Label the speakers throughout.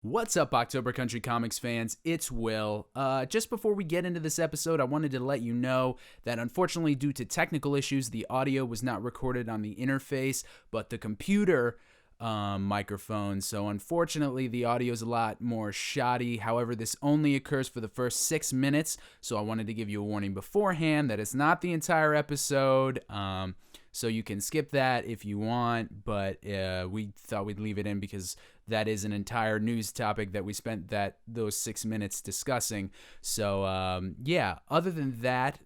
Speaker 1: What's up, October Country Comics fans? It's Will. Just before we get into this episode, I wanted to let you know that unfortunately, due to technical issues, the audio was not recorded on the interface, but the computer microphone. So unfortunately, the audio is a lot more shoddy. However, this only occurs for the first 6 minutes, so I wanted to give you a warning beforehand that it's not the entire episode. So you can skip that if you want, but we thought we'd leave it in because that is an entire news topic that we spent those 6 minutes discussing. So yeah, other than that,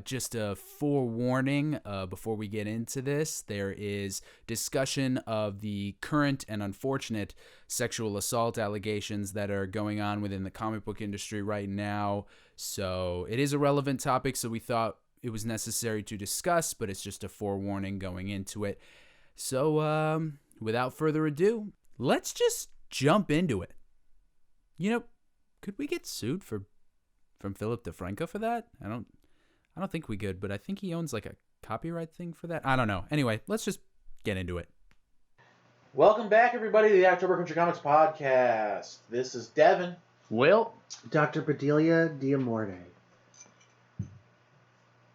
Speaker 1: just a forewarning before we get into this, there is discussion of the current and unfortunate sexual assault allegations that are going on within the comic book industry right now. So it is a relevant topic, so we thought it was necessary to discuss, but it's just a forewarning going into it. So, without further ado, let's just jump into it. You know, could we get sued from Philip DeFranco for that? I don't think we could, but I think he owns like a copyright thing for that. I don't know. Anyway, let's just get into it.
Speaker 2: Welcome back, everybody, to the October Country Comics Podcast. This is Devon.
Speaker 1: Will.
Speaker 3: Dr. Bedelia Diamorte.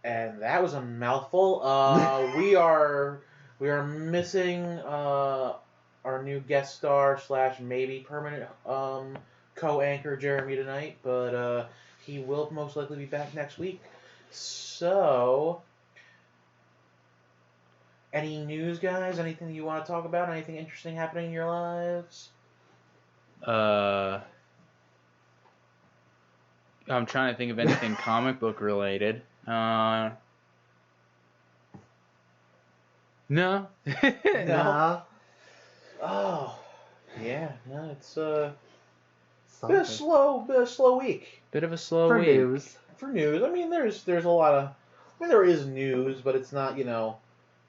Speaker 2: And that was a mouthful. We are missing our new guest star / maybe permanent co-anchor Jeremy tonight, but he will most likely be back next week. So, any news, guys? Anything you want to talk about? Anything interesting happening in your lives?
Speaker 4: I'm trying to think of anything comic book related. No.
Speaker 3: No.
Speaker 2: Oh, yeah. No, it's been a slow week.
Speaker 4: Bit of a slow
Speaker 3: For
Speaker 4: week.
Speaker 3: news.
Speaker 2: For news, I mean, there's a lot of, there is news, but it's not,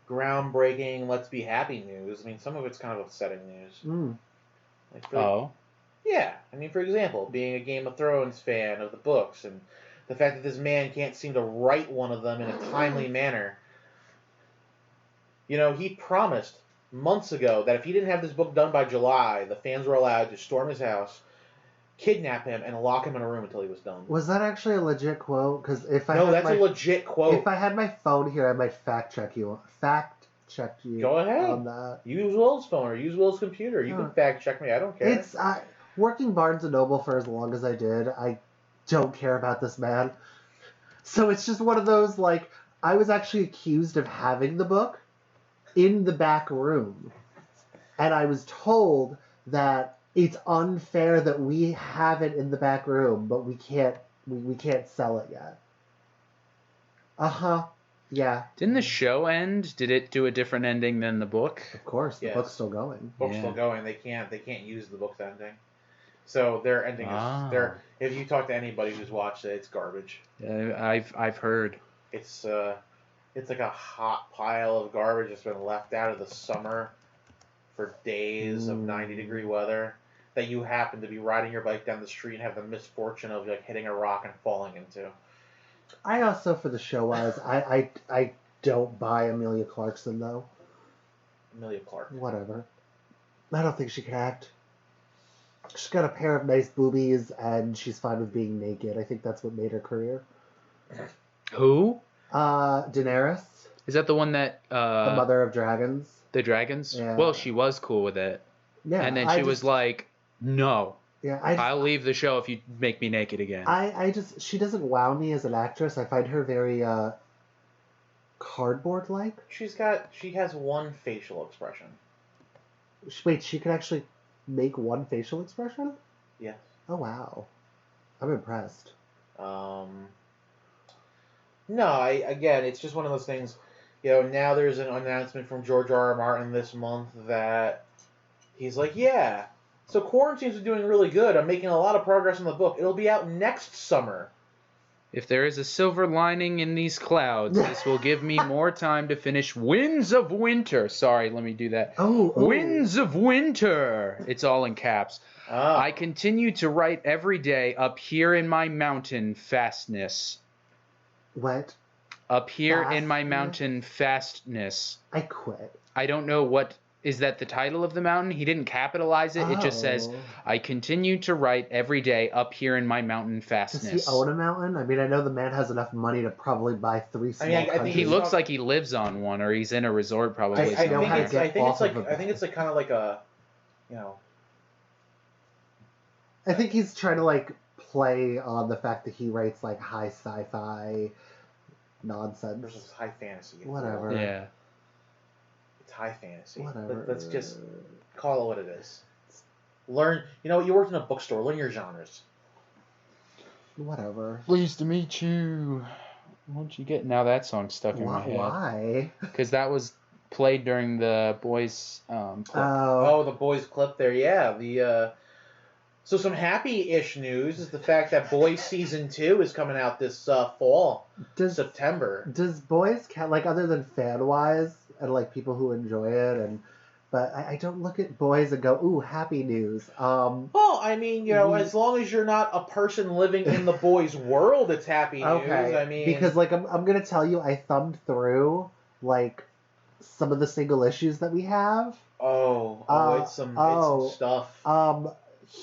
Speaker 2: groundbreaking, let's be happy news. I mean, some of it's kind of upsetting news. Like yeah. I mean, for example, being a Game of Thrones fan of the books and the fact that this man can't seem to write one of them in a timely manner. You know, he promised months ago that if he didn't have this book done by July, the fans were allowed to storm his house, kidnap him, and lock him in a room until he was done.
Speaker 3: Was that actually a legit quote? Because if I
Speaker 2: that's a legit quote.
Speaker 3: If I had my phone here, I might fact check you.
Speaker 2: Go ahead.
Speaker 3: On that.
Speaker 2: Use Will's phone or use Will's computer. You can fact check me. I don't care.
Speaker 3: It's working Barnes and Noble for as long as I did. I don't care about this man. So it's just one of those, like, I was actually accused of having the book in the back room. And I was told that it's unfair that we have it in the back room, but we can't sell it yet. Yeah.
Speaker 4: Didn't the show end? Did it do a different ending than the book?
Speaker 3: Of course, the
Speaker 2: Yes.
Speaker 3: book's still going.
Speaker 2: The book's still going. They can't use the book's ending. So their ending is if you talk to anybody who's watched it, it's garbage.
Speaker 4: I've heard.
Speaker 2: It's like a hot pile of garbage that's been left out of the summer for days of 90-degree weather that you happen to be riding your bike down the street and have the misfortune of like hitting a rock and falling into.
Speaker 3: I also, for the show wise, I don't buy Amelia Clarkson though.
Speaker 2: Amelia Clark.
Speaker 3: Whatever. I don't think she can act. She's got a pair of nice boobies, and she's fine with being naked. I think that's what made her career.
Speaker 4: Who?
Speaker 3: Daenerys.
Speaker 4: Is that the one that...
Speaker 3: the mother of dragons.
Speaker 4: The dragons?
Speaker 3: Yeah.
Speaker 4: Well, she was cool with it.
Speaker 3: Yeah.
Speaker 4: And then she was like, no.
Speaker 3: Yeah,
Speaker 4: I'll leave the show if you make me naked again.
Speaker 3: She doesn't wow me as an actress. I find her very cardboard-like.
Speaker 2: She has one facial expression.
Speaker 3: Wait, she can actually make one facial expression?
Speaker 2: Yes.
Speaker 3: Oh wow, I'm impressed.
Speaker 2: No, again, it's just one of those things. Now there's an announcement from George R.R. Martin this month that he's like, yeah. So Quarantine's doing really good. I'm making a lot of progress on the book. It'll be out next summer.
Speaker 4: If there is a silver lining in these clouds, this will give me more time to finish Winds of Winter. Sorry, let me do that.
Speaker 3: Oh.
Speaker 4: Winds of Winter. It's all in caps.
Speaker 2: Oh.
Speaker 4: I continue to write every day up here in my mountain fastness.
Speaker 3: What?
Speaker 4: Up here in my
Speaker 3: Fastness?
Speaker 4: mountain fastness.
Speaker 3: I quit.
Speaker 4: I don't know what is that the title of the mountain. He didn't capitalize it. It just says, I continue to write every day up here in my mountain fastness.
Speaker 3: Does he own a mountain? I mean, I know the man has enough money to probably buy 3 small countries.
Speaker 4: He looks like he lives on one, or he's in a resort probably.
Speaker 2: I think it's like kind of like a, you know.
Speaker 3: I think he's trying to like play on the fact that he writes like high sci-fi nonsense
Speaker 2: versus high fantasy.
Speaker 3: Whatever.
Speaker 4: Yeah.
Speaker 2: It's high fantasy.
Speaker 3: Whatever.
Speaker 2: Let's just call it what it is. Learn. You know, you worked in a bookstore. Learn your genres.
Speaker 3: Whatever.
Speaker 4: Pleased to meet you. Won't you get... Now that song's stuck in my head.
Speaker 3: Why?
Speaker 4: Because that was played during the boys' clip.
Speaker 2: The boys' clip there. Yeah. So some happy-ish news is the fact that Boys Season 2 is coming out this fall, September.
Speaker 3: Does Boys count, like, other than fan-wise, and, like, people who enjoy it, but I don't look at Boys and go, ooh, happy news.
Speaker 2: Well, I mean, as long as you're not a person living in the Boys world, it's happy news.
Speaker 3: Okay.
Speaker 2: I mean...
Speaker 3: Because, like, I'm going to tell you, I thumbed through, like, some of the single issues that we have.
Speaker 2: It's some stuff.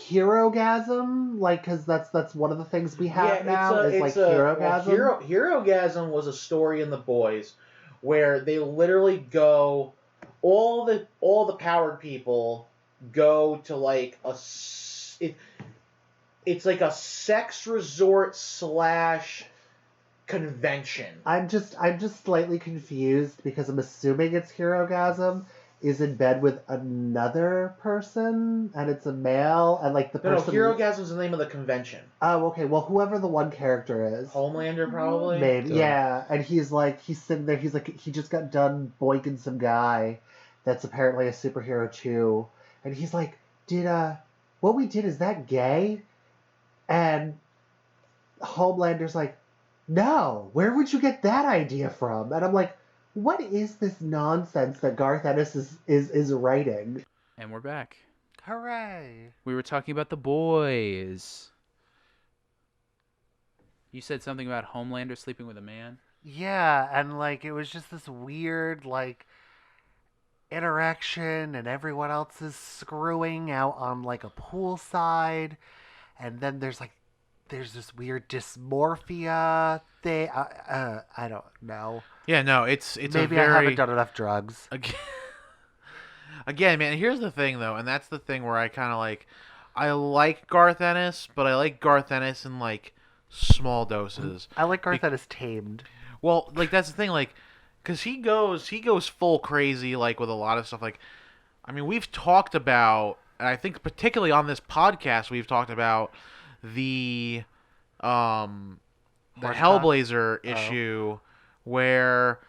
Speaker 3: Herogasm, like, because that's one of the things we have now is Herogasm.
Speaker 2: Well, Herogasm was a story in the Boys where they literally go, all the powered people go to like it's like a sex resort / convention.
Speaker 3: I'm just slightly confused because I'm assuming it's Herogasm is in bed with another person, and it's a male, and like the person...
Speaker 2: No, Herogasm's the name of the convention.
Speaker 3: Oh, okay. Well, whoever the one character is.
Speaker 2: Homelander, probably?
Speaker 3: Maybe, yeah. And he's sitting there, he just got done boinking some guy that's apparently a superhero too. And he's like, what we did, is that gay? And Homelander's like, no, where would you get that idea from? And I'm like, what is this nonsense that Garth Ennis is writing?
Speaker 1: And we're back.
Speaker 3: Hooray!
Speaker 1: We were talking about the boys. You said something about Homelander sleeping with a man?
Speaker 3: Yeah, and like it was just this weird like interaction, and everyone else is screwing out on like a poolside, and then there's this weird dysmorphia thing. I don't know.
Speaker 5: Yeah, no, it's
Speaker 3: maybe I haven't done enough drugs.
Speaker 5: Again, man, here's the thing though, and that's the thing where I kind of I like Garth Ennis, but I like Garth Ennis in like small doses.
Speaker 3: I like Garth Ennis tamed.
Speaker 5: Well, like that's the thing, like, cause he goes full crazy like with a lot of stuff. Like, I mean, we've talked about, and I think particularly on this podcast, we've talked about the Hellblazer issue where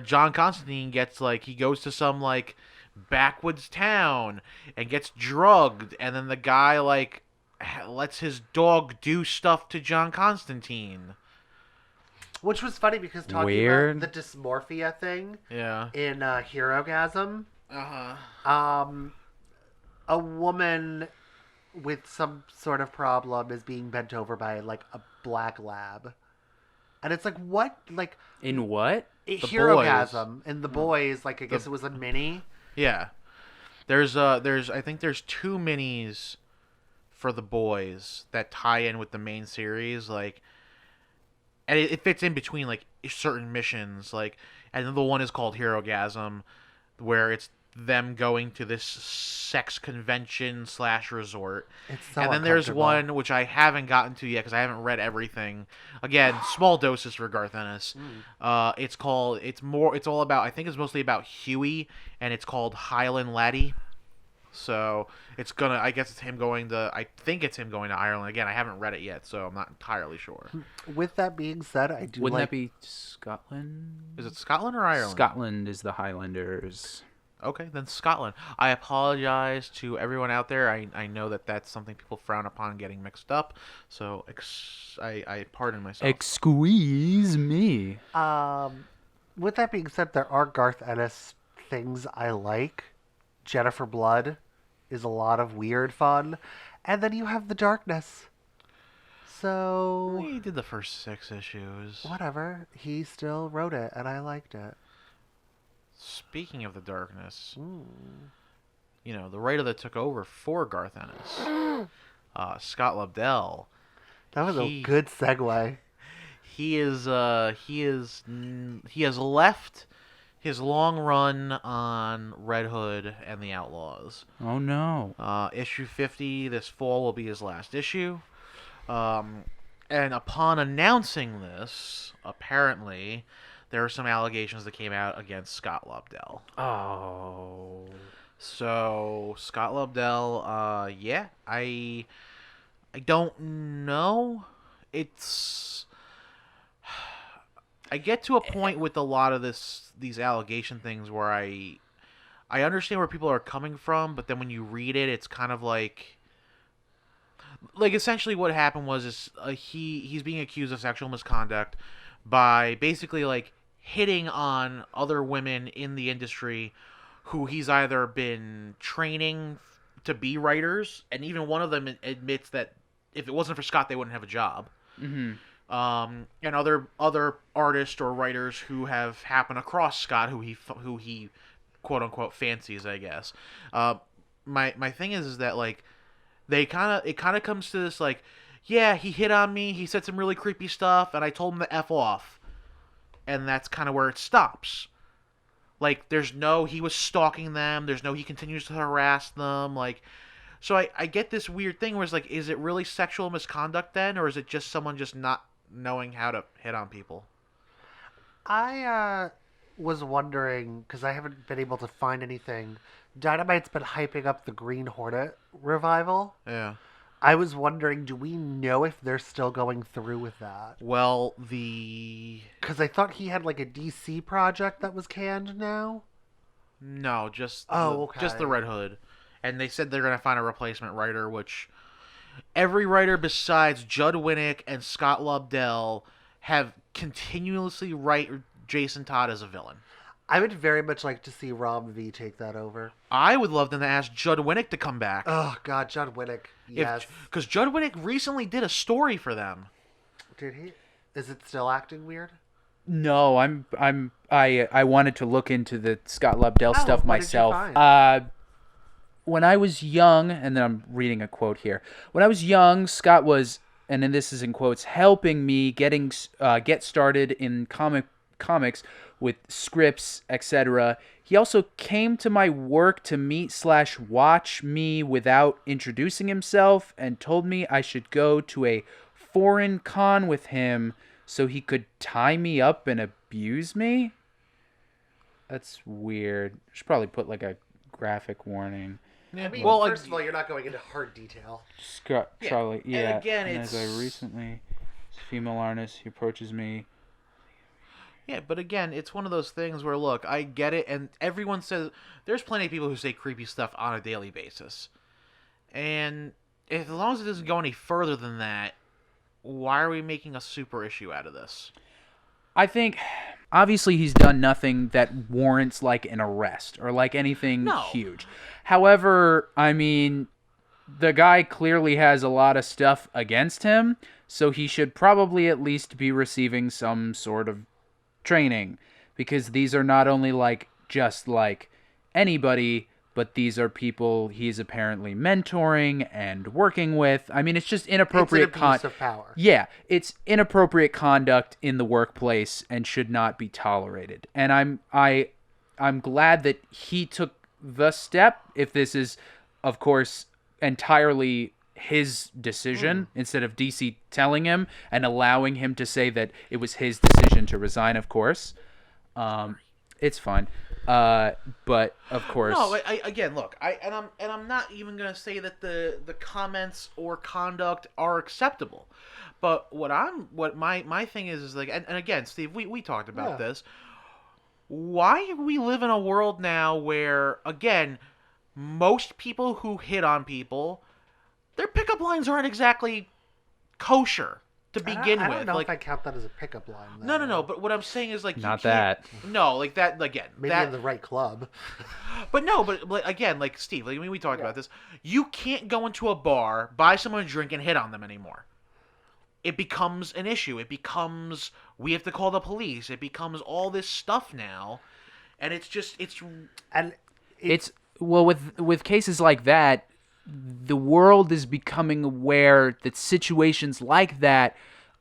Speaker 5: John Constantine gets he goes to some backwoods town and gets drugged, and then the guy lets his dog do stuff to John Constantine.
Speaker 3: Which was funny because talking about the dysmorphia thing in Herogasm, a woman with some sort of problem is being bent over by a black lab. And it's what?
Speaker 1: In what?
Speaker 3: Herogasm. In the boys, I guess it was a mini.
Speaker 5: Yeah. I think there's 2 minis for the boys that tie in with the main series, and it fits in between certain missions, and then the one is called Herogasm, where it's them going to this sex convention / resort.
Speaker 3: It's so
Speaker 5: and then there's one which I haven't gotten to yet because I haven't read everything. Again, small doses for Garth Ennis. I think it's mostly about Huey, and it's called Highland Laddie. So I guess it's him going to Ireland. Again, I haven't read it yet, so I'm not entirely sure.
Speaker 3: With that being said,
Speaker 1: Wouldn't that be Scotland?
Speaker 5: Is it Scotland or Ireland?
Speaker 1: Scotland is the Highlanders.
Speaker 5: Okay, then Scotland. I apologize to everyone out there. I know that that's something people frown upon getting mixed up, so I pardon myself.
Speaker 1: Excuse me.
Speaker 3: With that being said, there are Garth Ennis things I like. Jennifer Blood is a lot of weird fun. And then you have The Darkness. So...
Speaker 5: He did the first 6 issues.
Speaker 3: Whatever. He still wrote it, and I liked it.
Speaker 5: speaking of the darkness, the writer that took over for Garth Ennis, Scott Lobdell.
Speaker 3: That was a good segue.
Speaker 5: He has left his long run on Red Hood and the Outlaws.
Speaker 1: Oh no.
Speaker 5: Issue 50 this fall will be his last issue. And upon announcing this, apparently, there were some allegations that came out against Scott Lobdell.
Speaker 1: Oh.
Speaker 5: So, Scott Lobdell, I don't know. I get to a point with a lot of these allegation things where I understand where people are coming from, but then when you read it, it's kind of like essentially what happened was he's being accused of sexual misconduct by basically like hitting on other women in the industry who he's either been training to be writers, and even one of them admits that if it wasn't for Scott, they wouldn't have a job.
Speaker 1: Mm-hmm.
Speaker 5: And other artists or writers who have happened across Scott, who he quote unquote fancies, I guess. My thing is that like it kind of comes to this like, yeah, he hit on me, he said some really creepy stuff, and I told him to F off, and that's kind of where it stops. Like, there's no he was stalking them, there's no he continues to harass them, like. So I get this weird thing where it's like, is it really sexual misconduct then, or is it just someone just not knowing how to hit on people?
Speaker 3: I was wondering, because I haven't been able to find anything. Dynamite's been hyping up the Green Hornet revival.
Speaker 5: Yeah.
Speaker 3: I was wondering, do we know if they're still going through with that?
Speaker 5: Well,
Speaker 3: because I thought he had like a DC project that was canned now.
Speaker 5: No, just
Speaker 3: okay.
Speaker 5: Just the Red Hood. And they said they're going to find a replacement writer, which every writer besides Judd Winnick and Scott Lobdell have continuously write Jason Todd as a villain.
Speaker 3: I would very much like to see Rob V take that over.
Speaker 5: I would love them to ask Judd Winnick to come back.
Speaker 3: Oh, God, Judd Winnick. Yes.
Speaker 5: Because Judd Winnick recently did a story for them.
Speaker 3: Did he? Is it still acting weird?
Speaker 1: No, I wanted to look into the Scott Lobdell stuff myself.
Speaker 3: Did you find?
Speaker 1: When I was young, and then I'm reading a quote here. When I was young, Scott was, and then this is in quotes, helping me get started in comics with scripts, etc. He also came to my work to meet/watch me without introducing himself, and told me I should go to a foreign con with him so he could tie me up and abuse me. That's weird. Should probably put like a graphic warning.
Speaker 3: Yeah. I mean, first of all, you're not going into hard detail.
Speaker 1: Charlie, yeah.
Speaker 5: And again,
Speaker 1: as I recently, female artist, he approaches me.
Speaker 5: Yeah, but again, it's one of those things where, look, I get it, and everyone says, there's plenty of people who say creepy stuff on a daily basis. And as long as it doesn't go any further than that, why are we making a super issue out of this?
Speaker 1: I think, obviously, he's done nothing that warrants, like, an arrest or, like, anything huge. However, I mean, the guy clearly has a lot of stuff against him, so he should probably at least be receiving some sort of training, because these are not only like just like anybody, but these are people he's apparently mentoring and working with. I mean, it's just inappropriate
Speaker 3: abuse of power.
Speaker 1: Yeah, it's inappropriate conduct in the workplace and should not be tolerated. And I'm glad that he took the step, if this is of course entirely his decision, instead of DC telling him and allowing him to say that it was his decision to resign, of course. It's fine. But of course.
Speaker 5: No, again, look, I'm not even gonna say that the comments or conduct are acceptable. But what my thing is like, and again, Steve, we talked about this. Why do we live in a world now where, again, most people who hit on people, their pickup lines aren't exactly kosher to begin with.
Speaker 3: I don't know if I count that as a pickup line. Though.
Speaker 5: No. But what I'm saying is like
Speaker 1: not that.
Speaker 5: No, like that again.
Speaker 3: Maybe in the right club.
Speaker 5: But no, but again, like Steve, like I mean, we talked about this. You can't go into a bar, buy someone a drink, and hit on them anymore. It becomes an issue. It becomes we have to call the police. It becomes all this stuff now, And it's
Speaker 1: well, with cases like that, the world is becoming aware that situations like that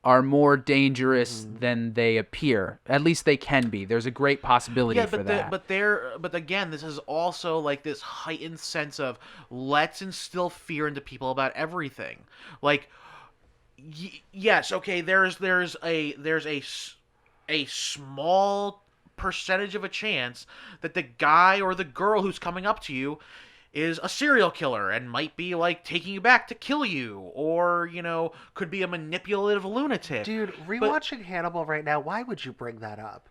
Speaker 1: are more dangerous than they appear. At least they can be. There's a great possibility for that.
Speaker 5: But again, this is also like this heightened sense of let's instill fear into people about everything. Like, yes, okay, there's a small percentage of a chance that the guy or the girl who's coming up to you is a serial killer and might be like taking you back to kill you, or could be a manipulative lunatic.
Speaker 3: Dude, rewatching Hannibal right now, why would you bring that up?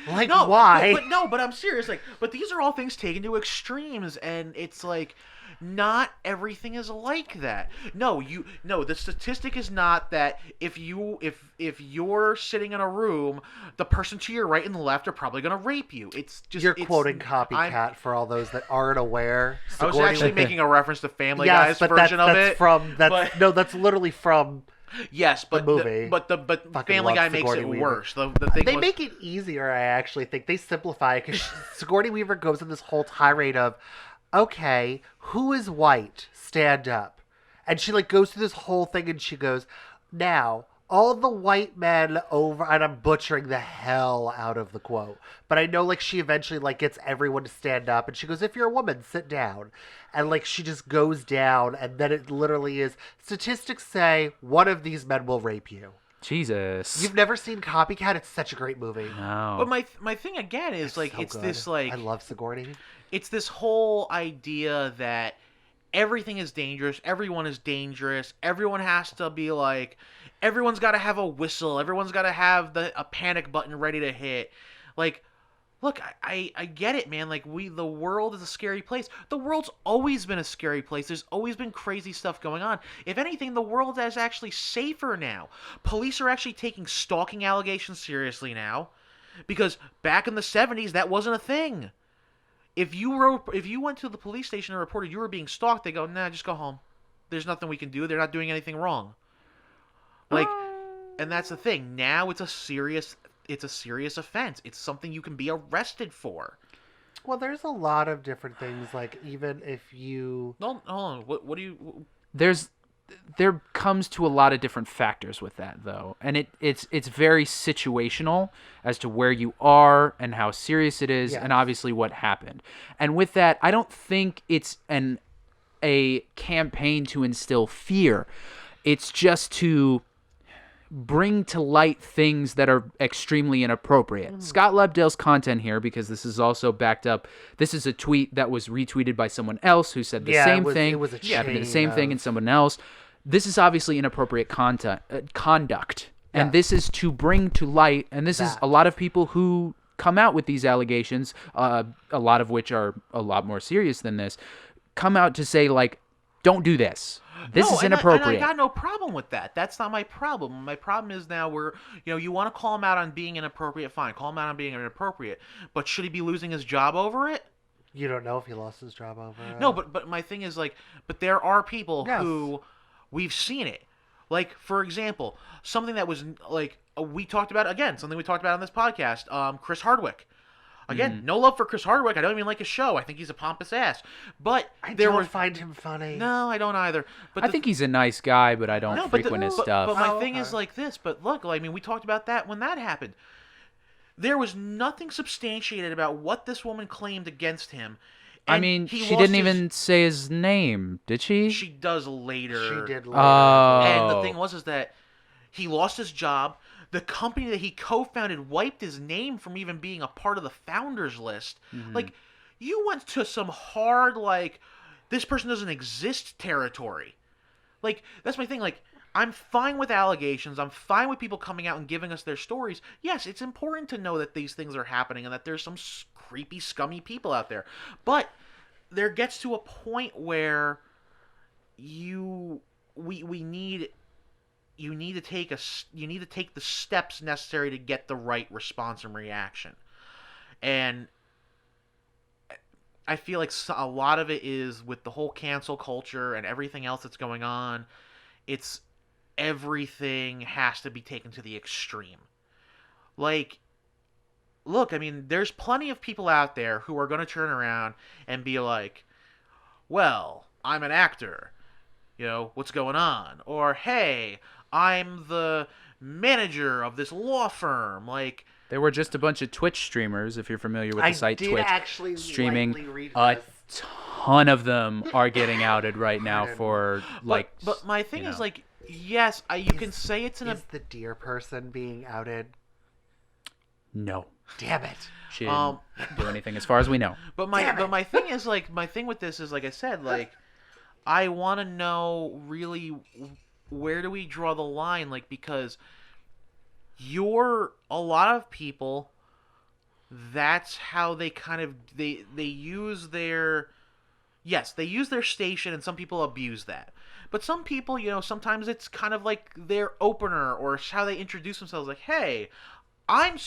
Speaker 3: Like,
Speaker 5: no,
Speaker 3: why?
Speaker 5: But I'm serious. Like, but these are all things taken to extremes, and it's like not everything is like that. No, the statistic is not that if you're sitting in a room, the person to your right and left are probably going to rape you.
Speaker 3: You're quoting Copycat for all those that aren't aware.
Speaker 5: I was actually making a reference to Family Guy's version of it.
Speaker 3: That's literally from
Speaker 5: yes, but
Speaker 3: the movie.
Speaker 5: But Family Guy makes it worse. The thing
Speaker 3: they make it easier. I actually think they simplify it because Sigourney Weaver goes in this whole tirade of, okay, who is white? Stand up. And she goes through this whole thing and she goes, now, all the white men over, and I'm butchering the hell out of the quote, but I know she eventually gets everyone to stand up and she goes, if you're a woman, sit down. And she just goes down, and then it literally is, statistics say one of these men will rape you.
Speaker 1: Jesus.
Speaker 3: You've never seen Copycat? It's such a great movie.
Speaker 1: No.
Speaker 5: But my thing again is it's
Speaker 3: good.
Speaker 5: this
Speaker 3: I love Sigourney.
Speaker 5: It's this whole idea that everything is dangerous, everyone is dangerous, everyone has to be everyone's got to have a whistle, everyone's got to have a panic button ready to hit. Look, I get it, man. The world is a scary place. The world's always been a scary place. There's always been crazy stuff going on. If anything, the world is actually safer now. Police are actually taking stalking allegations seriously now, because back in the 70s, that wasn't a thing. If you went to the police station and reported you were being stalked, they go, nah, just go home. There's nothing we can do. They're not doing anything wrong. And that's the thing. Now it's a serious offense. It's something you can be arrested for.
Speaker 3: Well, there's a lot of different things. Even if you
Speaker 5: no, hold on. What do you?
Speaker 1: There comes to a lot of different factors with that, though, and it's very situational as to where you are and how serious it is, and obviously what happened. And with that, I don't think it's a campaign to instill fear. It's just to bring to light things that are extremely inappropriate. Scott Lobdell's content here, because this is also backed up. This is a tweet that was retweeted by someone else who said the same thing.
Speaker 3: It was a chain
Speaker 1: the same thing and someone else. This is obviously inappropriate conduct, and this is to bring to light. And this is a lot of people who come out with these allegations, a lot of which are a lot more serious than this, come out to say don't do this. This is inappropriate.
Speaker 5: And I got no problem with that. That's not my problem. My problem is now you want to call him out on being inappropriate, fine. Call him out on being inappropriate. But should he be losing his job over it?
Speaker 3: You don't know if he lost his job over it.
Speaker 5: No, but my thing is but there are people who we've seen it. For example, something that was we talked about something we talked about on this podcast, Chris Hardwick. Again, no love for Chris Hardwick. I don't even like his show. I think he's a pompous ass. But
Speaker 3: I don't find him funny.
Speaker 5: No, I don't either. But
Speaker 1: I think he's a nice guy, but I don't frequent his stuff.
Speaker 5: But my thing is this. But look, we talked about that when that happened. There was nothing substantiated about what this woman claimed against him.
Speaker 1: She didn't even say his name, did she?
Speaker 5: She does later.
Speaker 3: She did later.
Speaker 1: Oh.
Speaker 5: And the thing is that he lost his job. The company that he co-founded wiped his name from even being a part of the founders list. Mm-hmm. You went to some hard, this person doesn't exist territory. That's my thing. I'm fine with allegations. I'm fine with people coming out and giving us their stories. Yes, it's important to know that these things are happening and that there's some creepy, scummy people out there. But there gets to a point where we need... You need to take the steps necessary to get the right response and reaction. And I feel like a lot of it is with the whole cancel culture and everything else that's going on. It's everything has to be taken to the extreme. look, I mean, there's plenty of people out there who are going to turn around and be like, well, I'm an actor. You know, what's going on? Or, hey, I'm the manager of this law firm. Like,
Speaker 1: They were just a bunch of Twitch streamers, if you're familiar with the site Twitch.
Speaker 3: I did actually
Speaker 1: streaming.
Speaker 3: read
Speaker 1: A
Speaker 3: this.
Speaker 1: ton of them are getting outed right now for, like...
Speaker 5: But my thing
Speaker 1: you
Speaker 5: is,
Speaker 1: know.
Speaker 5: like, yes, you can say it's
Speaker 3: Is the deer person being outed?
Speaker 1: No.
Speaker 3: Damn it.
Speaker 1: She didn't do anything as far as we know.
Speaker 5: But my thing is, like, my thing with this is, like I said, like, I want to know really where do we draw the line, like, because a lot of people, that's how they kind of they use their station, and some people abuse that. But some people, you know, sometimes it's kind of like their opener or how they introduce themselves, like, hey, I'm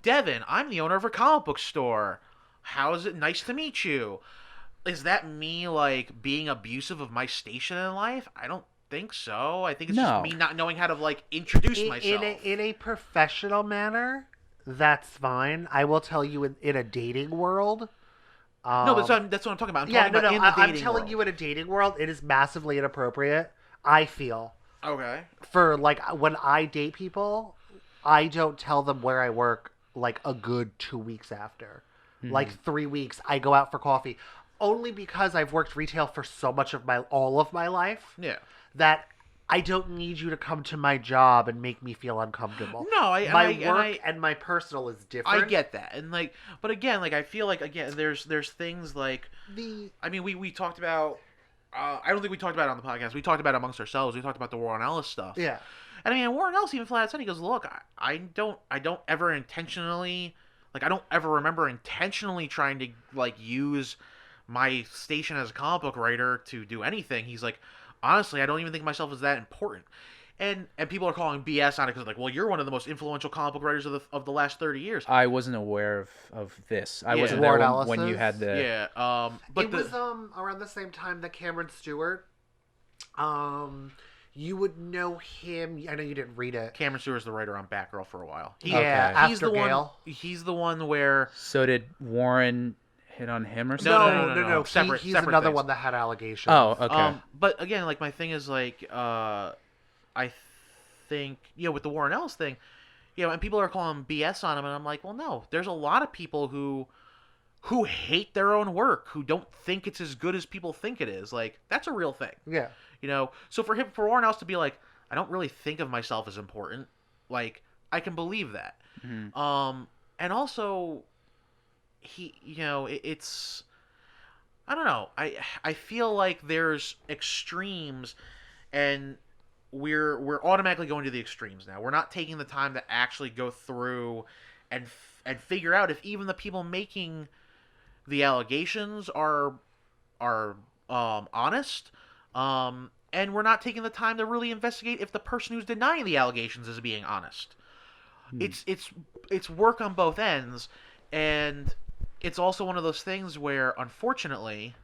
Speaker 5: Devon. I'm the owner of a comic book store. How is it? Nice to meet you. Is that me, like, being abusive of my station in life? I don't think so. I think it's just me not knowing how to, like, introduce myself.
Speaker 3: In a professional manner, that's fine. I will tell you, in a dating world...
Speaker 5: no, that's what I'm talking about.
Speaker 3: I'm telling you, in a dating world, it is massively inappropriate, I feel.
Speaker 5: Okay.
Speaker 3: For, like, when I date people, I don't tell them where I work, like, a good 2 weeks after. Like, 3 weeks, I go out for coffee. Only because I've worked retail for so much of all of my life.
Speaker 5: Yeah.
Speaker 3: That I don't need you to come to my job and make me feel uncomfortable.
Speaker 5: No,
Speaker 3: my work and my personal is different.
Speaker 5: I get that, and like, but again, like, I feel like, again, there's things like I mean, we talked about. I don't think we talked about it on the podcast. We talked about it amongst ourselves. We talked about the Warren Ellis stuff.
Speaker 3: Yeah.
Speaker 5: And I mean, Warren Ellis even flat out said, he goes, look, I don't ever intentionally, like, I don't ever remember intentionally trying to, like, use my station as a comic book writer to do anything. He's like, honestly, I don't even think of myself as that important. And people are calling BS on it because, like, well, you're one of the most influential comic book writers of the last 30 years.
Speaker 1: I wasn't aware of this. I wasn't
Speaker 3: Warren
Speaker 1: there
Speaker 3: Ellis's?
Speaker 1: when you had the...
Speaker 5: Yeah. But
Speaker 3: it was around the same time that Cameron Stewart. You would know him. I know you didn't read it.
Speaker 5: Cameron Stewart's the writer on Batgirl for a while.
Speaker 3: After
Speaker 5: he's the
Speaker 3: Gale.
Speaker 5: He's the one where...
Speaker 1: So did Warren hit on him or something?
Speaker 5: No.
Speaker 3: He's another one that had allegations.
Speaker 1: Oh, okay.
Speaker 5: But again, like, my thing is, like, I think, you know, with the Warren Ellis thing, you know, and people are calling BS on him, and I'm like, well, no, there's a lot of people who hate their own work, who don't think it's as good as people think it is. Like, that's a real thing.
Speaker 3: Yeah.
Speaker 5: You know, so for Warren Ellis to be like, I don't really think of myself as important, like, I can believe that. Mm-hmm. And also, you know, it's, I don't know, I feel like there's extremes, and we're automatically going to the extremes now. We're not taking the time to actually go through and figure out if even the people making the allegations are honest. And we're not taking the time to really investigate if the person who's denying the allegations is being honest. It's work on both ends, and it's also one of those things where, unfortunately,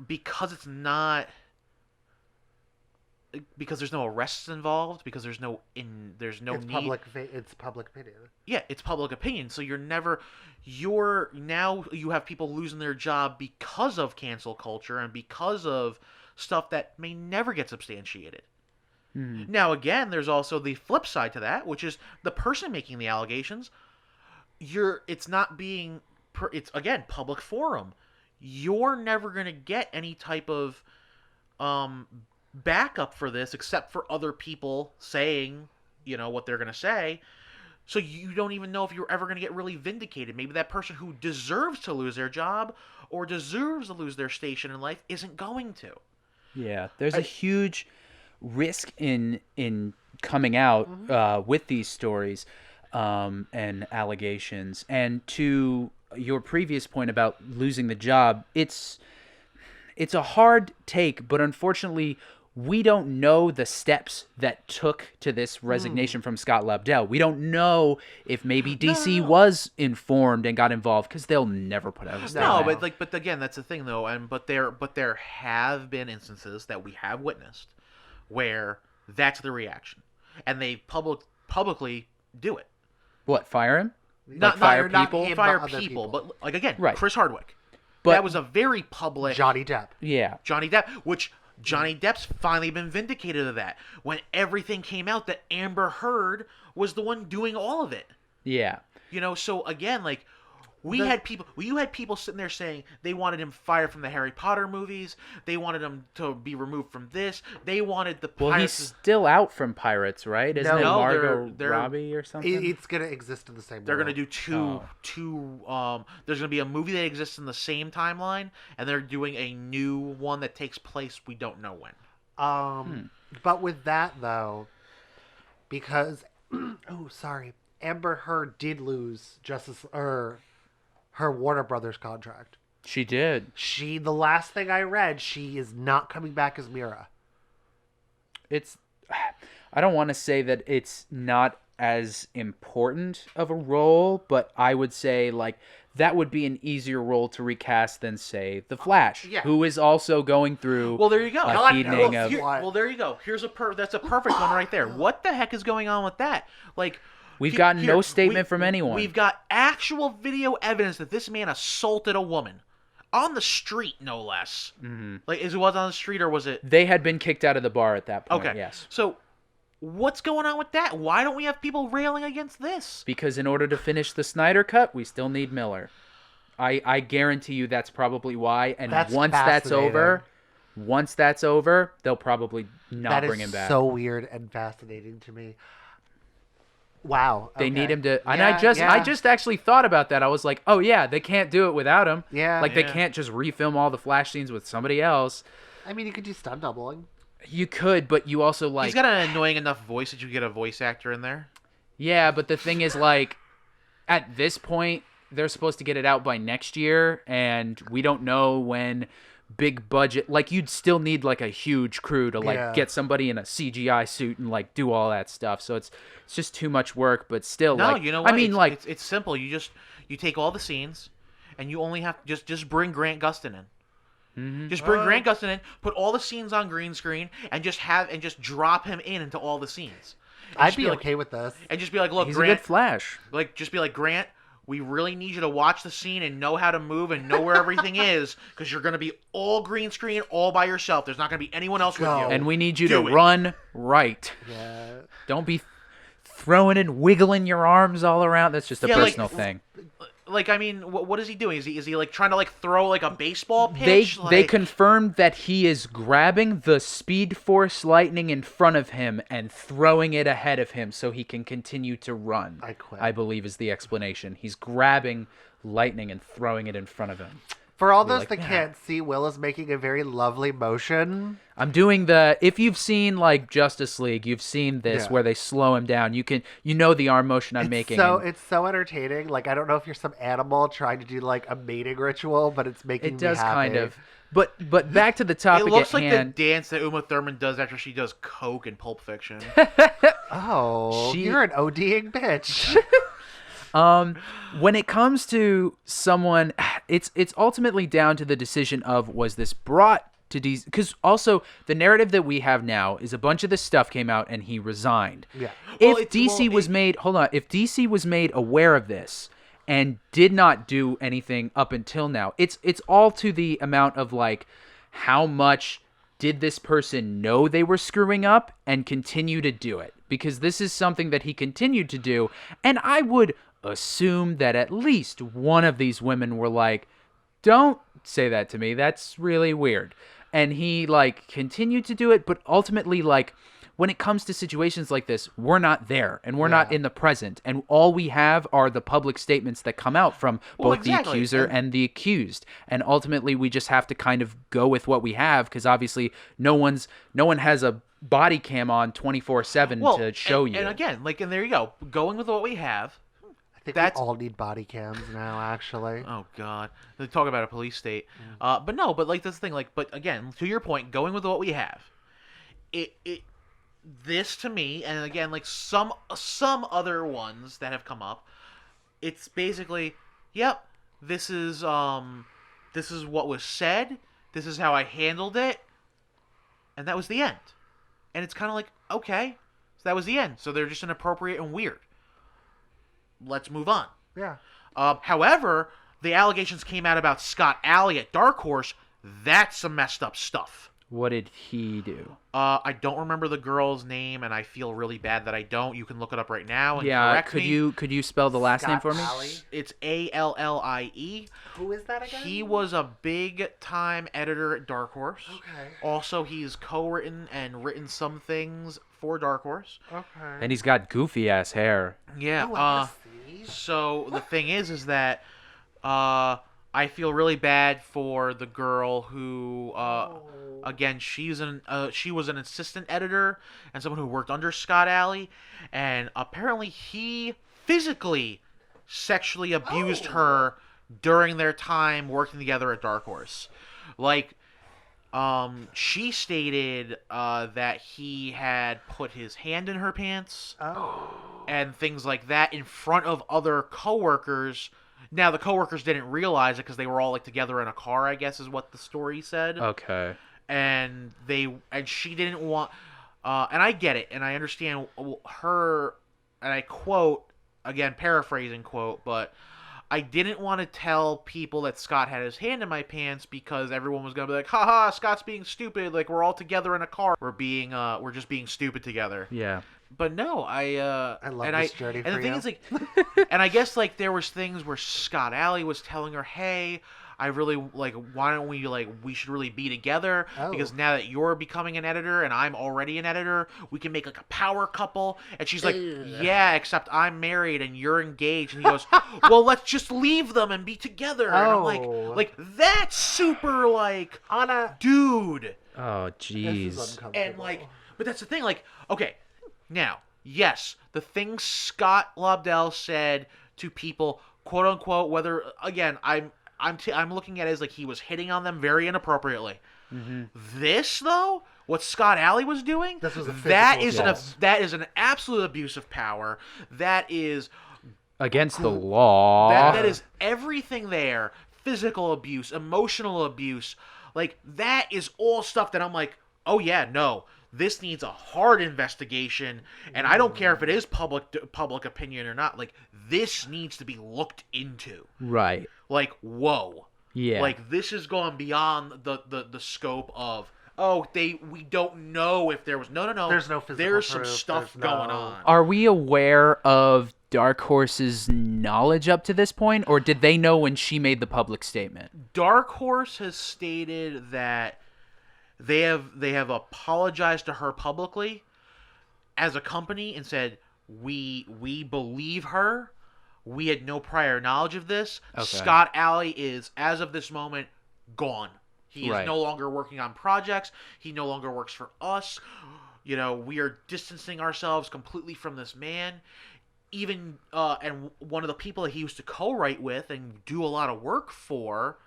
Speaker 5: because there's no arrests involved, because there's no need.
Speaker 3: It's public opinion.
Speaker 5: Yeah, it's public opinion. So you have people losing their job because of cancel culture and because of stuff that may never get substantiated. Now, again, there's also the flip side to that, which is the person making the allegations. It's again, public forum. You're never going to get any type of backup for this except for other people saying, you know, what they're going to say. So you don't even know if you're ever going to get really vindicated. Maybe that person who deserves to lose their job or deserves to lose their station in life isn't going to.
Speaker 1: Yeah, there's a huge risk in coming out with these stories and allegations. And to your previous point about losing the job, it's a hard take, but unfortunately, we don't know the steps that took to this resignation from Scott Lobdell. We don't know if maybe DC was informed and got involved, because they'll never put out a statement.
Speaker 5: No, but again, that's the thing though, but there have been instances that we have witnessed where that's the reaction, and they publicly do it.
Speaker 1: What, fire him?
Speaker 5: Not
Speaker 1: fire
Speaker 5: not
Speaker 1: people?
Speaker 5: him,
Speaker 3: Fire
Speaker 5: but other
Speaker 3: people.
Speaker 5: but like again,
Speaker 1: Right.
Speaker 5: Chris Hardwick.
Speaker 1: But
Speaker 5: That was a very public
Speaker 3: Johnny Depp.
Speaker 1: yeah.
Speaker 5: Johnny Depp, which Johnny Depp's finally been vindicated of that. When everything came out that Amber Heard was the one doing all of it.
Speaker 1: Yeah.
Speaker 5: You know, so again, like you had people sitting there saying they wanted him fired from the Harry Potter movies. They wanted him to be removed from this. They wanted the
Speaker 1: Well, he's
Speaker 5: Pirates.
Speaker 1: still out from Pirates, right? Isn't it
Speaker 5: No,
Speaker 1: Margot
Speaker 5: they're-
Speaker 1: Robbie or something?
Speaker 3: It's gonna exist in the same.
Speaker 5: They're
Speaker 3: world.
Speaker 5: gonna do two. There's gonna be a movie that exists in the same timeline, and they're doing a new one that takes place we don't know when.
Speaker 3: But with that though, because Amber Heard did lose her Warner Brothers contract.
Speaker 1: She did.
Speaker 3: The last thing I read, she is not coming back as Mira.
Speaker 1: I don't want to say that it's not as important of a role, but I would say like that would be an easier role to recast than say the Flash, who is also going through.
Speaker 5: Well, there you go.
Speaker 1: A heating of.
Speaker 5: Well, there you go. That's a perfect one right there. What the heck is going on with that? Like.
Speaker 1: We've gotten no statement from anyone.
Speaker 5: We've got actual video evidence that this man assaulted a woman on the street, no less. Mm-hmm. Like, was it on the street or was it?
Speaker 1: They had been kicked out of the bar at that point.
Speaker 5: Okay.
Speaker 1: Yes.
Speaker 5: So, what's going on with that? Why don't we have people railing against this?
Speaker 1: Because in order to finish the Snyder Cut, we still need Miller. I guarantee you that's probably why. And once that's over, they'll probably not bring him back.
Speaker 3: That is so weird and fascinating to me. Wow.
Speaker 1: They need him to, and
Speaker 3: Yeah,
Speaker 1: I just actually thought about that. I was like, oh yeah, they can't do it without him.
Speaker 3: Yeah.
Speaker 1: Like they can't just refilm all the Flash scenes with somebody else.
Speaker 3: I mean, you could do stunt doubling.
Speaker 1: You could, but you also like.
Speaker 5: He's got an annoying enough voice that you get a voice actor in there.
Speaker 1: Yeah, but the thing is, like, at this point, they're supposed to get it out by next year, and we don't know when. Big budget, like you'd still need like a huge crew to like get somebody in a CGI suit and like do all that stuff. So it's just too much work. But still,
Speaker 5: No,
Speaker 1: like,
Speaker 5: you know what?
Speaker 1: I mean,
Speaker 5: it's simple. You take all the scenes, and you only have to just bring Grant Gustin in. Mm-hmm. Just bring Grant Gustin in, put all the scenes on green screen, and just drop him into all the scenes.
Speaker 3: I'd be okay with this.
Speaker 5: And just be like, look,
Speaker 1: he's
Speaker 5: Grant,
Speaker 1: a good Flash.
Speaker 5: Like, just be like, Grant, we really need you to watch the scene and know how to move and know where everything is, because you're going to be all green screen, all by yourself. There's not going to be anyone else with you.
Speaker 1: And we need you to run right.
Speaker 3: Yeah.
Speaker 1: Don't be throwing and wiggling your arms all around. That's just a personal thing.
Speaker 5: Like, I mean, what is he doing? Is he like trying to like throw like a baseball pitch?
Speaker 1: They confirmed that he is grabbing the Speed Force Lightning in front of him and throwing it ahead of him so he can continue to run.
Speaker 3: I quit.
Speaker 1: I believe is the explanation. He's grabbing lightning and throwing it in front of him.
Speaker 3: For all those that can't see, Will is making a very lovely motion.
Speaker 1: I'm doing if you've seen like Justice League, you've seen this where they slow him down. You know the arm motion I'm making.
Speaker 3: So it's so entertaining. Like, I don't know if you're some animal trying to do like a mating ritual, but it's making me happy. It does kind of.
Speaker 1: But back to the topic
Speaker 5: It looks
Speaker 1: at
Speaker 5: like
Speaker 1: hand.
Speaker 5: the dance that Uma Thurman does after she does coke in Pulp Fiction.
Speaker 3: You're an ODing bitch.
Speaker 1: When it comes to someone, it's ultimately down to the decision of, was this brought to DC? Because also the narrative that we have now is a bunch of this stuff came out and he resigned.
Speaker 3: Yeah.
Speaker 1: If DC was made aware of this and did not do anything up until now, it's all to the amount of like, how much did this person know they were screwing up and continue to do it? Because this is something that he continued to do, and I would assume that at least one of these women were like, don't say that to me, that's really weird. And he like continued to do it, but ultimately, like, when it comes to situations like this, we're not there and we're not in the present, and all we have are the public statements that come out from both the accuser and the accused, and ultimately we just have to kind of go with what we have, because obviously no one has a body cam on 24/7 to show you.
Speaker 5: And again, like, and there you go, going with what we have.
Speaker 3: I think we all need body cams now, actually.
Speaker 5: Oh God, they talk about a police state, but like that's the thing. Like, but again, to your point, going with what we have, this to me, and again, like some other ones that have come up, it's basically, yep, this is what was said, this is how I handled it, and that was the end. And it's kind of like, okay, so that was the end. So they're just inappropriate and weird. let's move on.
Speaker 3: Yeah.
Speaker 5: However, the allegations came out about Scott Allie at Dark Horse. That's some messed up stuff.
Speaker 4: What did he do?
Speaker 5: I don't remember the girl's name, and I feel really bad that I don't. You can look it up right now and correct me.
Speaker 4: Could you spell the last name for me?
Speaker 3: Allie?
Speaker 5: It's Allie.
Speaker 3: Who is that again?
Speaker 5: He was a big-time editor at Dark Horse.
Speaker 3: Okay.
Speaker 5: Also, he's co-written and written some things for Dark Horse.
Speaker 3: Okay.
Speaker 4: And he's got goofy ass hair.
Speaker 5: Yeah.
Speaker 3: Oh, I see.
Speaker 5: So the thing is that I feel really bad for the girl who again, she was an assistant editor and someone who worked under Scott Allie, and apparently he physically sexually abused her during their time working together at Dark Horse. Like, she stated that he had put his hand in her pants and things like that in front of other coworkers. Now, the coworkers didn't realize it because they were all like together in a car, I guess is what the story said.
Speaker 4: Okay.
Speaker 5: And she didn't want, and I get it, and I understand her, and I quote, again, paraphrasing quote, but I didn't want to tell people that Scott had his hand in my pants because everyone was going to be like, haha, Scott's being stupid, like, we're all together in a car. We're just being stupid together.
Speaker 4: Yeah.
Speaker 5: But no, I
Speaker 3: love this journey for
Speaker 5: and the thing
Speaker 3: you.
Speaker 5: is, like, and I guess, like, there was things where Scott Allie was telling her, hey, I really, like, why don't we, like, we should really be together, because now that you're becoming an editor and I'm already an editor, we can make, like, a power couple. And she's like, yeah, except I'm married and you're engaged. And he goes, well, let's just leave them and be together. And I'm like, that's super, like, dude.
Speaker 4: Oh, jeez.
Speaker 3: This is uncomfortable.
Speaker 5: And, like, but that's the thing, like, okay, now, yes, the things Scott Lobdell said to people, quote unquote, whether, again, I'm looking at it as like he was hitting on them very inappropriately. Mm-hmm. This, though, what Scott Allie was doing,
Speaker 3: this was
Speaker 5: that is an absolute abuse of power. That is
Speaker 4: against the law.
Speaker 5: That is everything there. Physical abuse, emotional abuse. Like, that is all stuff that I'm like, oh yeah, no. This needs a hard investigation, and I don't care if it is public opinion or not. Like, this needs to be looked into.
Speaker 4: Right.
Speaker 5: Like, whoa.
Speaker 4: Yeah.
Speaker 5: Like, this is going beyond the scope of, we don't know if there was... No.
Speaker 3: There's no physical
Speaker 5: There's
Speaker 3: proof.
Speaker 5: some stuff going on.
Speaker 4: Are we aware of Dark Horse's knowledge up to this point, or did they know when she made the public statement?
Speaker 5: Dark Horse has stated that they have apologized to her publicly as a company and said, we believe her. We had no prior knowledge of this. Okay. Scott Allie is, as of this moment, gone. He is no longer working on projects. He no longer works for us. You know, we are distancing ourselves completely from this man. Even, and one of the people that he used to co-write with and do a lot of work for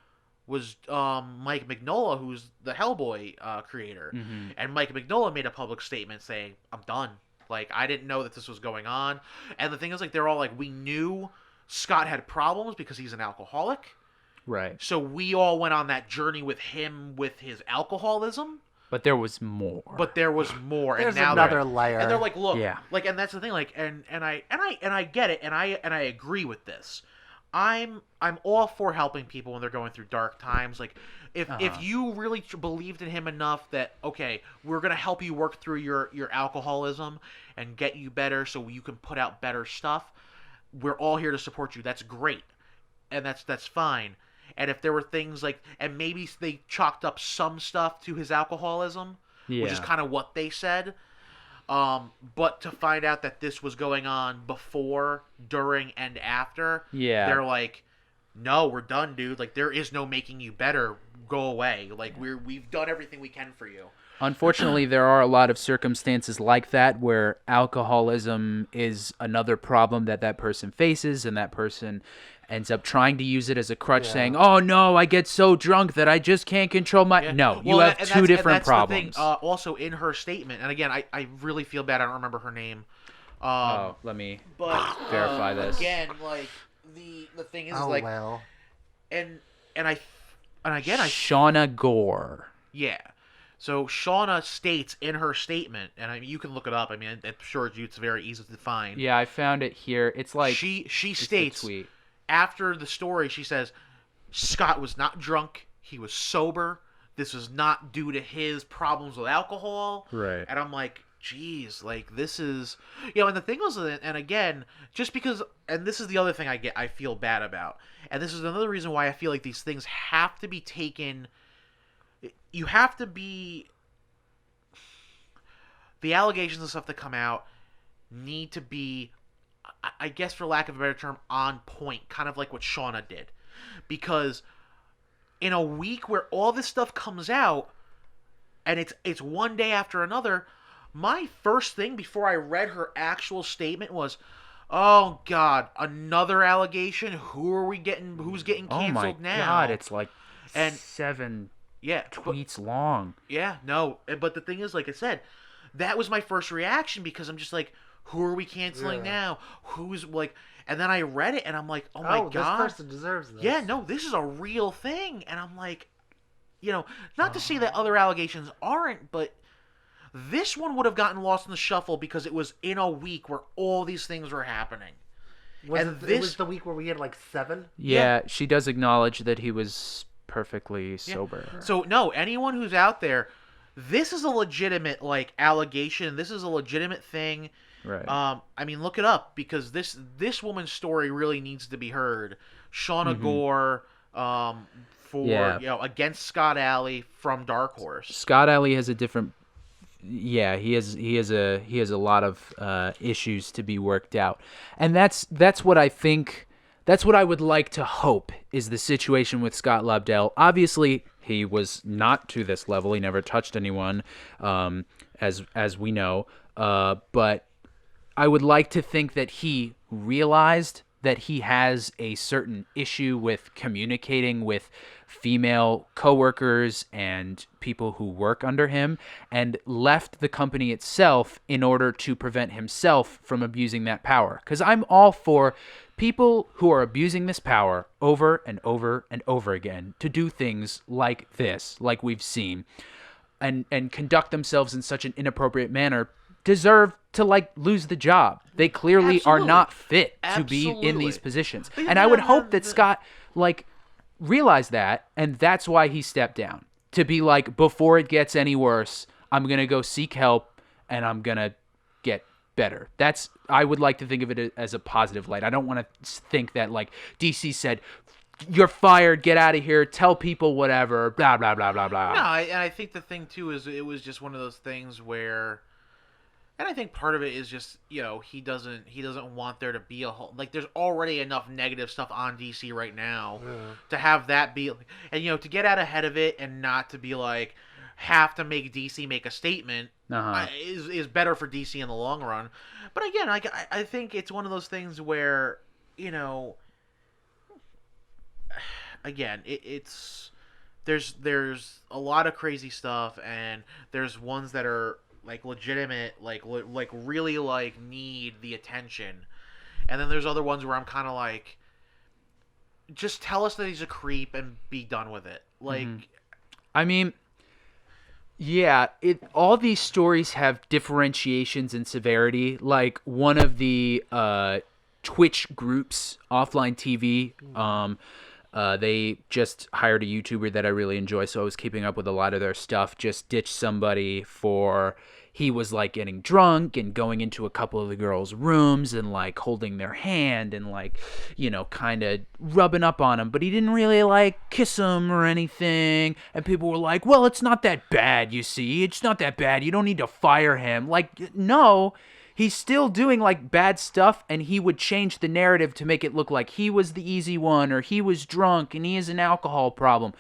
Speaker 5: was Mike Mignola, who's the Hellboy creator. Mm-hmm. And Mike Mignola made a public statement saying, I'm done. Like, I didn't know that this was going on. And the thing is, like, they're all like, we knew Scott had problems because he's an alcoholic.
Speaker 4: Right.
Speaker 5: So we all went on that journey with him with his alcoholism.
Speaker 4: But there was more.
Speaker 5: There's
Speaker 3: and now another layer.
Speaker 5: And they're like, look, like, and that's the thing, like, and I get it, and I agree with this. I'm all for helping people when they're going through dark times. Like, if you really believed in him enough that, okay, we're gonna help you work through your alcoholism and get you better so you can put out better stuff, we're all here to support you. That's great, and that's fine. And if there were things like, and maybe they chalked up some stuff to his alcoholism, which is kind of what they said. But to find out that this was going on before, during, and after, they're like, no, we're done, dude. Like, there is no making you better. Go away. Like, we've done everything we can for you.
Speaker 4: Unfortunately, there are a lot of circumstances like that where alcoholism is another problem that person faces, and that person ends up trying to use it as a crutch, saying, oh, no, I get so drunk that I just can't control my... Yeah. No, you have two different problems.
Speaker 5: The thing, also, in her statement, and again, I really feel bad. I don't remember her name.
Speaker 4: Let me verify this.
Speaker 5: Again, like, the thing is, and again,
Speaker 4: Shauna Gore.
Speaker 5: Yeah. So Shauna states in her statement, and I mean, you can look it up. I mean, I'm sure it's very easy to find.
Speaker 4: Yeah, I found it here. It's like
Speaker 5: she states after the story, she says Scott was not drunk. He was sober. This was not due to his problems with alcohol.
Speaker 4: Right.
Speaker 5: And I'm like, geez, like this is, and the thing was, and again, just because, and this is the other thing I feel bad about, and this is another reason why I feel like these things have to be taken. You have to be. The allegations and stuff that come out need to be, I guess, for lack of a better term, on point, kind of like what Shauna did, because in a week where all this stuff comes out, and it's one day after another. My first thing before I read her actual statement was, "Oh God, another allegation. Who's getting canceled now?"
Speaker 4: Oh my God, it's like
Speaker 5: and
Speaker 4: 7
Speaker 5: yeah
Speaker 4: tweets long.
Speaker 5: Yeah, no, but the thing is, like I said, that was my first reaction because I'm just like, who are we canceling now? Who's like, and then I read it and I'm like, oh my God,
Speaker 3: this person deserves this.
Speaker 5: Yeah, no, this is a real thing, and I'm like, not to say that other allegations aren't, but. This one would have gotten lost in the shuffle because it was in a week where all these things were happening.
Speaker 3: It was the week where we had like 7?
Speaker 4: Yeah, she does acknowledge that he was perfectly sober.
Speaker 5: So, no, anyone who's out there, this is a legitimate, like, allegation. This is a legitimate thing.
Speaker 4: Right.
Speaker 5: I mean, look it up because this woman's story really needs to be heard. Shauna Gore, against Scott Allie from Dark Horse.
Speaker 4: Scott Allie has a different. Yeah, he has a lot of issues to be worked out, and that's what I think. That's what I would like to hope is the situation with Scott Lobdell. Obviously, he was not to this level. He never touched anyone, as we know. But I would like to think that he realized that he has a certain issue with communicating with female coworkers and people who work under him, and left the company itself in order to prevent himself from abusing that power. Because I'm all for people who are abusing this power over and over and over again to do things like this, like we've seen, and conduct themselves in such an inappropriate manner, deserve to lose the job. They clearly are not fit to be in these positions. And I would hope that Scott realized that, and that's why he stepped down. To be like, before it gets any worse, I'm going to go seek help and I'm going to get better. I would like to think of it as a positive light. I don't want to think that DC said, you're fired, get out of here, tell people whatever, blah, blah, blah, blah, blah.
Speaker 5: No, and I think the thing too is it was just one of those things where, and I think part of it is just, he doesn't want there to be a whole, there's already enough negative stuff on DC right now to have that be, and to get out ahead of it and not to be have to make DC make a statement is better for DC in the long run. But again, I think it's one of those things where, again, it's there's a lot of crazy stuff, and there's ones that are legitimate, really need the attention, and then there's other ones where I'm kind of just tell us that he's a creep and be done with it.
Speaker 4: I mean, yeah, all these stories have differentiations in severity. One of the Twitch groups, Offline TV, they just hired a YouTuber that I really enjoy, so I was keeping up with a lot of their stuff. Just ditched somebody for he was getting drunk and going into a couple of the girls' rooms and holding their hand and kind of rubbing up on them, but he didn't really kiss them or anything. And people were like, well, it's not that bad, you see, it's not that bad, you don't need to fire him. No, he's still doing bad stuff, and he would change the narrative to make it look like he was the easy one, or he was drunk and he has an alcohol problem.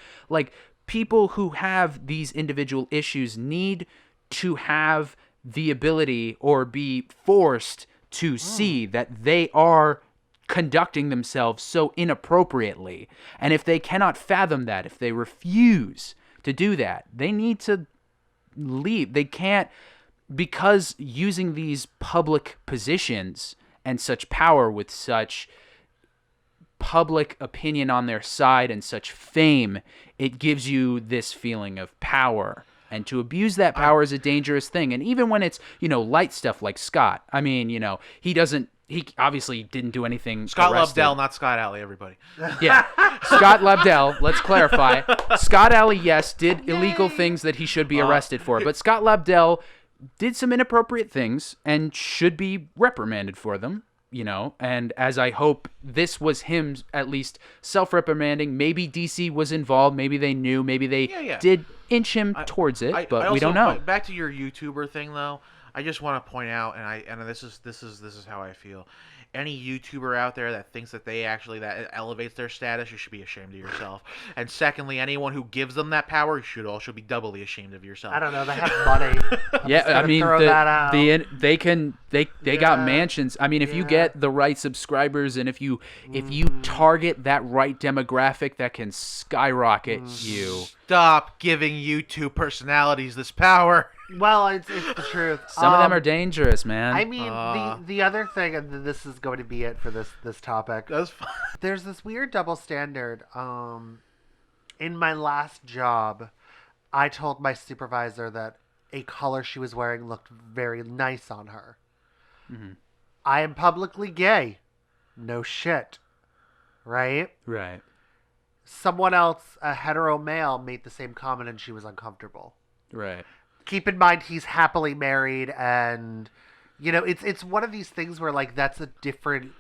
Speaker 4: People who have these individual issues need to have the ability or be forced to see that they are conducting themselves so inappropriately. And if they cannot fathom that, if they refuse to do that, they need to leave. They can't, because using these public positions and such power with such public opinion on their side and such fame, it gives you this feeling of power. And to abuse that power is a dangerous thing. And even when it's, light stuff like Scott, I mean, he obviously didn't do anything.
Speaker 5: Scott
Speaker 4: arrested.
Speaker 5: Lobdell, not Scott Allie, everybody.
Speaker 4: Yeah. Scott Lobdell, let's clarify. Scott Allie, yes, did illegal things that he should be arrested for. But Scott Lobdell did some inappropriate things and should be reprimanded for them, And as I hope this was him at least self-reprimanding. Maybe DC was involved. Maybe they knew. Maybe they did inch him towards it, but we don't know.
Speaker 5: Back to your YouTuber thing, though. I just want to point out, and this is how I feel. Any YouTuber out there that thinks that that elevates their status, you should be ashamed of yourself. And secondly, anyone who gives them that power, you should also be doubly ashamed of yourself.
Speaker 3: I don't know. They have money.
Speaker 4: I mean, they got mansions. I mean, if you get the right subscribers and if you target that right demographic, that can skyrocket you.
Speaker 5: Stop giving YouTube personalities this power.
Speaker 3: Well, it's the truth.
Speaker 4: Some of them are dangerous, man.
Speaker 3: I mean, the other thing, and this is going to be it for this topic.
Speaker 5: That's fine.
Speaker 3: There's this weird double standard. In my last job, I told my supervisor that a color she was wearing looked very nice on her. Mm-hmm. I am publicly gay. No shit. Right?
Speaker 4: Right.
Speaker 3: Someone else, a hetero male, made the same comment and she was uncomfortable.
Speaker 4: Right.
Speaker 3: Keep in mind he's happily married, and it's one of these things where that's a different.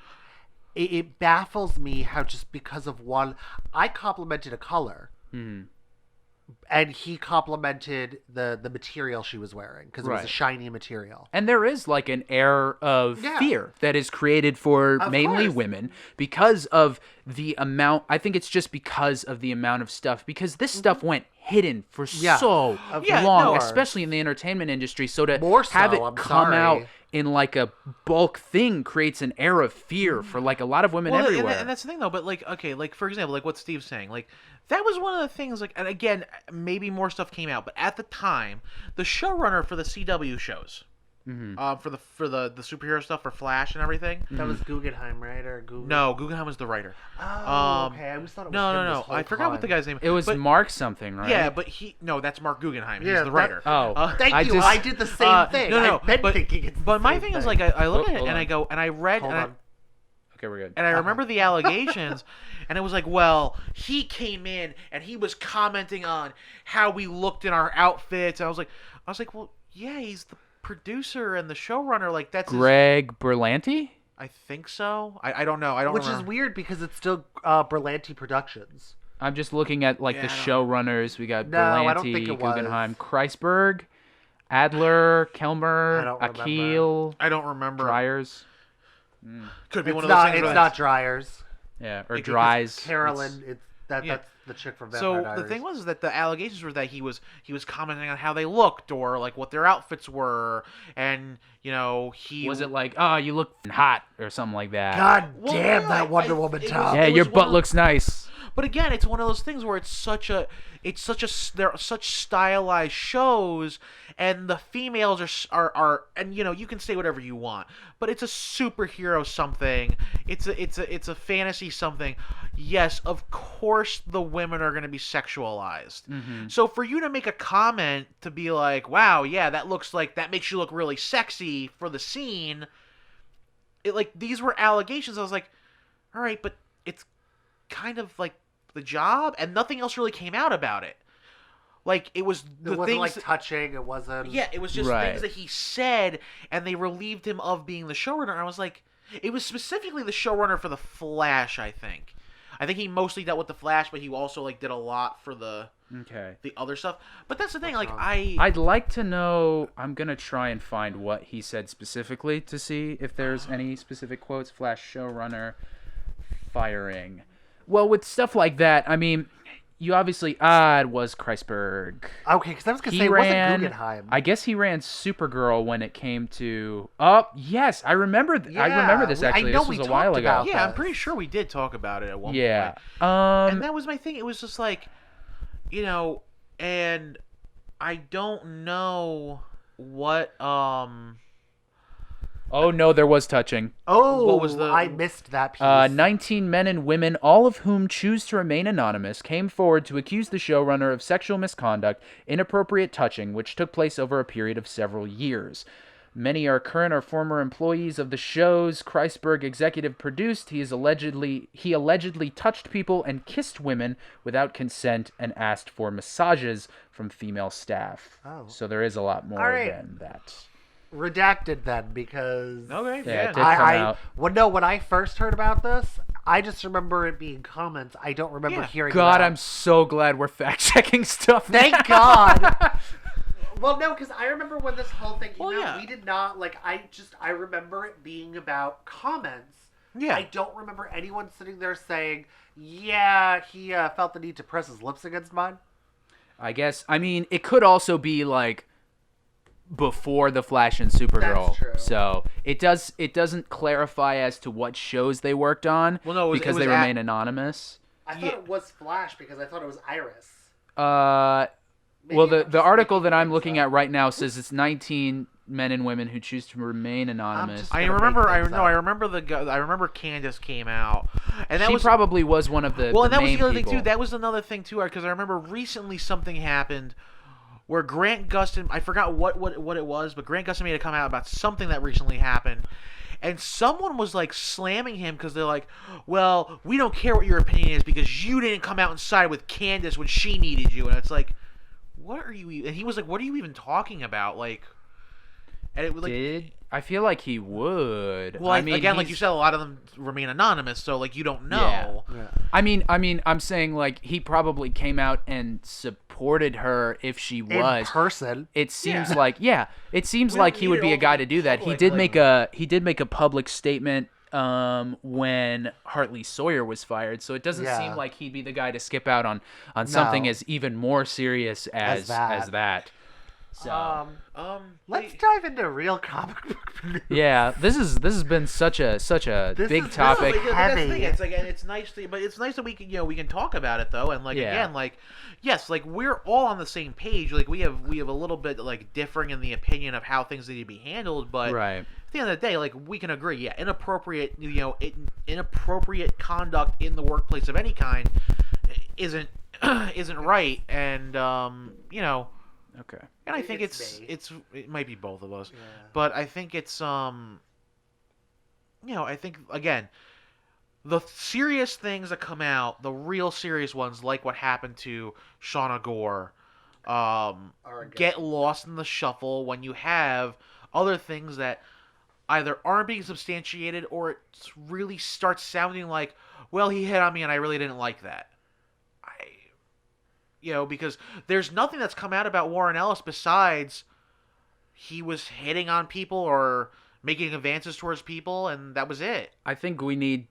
Speaker 3: It baffles me how just because of one, I complimented a color, and he complimented the material she was wearing because it was a shiny material.
Speaker 4: And there is an air of fear that is created for mainly women because of the amount. I think it's just because of the amount of stuff, because this stuff went hidden for so long, especially in the entertainment industry. So to have it come out in a bulk thing creates an air of fear for a lot of women everywhere.
Speaker 5: And that's the thing though. But for example, what Steve's saying, that was one of the things. And again, maybe more stuff came out, but at the time, the showrunner for the CW shows. For the superhero stuff for Flash and everything.
Speaker 3: That was Guggenheim, right? Or
Speaker 5: No, Guggenheim was the writer.
Speaker 3: Oh, okay. I always thought it was
Speaker 5: No. I forgot what the guy's name.
Speaker 4: It was Mark something, right?
Speaker 5: Yeah, but that's Mark Guggenheim. He's the writer.
Speaker 3: Thank you. I did the same thing.
Speaker 5: No,
Speaker 3: I've been thinking it's
Speaker 5: but my thing is I look at it
Speaker 4: hold
Speaker 5: and
Speaker 4: on.
Speaker 5: I go and I read.
Speaker 3: Hold on.
Speaker 4: Okay, we're good.
Speaker 5: And I remember the allegations, and it was well, he came in and he was commenting on how we looked in our outfits. And I was like, well, yeah, he's the producer and the showrunner. That's
Speaker 4: Greg Berlanti?
Speaker 5: I think so. I don't know. I don't.
Speaker 3: Which
Speaker 5: remember.
Speaker 3: is weird because it's still Berlanti Productions.
Speaker 4: I'm just looking at the showrunners. We got
Speaker 3: I don't think
Speaker 4: Berlanti,
Speaker 3: it was.
Speaker 4: Guggenheim, Kreisberg, Adler, Kelmer, Akil.
Speaker 5: I don't remember.
Speaker 4: Dryers.
Speaker 5: Could be one of those things.
Speaker 3: It's not Dryers.
Speaker 4: Yeah, or Dries.
Speaker 3: Carolyn. That's the chick from Vampire Diaries.
Speaker 5: So the thing was that the allegations were that he was commenting on how they looked or what their outfits were, and he
Speaker 4: was it you look hot or something like that.
Speaker 3: God damn that Wonder Woman top.
Speaker 4: Yeah, your butt looks nice.
Speaker 5: But again, it's one of those things where they're such stylized shows, and the females are and you can say whatever you want, but it's a superhero something. It's a fantasy something. Yes, of course the women are going to be sexualized. Mm-hmm. So for you to make a comment to be wow, yeah, that makes you look really sexy for the scene. These were allegations. I was all right, but it's kind of the job, and nothing else really came out about it. It was the
Speaker 3: it wasn't
Speaker 5: things
Speaker 3: touching. It wasn't.
Speaker 5: Yeah, it was just things that he said, and they relieved him of being the showrunner. And I was it was specifically the showrunner for the Flash. I think he mostly dealt with the Flash, but he also did a lot for the other stuff. But that's the thing. I'd
Speaker 4: like to know. I'm gonna try and find what he said specifically to see if there's any specific quotes. Flash showrunner firing. Well, with stuff like that, I mean, you obviously it was Kreisberg.
Speaker 3: Okay, because I was gonna say it wasn't Guggenheim.
Speaker 4: I guess he ran Supergirl when it came to. Oh yes, I remember. I remember this actually.
Speaker 3: I know
Speaker 4: this was a while ago.
Speaker 5: Yeah, I'm pretty sure we did talk about it at one point.
Speaker 4: Yeah.
Speaker 5: And that was my thing. It was just and I don't know what
Speaker 4: Oh no, there was touching.
Speaker 3: Oh,
Speaker 5: What was the-
Speaker 3: I missed that piece.
Speaker 4: 19 men and women, all of whom choose to remain anonymous, came forward to accuse the showrunner of sexual misconduct, inappropriate touching, which took place over a period of several years. Many are current or former employees of the shows Kreisberg executive produced. He allegedly touched people and kissed women without consent and asked for massages from female staff.
Speaker 3: Oh.
Speaker 4: So there is a lot more
Speaker 3: All right.
Speaker 4: than that.
Speaker 3: Redacted then, because
Speaker 5: Okay,
Speaker 4: Yeah, it did
Speaker 5: yeah.
Speaker 4: come out.
Speaker 3: Well, no, when I first heard about this, I just remember it being comments. I don't remember
Speaker 5: Yeah.
Speaker 3: hearing
Speaker 4: God,
Speaker 3: about.
Speaker 4: I'm so glad we're fact checking stuff.
Speaker 3: Thank
Speaker 4: now.
Speaker 3: God. Well, no, because I remember when this whole thing came
Speaker 5: Well,
Speaker 3: out,
Speaker 5: yeah.
Speaker 3: we did not, I remember it being about comments.
Speaker 5: Yeah.
Speaker 3: I don't remember anyone sitting there saying, yeah, he felt the need to press his lips against mine.
Speaker 4: I guess. I mean, it could also be like before the Flash and Supergirl.
Speaker 3: That's true.
Speaker 4: So it doesn't clarify as to what shows they worked on.
Speaker 5: Well, no, it
Speaker 4: because
Speaker 5: was
Speaker 4: they remain anonymous.
Speaker 3: I thought it was Flash because I thought it was Iris. Maybe
Speaker 4: Well,
Speaker 3: I'm
Speaker 4: the
Speaker 3: just
Speaker 4: article
Speaker 3: making
Speaker 4: that I'm
Speaker 3: things
Speaker 4: looking
Speaker 3: up.
Speaker 4: at right now says it's 19 men and women who choose to remain anonymous.
Speaker 3: just-
Speaker 5: I
Speaker 3: gonna
Speaker 5: remember.
Speaker 3: make things up.
Speaker 5: I remember the guy. I remember Candace came out, and that
Speaker 4: She
Speaker 5: was
Speaker 4: probably was one of the
Speaker 5: well.
Speaker 4: the
Speaker 5: And that was
Speaker 4: main
Speaker 5: the other
Speaker 4: people.
Speaker 5: thing too. That was another thing too, because I remember recently something happened where Grant Gustin. I forgot what it was, but Grant Gustin made a come out about something that recently happened. And someone was like slamming him because they're like, well, we don't care what your opinion is because you didn't come out and side with Candace when she needed you. And it's like, what are you? And he was like, what are you even talking about? Like, and it was like,
Speaker 4: I feel like he would.
Speaker 5: well,
Speaker 4: I mean,
Speaker 5: again, like you
Speaker 4: he's-
Speaker 5: said, a lot of them remain anonymous, so like you don't know.
Speaker 3: Yeah.
Speaker 4: I mean, I'm saying like he probably came out and supported her if she
Speaker 3: In
Speaker 4: was.
Speaker 3: person.
Speaker 4: It seems
Speaker 5: Yeah.
Speaker 4: like it seems
Speaker 5: We
Speaker 4: like
Speaker 5: don't
Speaker 4: he
Speaker 5: need
Speaker 4: would
Speaker 5: it
Speaker 4: be
Speaker 5: all
Speaker 4: a
Speaker 5: to
Speaker 4: guy
Speaker 5: be
Speaker 4: to do that.
Speaker 5: public,
Speaker 4: He did make a public statement when Hartley Sawyer was fired. So it doesn't
Speaker 3: Yeah.
Speaker 4: seem like he'd be the guy to skip out on something
Speaker 3: No.
Speaker 4: as even more serious as that. So
Speaker 3: Let's dive into real comic book news.
Speaker 4: yeah, this has been such a big
Speaker 3: is-
Speaker 4: topic.
Speaker 3: this is
Speaker 5: That's the
Speaker 3: heavy.
Speaker 5: thing. It's like, and it's nice but it's nice that we can we can talk about it though, and like
Speaker 4: Yeah.
Speaker 5: again, like yes, like we're all on the same page. Like we have a little bit like differing in the opinion of how things need to be handled, but
Speaker 4: Right.
Speaker 5: at the end of the day, like we can agree, yeah, inappropriate inappropriate conduct in the workplace of any kind isn't right, and
Speaker 4: Okay.
Speaker 5: and I think
Speaker 3: it's me.
Speaker 5: it might be both of us,
Speaker 3: Yeah.
Speaker 5: but I think it's I think again, the serious things that come out, the real serious ones, like what happened to Shauna Gore, get lost in the shuffle when you have other things that either aren't being substantiated or it really starts sounding like, well, he hit on me and I really didn't like that. Because there's nothing that's come out about Warren Ellis besides he was hitting on people or making advances towards people, and that was it.
Speaker 4: I think we need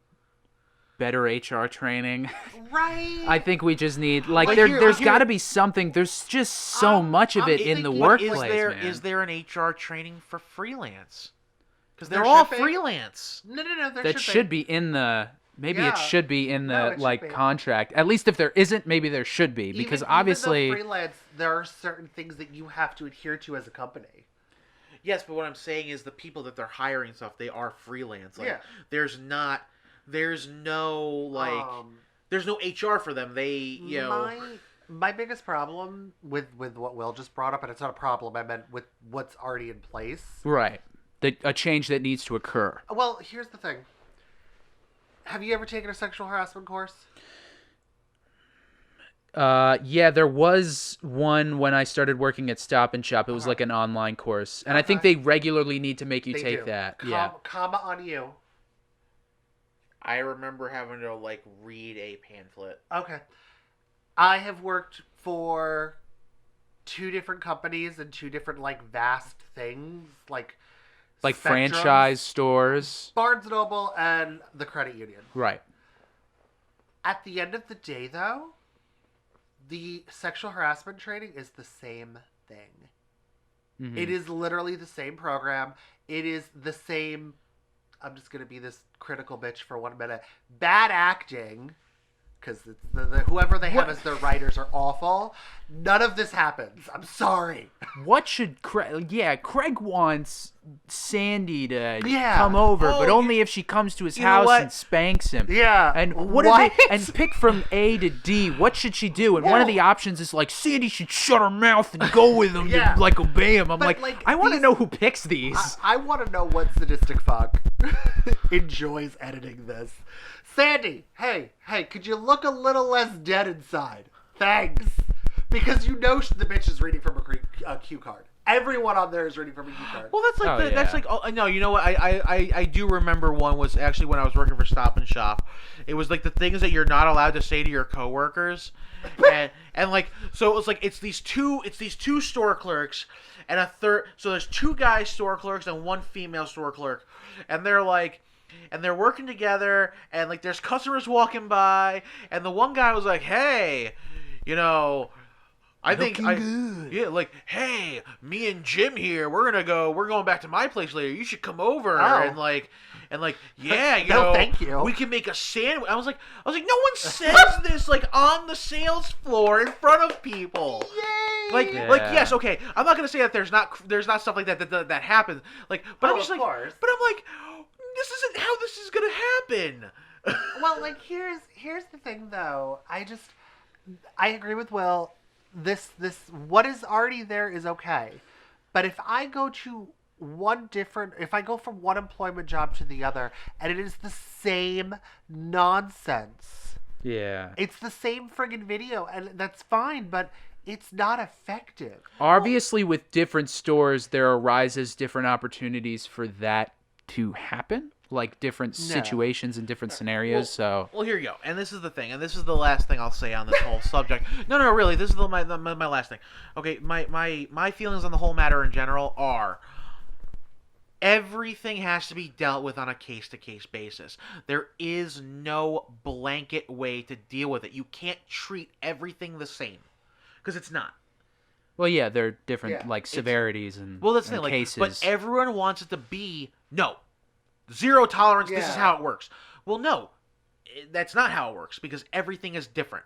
Speaker 4: better HR training.
Speaker 3: Right.
Speaker 4: I think we just need like
Speaker 5: But
Speaker 4: there's
Speaker 5: here-
Speaker 4: got to be something. There's just so much of it in the
Speaker 3: thinking-
Speaker 4: workplace,
Speaker 5: Is
Speaker 4: man.
Speaker 5: there an HR training for freelance? Because they're
Speaker 3: There
Speaker 5: all
Speaker 3: should be.
Speaker 5: freelance.
Speaker 3: No. There
Speaker 4: that should be in the maybe
Speaker 3: Yeah.
Speaker 4: it should be in
Speaker 3: No,
Speaker 4: the
Speaker 3: it should
Speaker 4: like
Speaker 3: be.
Speaker 4: contract. At least if there isn't, maybe there should be because obviously
Speaker 3: even though freelance, there are certain things that you have to adhere to as a company.
Speaker 5: Yes, but what I'm saying is the people that they're hiring and stuff, they are freelance. Like,
Speaker 3: Yeah.
Speaker 5: there's no there's no HR for them. They
Speaker 3: My biggest problem with what Will just brought up, and it's not a problem, I meant with what's already in place.
Speaker 4: right. A change that needs to occur.
Speaker 3: Well, here's the thing. Have you ever taken a sexual harassment course?
Speaker 4: Yeah, there was one when I started working at Stop and Shop. It was like an online course, and I think they regularly need to make you
Speaker 3: They
Speaker 4: take
Speaker 3: do.
Speaker 4: that. Yeah.
Speaker 3: Comma on you.
Speaker 5: I remember having to like read a pamphlet.
Speaker 3: Okay. I have worked for 2 different companies and 2 different vast things like Spectrum,
Speaker 4: franchise stores.
Speaker 3: Barnes and Noble, and the credit union.
Speaker 4: Right.
Speaker 3: At the end of the day, though, the sexual harassment training is the same thing.
Speaker 4: Mhm.
Speaker 3: It is literally the same program. It is the same. I'm just going to be this critical bitch for 1 minute. Bad acting because whoever they have as their writers are awful. None of this happens. I'm sorry.
Speaker 4: What should Craig... Yeah, Craig wants Sandy to come over, but only if she comes to his house and spanks him.
Speaker 3: Yeah.
Speaker 4: And what? And pick from A to D. What should she do? And one of the options is like, Sandy should shut her mouth and go with him to like obey him. I'm like, I want to know who picks these.
Speaker 3: I want to know what sadistic fuck enjoys editing this. Sandy, hey, could you look a little less dead inside? Thanks. Because you know the bitch is reading from a cue card. Everyone on there is reading from a cue card.
Speaker 5: Well, that's like that's like no. You know what? I do remember one was actually when I was working for Stop and Shop. It was like the things that you're not allowed to say to your coworkers, and like so it was like it's these two store clerks and a third. So there's two guys store clerks and one female store clerk, and they're like. And they're working together, and like there's customers walking by, and the one guy was like, "Hey, you know, like, hey, me and Jim here, we're going back to my place later. You should come over." And like, yeah, you know,
Speaker 3: thank you.
Speaker 5: We can make a sandwich. I was like, no one says this like on the sales floor in front of people.
Speaker 3: Yay!
Speaker 5: Like, yes, okay. I'm not gonna say that there's not stuff like that happens. Like, but I'm just like,
Speaker 3: course.
Speaker 5: but I'm like. This isn't how this is gonna happen.
Speaker 3: Well, like here's the thing though. I agree with Will. This what is already there is okay, but if I go from one employment job to the other and it is the same nonsense.
Speaker 4: Yeah.
Speaker 3: It's the same friggin' video, and that's fine, but it's not effective.
Speaker 4: Obviously, with different stores, there arises different opportunities for that to happen, like different situations and different scenarios.
Speaker 5: Well, here you go. And this is the thing, and this is the last thing I'll say on this whole subject. No, really, this is my last thing. Okay, my feelings on the whole matter in general are everything has to be dealt with on a case-to-case basis. There is no blanket way to deal with it. You can't treat everything the same because it's not.
Speaker 4: Well, yeah, there are different like severities and
Speaker 5: that's the thing,
Speaker 4: cases.
Speaker 5: But everyone wants it to be zero tolerance. This is how it works. Well, no, that's not how it works because everything is different,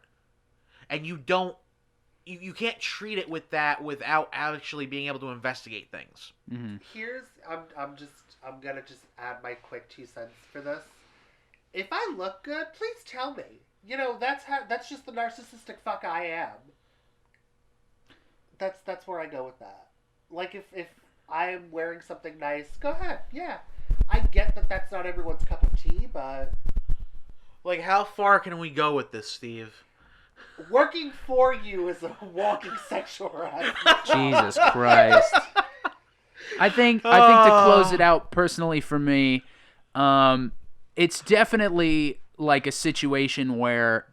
Speaker 5: and you can't treat it with that without actually being able to investigate things.
Speaker 4: Mm-hmm.
Speaker 3: I'm gonna just add my quick 2 cents for this. If I look good, please tell me. You know, that's just the narcissistic fuck I am. That's where I go with that. Like, if I'm wearing something nice, go ahead. Yeah. I get that that's not everyone's cup of tea, but...
Speaker 5: Like, how far can we go with this, Steve?
Speaker 3: Working for you is a walking sexual harassment.
Speaker 4: Jesus Christ. I think to close it out personally for me, it's definitely like a situation where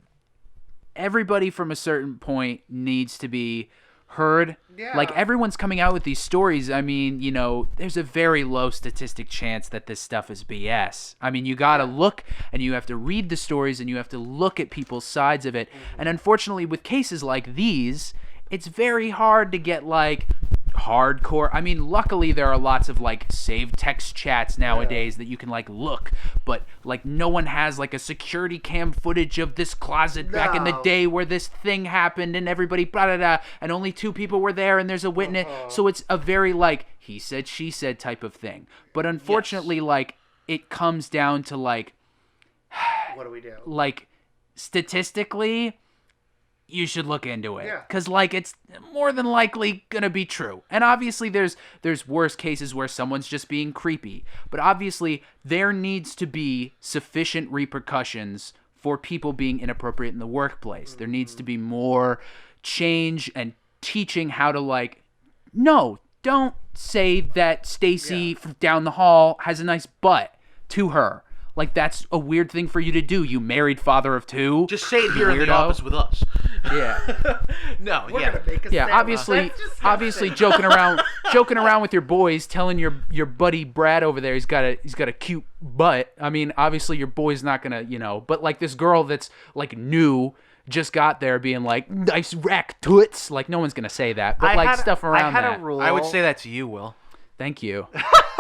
Speaker 4: everybody from a certain point needs to be heard.
Speaker 3: Yeah.
Speaker 4: Like, everyone's coming out with these stories. I mean, you know, there's a very low statistic chance that this stuff is BS. I mean, you gotta look and you have to read the stories and you have to look at people's sides of it. And unfortunately, with cases like these, it's very hard to get like hardcore. I mean, luckily there are lots of like saved text chats nowadays that you can like look, but like no one has like a security cam footage of this closet back in the day where this thing happened and everybody blah blah blah and only 2 people were there and there's a witness. So it's a very like he said she said type of thing. But unfortunately like it comes down to like
Speaker 3: what do we do?
Speaker 4: Like statistically you should look into it.
Speaker 3: Yeah.
Speaker 4: Because, like, it's more than likely going to be true. And obviously there's worse cases where someone's just being creepy. But obviously there needs to be sufficient repercussions for people being inappropriate in the workplace. There needs to be more change and teaching how to, like, no, don't say that Stacy down the hall has a nice butt to her. Like, that's a weird thing for you to do, you married father of 2.
Speaker 5: Just say it here in the office with us.
Speaker 4: Yeah.
Speaker 5: No,
Speaker 3: We're gonna make a sandwich.
Speaker 4: obviously joking around with your boys, telling your buddy Brad over there he's got a cute butt. I mean, obviously your boy's not gonna, you know, but like this girl that's like new, just got there being like, nice rack toots. Like, no one's gonna say that. But stuff around that.
Speaker 5: I would say that to you, Will.
Speaker 4: Thank you.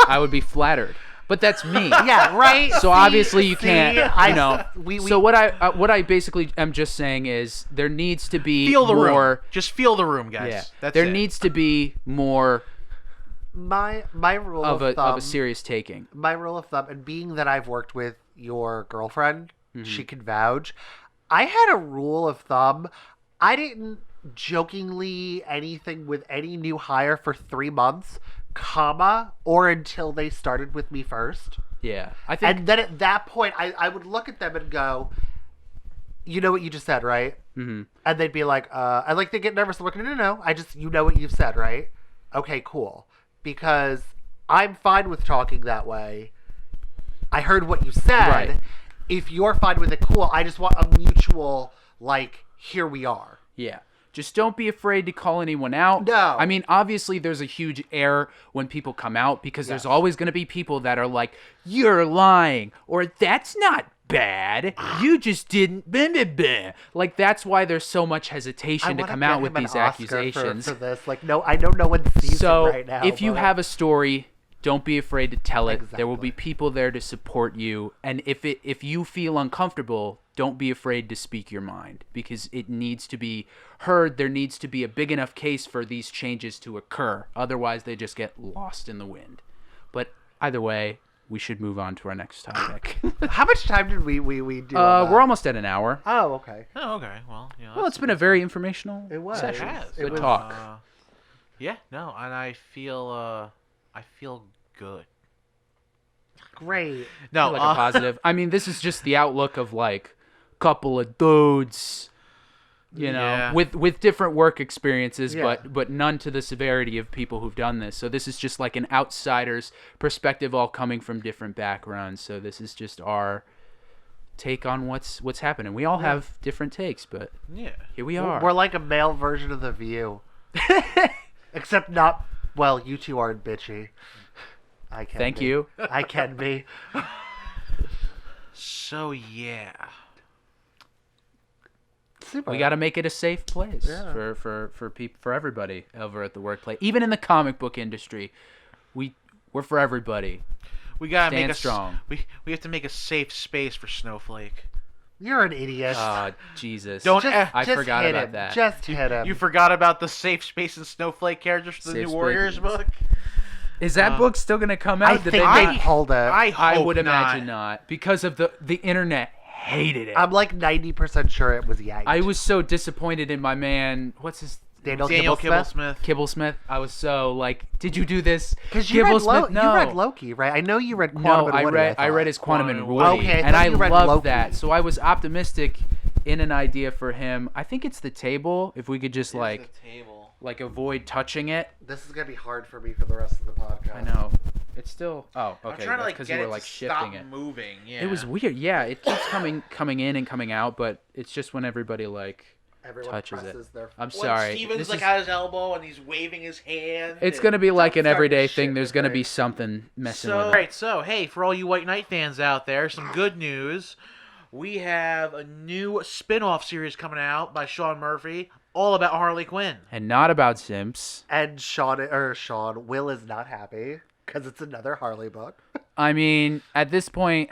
Speaker 4: I would be flattered. But that's me.
Speaker 3: Yeah, right.
Speaker 4: So obviously you can't, you know.
Speaker 3: We,
Speaker 4: So what I basically am just saying is there needs to be
Speaker 5: Feel the
Speaker 4: more.
Speaker 5: room. Just feel the room, guys.
Speaker 4: Yeah,
Speaker 5: That's
Speaker 4: there
Speaker 5: it.
Speaker 4: needs to be more
Speaker 3: my rule
Speaker 4: of
Speaker 3: of thumb.
Speaker 4: a serious taking.
Speaker 3: My rule of thumb, and being that I've worked with your girlfriend,
Speaker 4: Mm-hmm.
Speaker 3: she can vouch. I had a rule of thumb. I didn't jokingly anything with any new hire for 3 months, comma, or until they started with me first.
Speaker 4: Yeah, I think.
Speaker 3: And then at that point, I would look at them and go, you know what you just said, right?
Speaker 4: Mm-hmm.
Speaker 3: And they'd be like, and like they get nervous. I'm like, no, you know what you've said, right? Okay, cool. Because I'm fine with talking that way. I heard what you said.
Speaker 4: Right.
Speaker 3: If you're fine with it, cool. I just want a mutual, like, here we are.
Speaker 4: Yeah. Just don't be afraid to call anyone out.
Speaker 3: No.
Speaker 4: I mean, obviously, there's a huge error when people come out because there's always going to be people that are like, you're lying, or that's not bad. You just didn't. Blah, blah, blah. Like, that's why there's so much hesitation to come out with these accusations.
Speaker 3: For this. Like, no, I know no one sees
Speaker 4: So,
Speaker 3: it right now.
Speaker 4: if you
Speaker 3: but-
Speaker 4: have a story, don't be afraid to tell it. There will be
Speaker 3: Exactly.
Speaker 4: people there to support you. And if you feel uncomfortable, don't be afraid to speak your mind because it needs to be heard. There needs to be a big enough case for these changes to occur. Otherwise, they just get lost in the wind. But either way, we should move on to our next topic.
Speaker 3: How much time did we do? on that?
Speaker 4: We're almost at an hour.
Speaker 3: Oh, okay.
Speaker 5: Oh, okay. Well, you know,
Speaker 4: Well, it's been a very informational
Speaker 3: It was.
Speaker 4: session.
Speaker 5: It has.
Speaker 4: Good
Speaker 3: was,
Speaker 4: talk.
Speaker 5: Yeah, no, and I feel good.
Speaker 3: Great.
Speaker 5: No,
Speaker 4: Like a positive. I mean, this is just the outlook of like a couple of dudes, you know,
Speaker 5: Yeah.
Speaker 4: with different work experiences,
Speaker 3: Yeah.
Speaker 4: but none to the severity of people who've done this. So this is just like an outsider's perspective, all coming from different backgrounds. So this is just our take on what's happening. We all have different takes, but
Speaker 5: yeah.
Speaker 4: here we are.
Speaker 3: We're like a male version of The View. Except not, well, you two aren't bitchy. I can
Speaker 4: Thank
Speaker 3: be.
Speaker 4: you.
Speaker 3: I can be.
Speaker 5: So yeah.
Speaker 3: Super.
Speaker 4: We got to make it a safe place
Speaker 3: Yeah.
Speaker 4: for people, for everybody over at the workplace. Even in the comic book industry, we're for everybody.
Speaker 5: We gotta
Speaker 4: Stand
Speaker 5: make
Speaker 4: strong.
Speaker 5: We have to make a safe space for Snowflake.
Speaker 3: You're an idiot.
Speaker 4: Jesus.
Speaker 5: Don't-
Speaker 4: I
Speaker 3: Just
Speaker 4: forgot
Speaker 3: hit
Speaker 4: about
Speaker 3: him.
Speaker 4: that.
Speaker 3: Just hit him.
Speaker 5: You forgot about the safe space and Snowflake characters for the
Speaker 4: Safe
Speaker 5: new Warriors
Speaker 4: space.
Speaker 5: book?
Speaker 4: Is that book still going to come out?
Speaker 3: I
Speaker 4: Did
Speaker 3: think
Speaker 4: they
Speaker 3: they
Speaker 4: make-
Speaker 3: pulled it.
Speaker 5: I hope
Speaker 4: would
Speaker 5: not.
Speaker 4: imagine not because of the internet hated it.
Speaker 3: I'm like 90% sure it was yanked.
Speaker 4: I was so disappointed in my man. What's his
Speaker 3: Daniel
Speaker 5: Daniel
Speaker 3: Kibblesmith.
Speaker 5: Kibblesmith.
Speaker 4: Kibblesmith? I was so like, did you do this?
Speaker 3: Because you read
Speaker 4: Kibblesmith, no.
Speaker 3: you read Loki, right? I know you read Quantum
Speaker 4: No,
Speaker 3: and
Speaker 4: I
Speaker 3: Woody,
Speaker 4: read
Speaker 3: I
Speaker 4: read his Quantum and
Speaker 5: Quantum
Speaker 4: Woody,
Speaker 5: and
Speaker 3: Woody. Okay, I
Speaker 4: and
Speaker 3: thought
Speaker 4: I
Speaker 3: you read
Speaker 4: loved
Speaker 3: Loki.
Speaker 4: that. So I was optimistic in an idea for him. I think it's the table. If we could just like avoid touching it.
Speaker 3: This is going to be hard for me for the rest of the podcast.
Speaker 4: I know. It's still. Oh, okay.
Speaker 5: I'm trying to like
Speaker 4: because
Speaker 5: get
Speaker 4: you were
Speaker 5: it
Speaker 4: like
Speaker 5: to
Speaker 4: shifting
Speaker 5: stop
Speaker 4: it.
Speaker 5: moving. Yeah.
Speaker 4: It was weird. Yeah, it keeps coming in and coming out, but it's just when everybody like
Speaker 3: Everyone
Speaker 4: touches
Speaker 3: presses
Speaker 4: it.
Speaker 3: their...
Speaker 4: I'm
Speaker 5: When
Speaker 4: sorry.
Speaker 5: Steven's
Speaker 4: This
Speaker 5: like
Speaker 4: is-
Speaker 5: at his elbow and he's waving his hand.
Speaker 4: it's
Speaker 5: and-
Speaker 4: gonna be like an
Speaker 3: start
Speaker 4: everyday
Speaker 3: this shit
Speaker 4: thing. There's
Speaker 3: with
Speaker 4: gonna
Speaker 3: me.
Speaker 4: be something messing
Speaker 5: So,
Speaker 4: with it.
Speaker 5: alright, so hey, for all you White Knight fans out there, some good news. We have a new spin-off series coming out by Sean Murphy, all about Harley Quinn.
Speaker 4: And not about simps.
Speaker 3: And Will is not happy because it's another Harley book.
Speaker 4: I mean, at this point,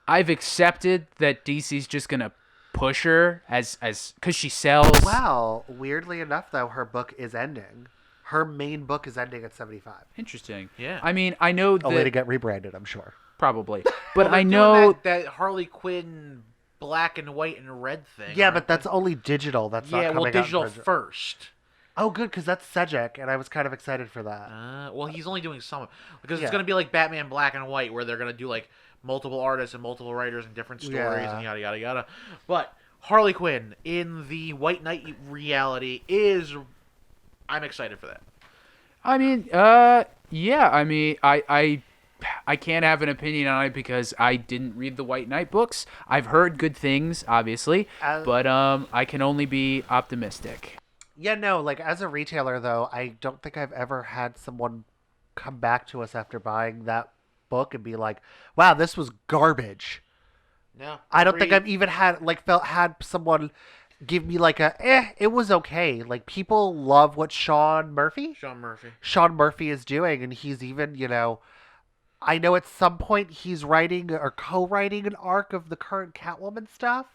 Speaker 4: I've accepted that DC's just gonna push her as because she sells.
Speaker 3: Wow. Weirdly enough, though, her book is ending. Her main book is ending at 75.
Speaker 4: Interesting.
Speaker 5: Yeah.
Speaker 4: I mean, I know
Speaker 3: A way to
Speaker 4: that
Speaker 3: get rebranded, I'm sure.
Speaker 4: probably, but
Speaker 5: Well,
Speaker 4: I
Speaker 5: they're doing
Speaker 4: know
Speaker 5: that Harley Quinn black and white and red thing.
Speaker 3: Yeah,
Speaker 5: aren't
Speaker 3: but that's only digital. That's
Speaker 5: they?
Speaker 3: not
Speaker 5: Yeah,
Speaker 3: coming
Speaker 5: well,
Speaker 3: out in
Speaker 5: digital
Speaker 3: prison.
Speaker 5: first.
Speaker 3: Oh, good, because that's Cedric, and I was kind of excited for that.
Speaker 5: Well, he's only doing some because
Speaker 3: Yeah.
Speaker 5: it's gonna be like Batman Black and White, where they're gonna do like multiple artists and multiple writers and different stories
Speaker 3: Yeah.
Speaker 5: and yada yada yada. But Harley Quinn in the White Knight reality is, I'm excited for that.
Speaker 4: I mean, yeah. I mean, I can't have an opinion on it because I didn't read the White Knight books. I've heard good things, obviously, but I can only be optimistic.
Speaker 3: Yeah, no, like, as a retailer, though, I don't think I've ever had someone come back to us after buying that book and be like, wow, this was garbage.
Speaker 5: No,
Speaker 3: I don't think I've even had someone give me like it was okay. Like, people love what Sean Murphy
Speaker 5: Sean Murphy.
Speaker 3: is doing, and he's even, I know at some point he's writing or co-writing an arc of the current Catwoman stuff.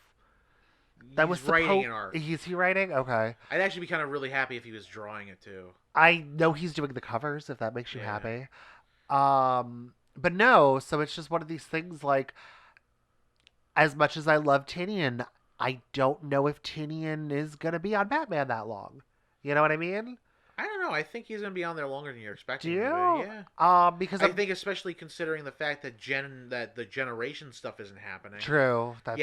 Speaker 3: That was
Speaker 5: writing an arc.
Speaker 3: Is he writing? Okay.
Speaker 5: I'd actually be kind of really happy if he was drawing it too.
Speaker 3: I know he's doing the covers, if that makes you happy. But no, so it's just one of these things like, as much as I love Tynion, I don't know if Tynion is going to be on Batman that long. You know what I mean?
Speaker 5: I don't know. I think he's going to be on there longer than you're expecting.
Speaker 3: Do you?
Speaker 5: Yeah.
Speaker 3: Because
Speaker 5: I think especially considering the fact that the generation stuff isn't happening.
Speaker 3: True. That's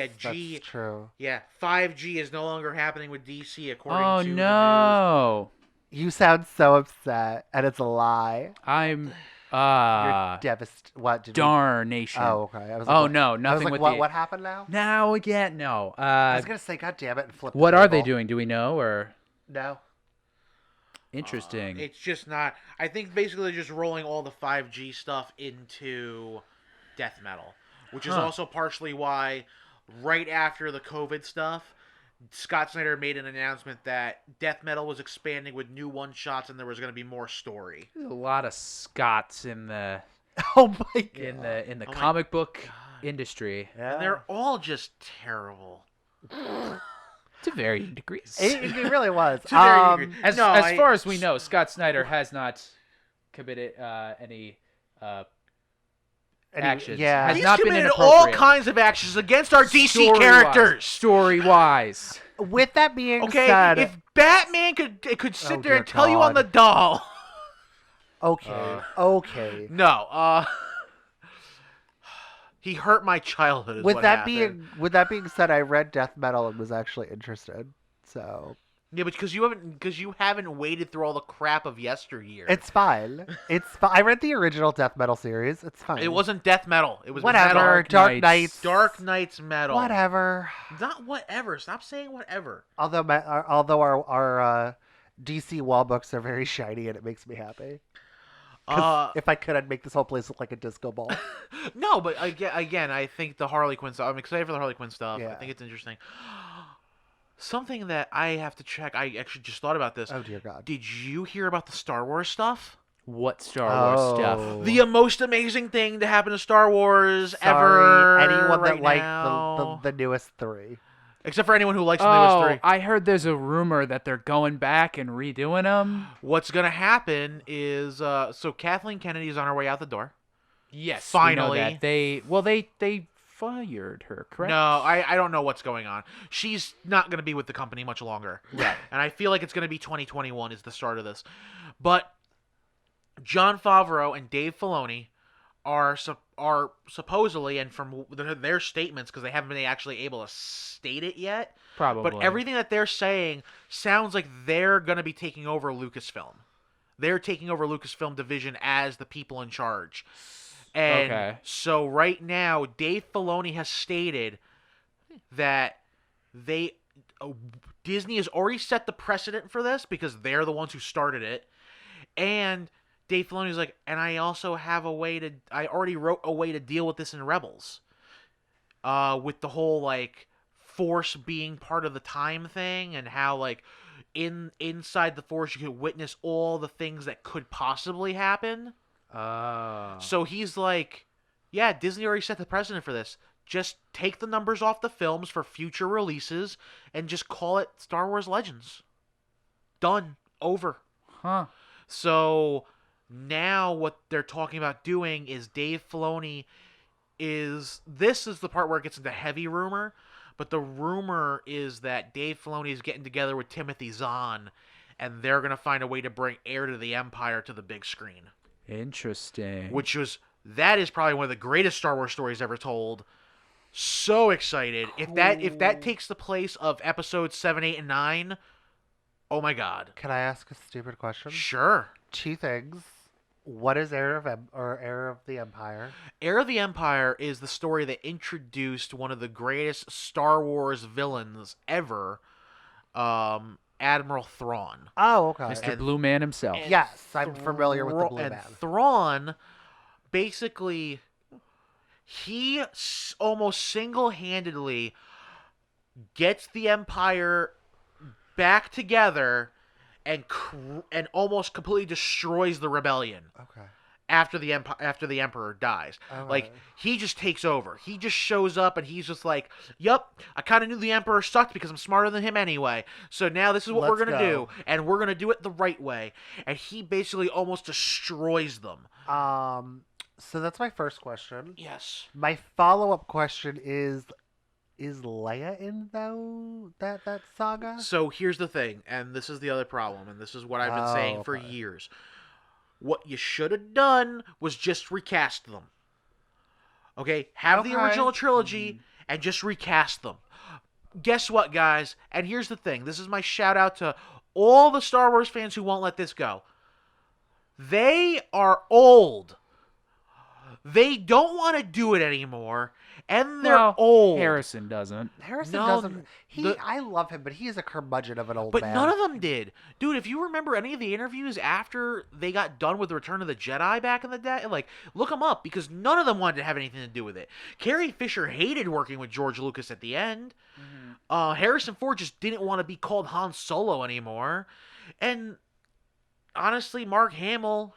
Speaker 5: true. Yeah, 5G is no longer happening with DC according to the
Speaker 4: no.
Speaker 5: news.
Speaker 3: You sound so upset, and it's a lie.
Speaker 4: I'm
Speaker 3: You're devastated. What?
Speaker 4: Darnation.
Speaker 3: Oh, okay. I was
Speaker 4: like, no, nothing
Speaker 3: I was like,
Speaker 4: with
Speaker 3: what happened now?
Speaker 4: Now again, no.
Speaker 3: I was gonna say, God damn it, and flip.
Speaker 4: What are they doing? Do we know or?
Speaker 3: No.
Speaker 4: Interesting.
Speaker 5: It's just not. I think basically they're just rolling all the 5G stuff into death metal, which is also partially why right after the COVID stuff, Scott Snyder made an announcement that death metal was expanding with new one-shots and there was going to be more story.
Speaker 4: There's a lot of Scots in the
Speaker 3: oh my God.
Speaker 4: in the comic book industry.
Speaker 3: Yeah.
Speaker 5: And they're all just terrible.
Speaker 4: To varying degrees.
Speaker 3: It really was.
Speaker 4: As far as we know, Scott Snyder has not committed any actions.
Speaker 3: Yeah.
Speaker 5: He's committed all kinds of actions against our DC characters.
Speaker 4: Story-wise.
Speaker 3: With that being
Speaker 5: okay,
Speaker 3: said...
Speaker 5: if Batman could sit there and tell you on the doll...
Speaker 3: Okay.
Speaker 5: No, he hurt my childhood.
Speaker 3: With that being said, I read death metal and was actually interested. So
Speaker 5: yeah, but because you haven't waded through all the crap of yesteryear.
Speaker 3: It's fine. I read the original death metal series. It's fine.
Speaker 5: It wasn't death metal. It was
Speaker 3: whatever.
Speaker 5: Metal.
Speaker 3: Dark Knights.
Speaker 5: Dark Knights metal.
Speaker 3: Whatever.
Speaker 5: Not whatever. Stop saying whatever.
Speaker 3: Although our DC wall books are very shiny and it makes me happy. If I could, I'd make this whole place look like a disco ball.
Speaker 5: No, but again, I think the Harley Quinn stuff. I'm excited for the Harley Quinn stuff.
Speaker 3: Yeah.
Speaker 5: I think it's interesting. Something that I have to check. I actually just thought about this.
Speaker 3: Oh dear God!
Speaker 5: Did you hear about the Star Wars stuff?
Speaker 4: What Star Wars stuff?
Speaker 5: The most amazing thing to happen to Star Wars ever.
Speaker 3: Anyone that
Speaker 5: now.
Speaker 3: liked the newest three.
Speaker 5: Except for anyone who likes the newest three.
Speaker 4: I heard there's a rumor that they're going back and redoing them.
Speaker 5: What's going to happen is, so Kathleen Kennedy is on her way out the door.
Speaker 4: Yes,
Speaker 5: finally.
Speaker 4: We know that. They fired her, correct?
Speaker 5: No, I don't know what's going on. She's not going to be with the company much longer.
Speaker 4: Right.
Speaker 5: And I feel like it's going to be 2021 is the start of this. But Jon Favreau and Dave Filoni are supposedly, and from their statements, because they haven't been actually able to state it yet,
Speaker 4: probably,
Speaker 5: but everything that they're saying sounds like they're going to be taking over Lucasfilm. They're taking over Lucasfilm division as the people in charge. And so right now, Dave Filoni has stated that Disney has already set the precedent for this because they're the ones who started it. And Dave Filoni's like, and I also have I already wrote a way to deal with this in Rebels. With the whole, like, Force being part of the time thing and how, like, inside the Force you could witness all the things that could possibly happen. So he's like, yeah, Disney already set the precedent for this. Just take the numbers off the films for future releases and just call it Star Wars Legends. Done. Over.
Speaker 4: Huh.
Speaker 5: So now what they're talking about doing is Dave Filoni this is the part where it gets into heavy rumor, but the rumor is that Dave Filoni is getting together with Timothy Zahn and they're going to find a way to bring Heir to the Empire to the big screen.
Speaker 4: Interesting.
Speaker 5: That is probably one of the greatest Star Wars stories ever told. So excited. Cool. If that takes the place of episodes 7, 8, and 9, oh my God.
Speaker 3: Can I ask a stupid question?
Speaker 5: Sure.
Speaker 3: 2 things. What is Heir of the Empire?
Speaker 5: Heir of the Empire is the story that introduced one of the greatest Star Wars villains ever, Admiral Thrawn.
Speaker 3: Oh, okay.
Speaker 4: Mr. Blue Man himself.
Speaker 3: Yes, I'm familiar with the Blue Man.
Speaker 5: Thrawn, basically, he almost single-handedly gets the Empire back together and almost completely destroys the rebellion.
Speaker 3: Okay.
Speaker 5: after the emperor dies. Like he just takes over. He just shows up and he's just like, "Yup, I kind of knew the emperor sucked because I'm smarter than him anyway. So now this is what we're gonna do, and we're gonna do it the right way." And he basically almost destroys them.
Speaker 3: So that's my first question.
Speaker 5: Yes.
Speaker 3: My follow-up question is Leia in that saga?
Speaker 5: So here's the thing, and this is the other problem, and this is what I've been saying for years. What you should have done was just recast them. Okay? Have the original trilogy and just recast them. Guess what, guys? And here's the thing. This is my shout out to all the Star Wars fans who won't let this go. They are old. They don't want to do it anymore. And they're old.
Speaker 4: Harrison doesn't.
Speaker 3: Doesn't. I love him, but he's a curmudgeon of an old man.
Speaker 5: But none of them did. Dude, if you remember any of the interviews after they got done with the Return of the Jedi back in the day, like, look them up, because none of them wanted to have anything to do with it. Carrie Fisher hated working with George Lucas at the end. Mm-hmm. Harrison Ford just didn't want to be called Han Solo anymore. And honestly, Mark Hamill,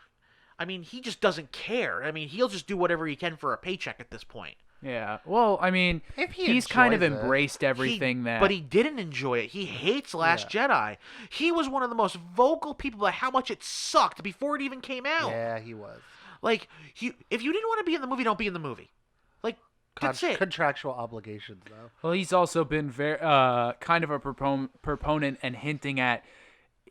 Speaker 5: I mean, he just doesn't care. I mean, he'll just do whatever he can for a paycheck at this point.
Speaker 4: Yeah. Well, I mean, he's kind of embraced everything
Speaker 5: But he didn't enjoy it. He hates Last Jedi. He was one of the most vocal people about how much it sucked before it even came out.
Speaker 3: Yeah, he was.
Speaker 5: Like, if you didn't want to be in the movie, don't be in the movie. Like, that's it.
Speaker 3: Contractual obligations, though.
Speaker 4: Well, he's also been very kind of a proponent and hinting at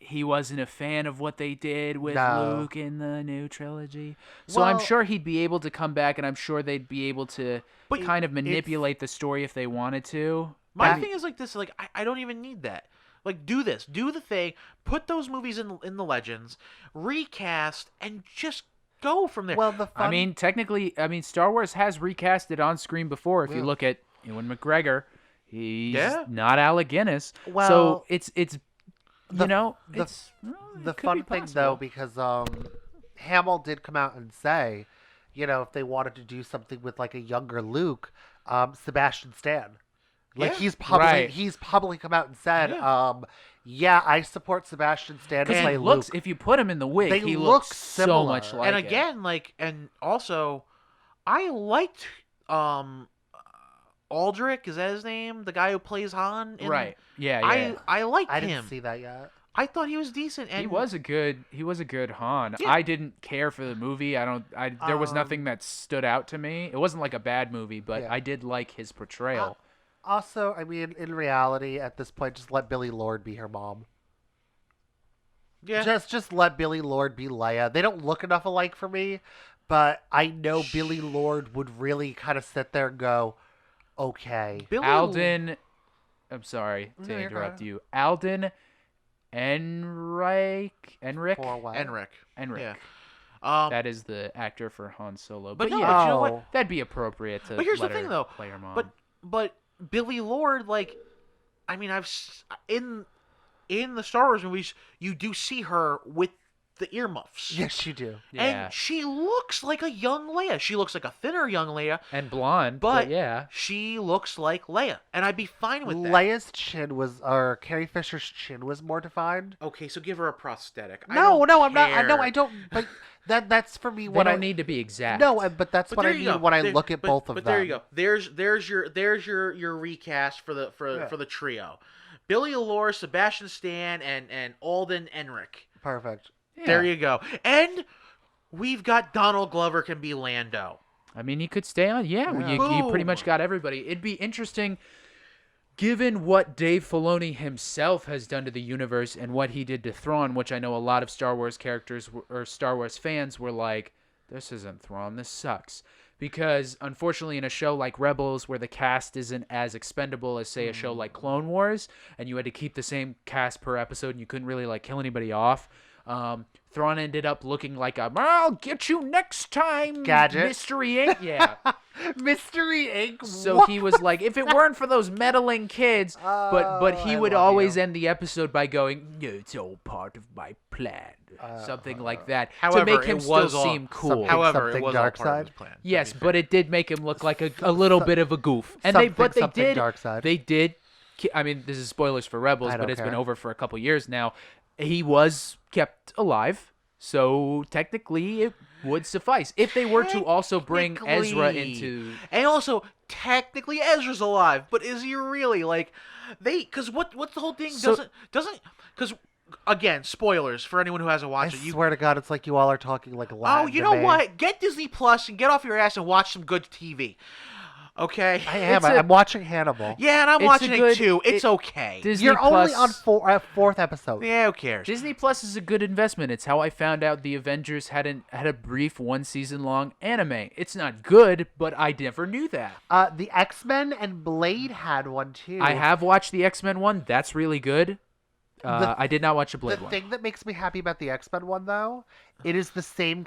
Speaker 4: he wasn't a fan of what they did with Luke in the new trilogy. So I'm sure he'd be able to come back, and I'm sure they'd be able to kind of manipulate the story if they wanted to.
Speaker 5: My thing is like this, like, I don't even need that. Like, do this. Do the thing. Put those movies in the Legends. Recast, and just go from there.
Speaker 3: Well,
Speaker 4: I mean, technically, Star Wars has recasted on screen before. If you look at Ewan McGregor, he's not Alec Guinness.
Speaker 3: Well,
Speaker 4: so it's
Speaker 3: the fun thing
Speaker 4: possible.
Speaker 3: though, because Hamill did come out and say, if they wanted to do something with like a younger Luke, Sebastian Stan, like he's publicly come out and said, I support Sebastian Stan to play Luke.
Speaker 4: If you put him in the wig, he
Speaker 3: look
Speaker 4: looks
Speaker 3: similar.
Speaker 4: so much like
Speaker 5: and
Speaker 4: him.
Speaker 5: again, and also, I liked Aldrich, is that his name? The guy who plays Han?
Speaker 4: Right. Yeah.
Speaker 5: I liked him.
Speaker 3: I didn't see that yet.
Speaker 5: I thought he was decent. And
Speaker 4: he was a good Han.
Speaker 5: Yeah.
Speaker 4: I didn't care for the movie. There was nothing that stood out to me. It wasn't like a bad movie, but I did like his portrayal.
Speaker 3: Also, I mean, in reality, at this point, just let Billie Lourd be her mom.
Speaker 5: Yeah.
Speaker 3: Just let Billie Lourd be Leia. They don't look enough alike for me, but I know Billie Lourd would really kind of sit there and go, okay.
Speaker 4: Alden, I'm sorry to interrupt you. Alden Enric.
Speaker 5: Yeah.
Speaker 4: That is the actor for Han Solo.
Speaker 5: But
Speaker 4: you
Speaker 5: know what?
Speaker 4: That'd be appropriate to.
Speaker 5: But here's
Speaker 4: let
Speaker 5: the thing,
Speaker 4: her
Speaker 5: though.
Speaker 4: Play her mom.
Speaker 5: But Billie Lourd, like, I mean, in the Star Wars movies, you do see her with the earmuffs.
Speaker 3: Yes, you do.
Speaker 4: Yeah.
Speaker 5: And she looks like a young Leia. She looks like a thinner young Leia.
Speaker 4: And blonde, but yeah.
Speaker 5: She looks like Leia. And I'd be fine with that.
Speaker 3: Leia's chin or Carrie Fisher's chin was more defined.
Speaker 5: Okay, so give her a prosthetic.
Speaker 3: I'm not. No, I don't. But that's for me.
Speaker 4: They don't need to be exact.
Speaker 3: No, but that's what I mean when I look at both of them.
Speaker 5: But there you go. There's your recast for the trio. Billie Lourd, Sebastian Stan, and Alden Enric.
Speaker 3: Perfect.
Speaker 4: Yeah.
Speaker 5: There you go. And we've got Donald Glover can be Lando.
Speaker 4: I mean, he could stay on. Yeah, you pretty much got everybody. It'd be interesting, given what Dave Filoni himself has done to the universe and what he did to Thrawn, which I know a lot of Star Wars characters or Star Wars fans were like, this isn't Thrawn, this sucks. Because, unfortunately, in a show like Rebels, where the cast isn't as expendable as, say, a show like Clone Wars, and you had to keep the same cast per episode and you couldn't really, like, kill anybody off, Thrawn ended up looking like I'll get you next time,
Speaker 3: Gadget.
Speaker 4: Mystery Inc. Yeah.
Speaker 3: Mystery Inc.
Speaker 4: So he was like, if it weren't for those meddling kids, but he would always end the episode by going, no, it's all part of my plan. Something like that.
Speaker 5: However,
Speaker 4: to make him still seem cool.
Speaker 5: However, it was
Speaker 3: dark
Speaker 5: all part
Speaker 3: side.
Speaker 5: of his plan.
Speaker 4: Yes, but it did make him look like a little bit of a goof. And they did.
Speaker 3: Dark side.
Speaker 4: They did. I mean, this is spoilers for Rebels, but it's been
Speaker 3: care.
Speaker 4: over for a couple years now. He was kept alive, so technically would suffice if they were to also bring Ezra
Speaker 5: Technically.
Speaker 4: into.
Speaker 5: And also, technically, Ezra's alive, but is he really? Like, because what's the whole thing? Doesn't because again, spoilers for anyone who hasn't
Speaker 3: I
Speaker 5: watched it.
Speaker 3: swear to God, it's like you all are talking like Latin.
Speaker 5: Oh, you know what? Get Disney Plus and get off your ass and watch some good TV. Okay.
Speaker 3: I am. I'm watching Hannibal.
Speaker 5: Yeah, and I'm
Speaker 4: It's
Speaker 5: watching
Speaker 4: a good-
Speaker 5: it too. It's
Speaker 4: it-
Speaker 5: okay.
Speaker 4: Disney
Speaker 3: You're
Speaker 4: Plus,
Speaker 3: only on fourth episode.
Speaker 5: Yeah, who cares?
Speaker 4: Disney Plus is a good investment. It's how I found out the Avengers had a brief 1 season long anime. It's not good, but I never knew that.
Speaker 3: The X-Men and Blade had one too.
Speaker 4: I have watched the X-Men one. That's really good. I did not watch the Blade
Speaker 3: The
Speaker 4: one.
Speaker 3: thing that makes me happy about the X-Men one, though, it is the same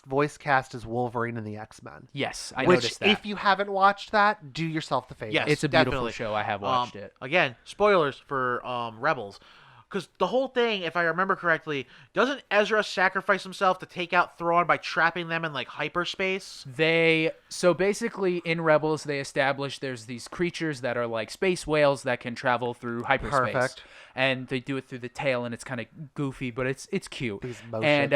Speaker 3: voice cast as Wolverine and the X-Men.
Speaker 4: Yes, I
Speaker 3: Which,
Speaker 4: noticed that.
Speaker 3: if you haven't watched that, do yourself the favor.
Speaker 5: Yes,
Speaker 4: It's a beautiful
Speaker 5: definitely.
Speaker 4: show. I have watched it.
Speaker 5: Again, spoilers for Rebels. Because the whole thing, if I remember correctly, doesn't Ezra sacrifice himself to take out Thrawn by trapping them in, like, hyperspace?
Speaker 4: So basically in Rebels they established there's these creatures that are like space whales that can travel through hyperspace.
Speaker 3: Perfect.
Speaker 4: And they do it through the tail, and it's kind of goofy, but it's cute.
Speaker 3: These
Speaker 4: And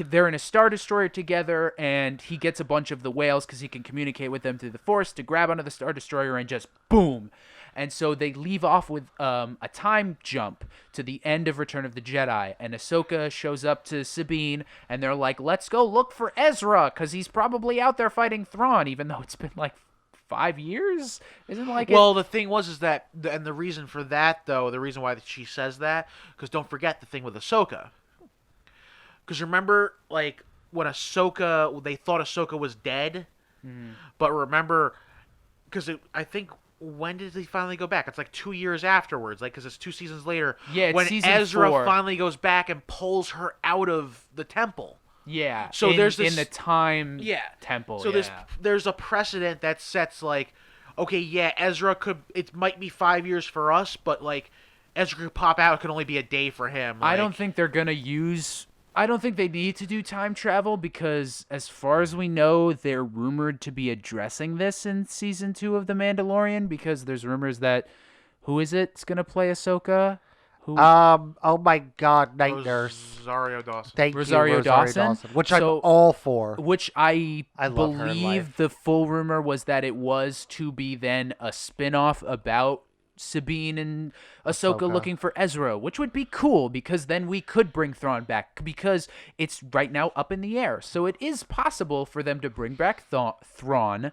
Speaker 4: they're in a Star Destroyer together, and he gets a bunch of the whales because he can communicate with them through the Force to grab onto the Star Destroyer and just boom. And so they leave off with a time jump to the end of Return of the Jedi. And Ahsoka shows up to Sabine, and they're like, let's go look for Ezra, because he's probably out there fighting Thrawn, even though it's been like 5 years? Isn't like
Speaker 5: Well, the thing is that, and the reason for that, though, the reason why she says that, because don't forget the thing with Ahsoka. Because remember, like, when they thought Ahsoka was dead, but remember, because I think, when did he finally go back? It's like 2 years afterwards, like, because it's 2 seasons later.
Speaker 4: Yeah, it's
Speaker 5: when
Speaker 4: season
Speaker 5: Ezra
Speaker 4: 4.
Speaker 5: finally goes back and pulls her out of the temple.
Speaker 4: Yeah.
Speaker 5: So there's this
Speaker 4: in the time temple.
Speaker 5: So
Speaker 4: yeah.
Speaker 5: there's a precedent that sets, like, okay, yeah, Ezra it might be 5 years for us, but, like, Ezra could pop out. It could only be a day for him.
Speaker 4: I don't
Speaker 5: like-
Speaker 4: think they're gonna use. I don't think they need to do time travel because, as far as we know, they're rumored to be addressing this in season 2 of The Mandalorian. Because there's rumors that who is it's gonna play Ahsoka? Who?
Speaker 3: Oh my God, Night Nurse.
Speaker 5: Rosario Dawson.
Speaker 3: Thank
Speaker 4: Rosario
Speaker 3: you,
Speaker 4: Dawson?
Speaker 3: which I'm
Speaker 4: So-
Speaker 3: all for.
Speaker 4: Which I
Speaker 3: love her in
Speaker 4: believe
Speaker 3: life.
Speaker 4: the full rumor was that it was to be then a spin-off about Sabine and Ahsoka looking for Ezra, which would be cool because then we could bring Thrawn back because it's right now up in the air. So it is possible for them to bring back Thrawn,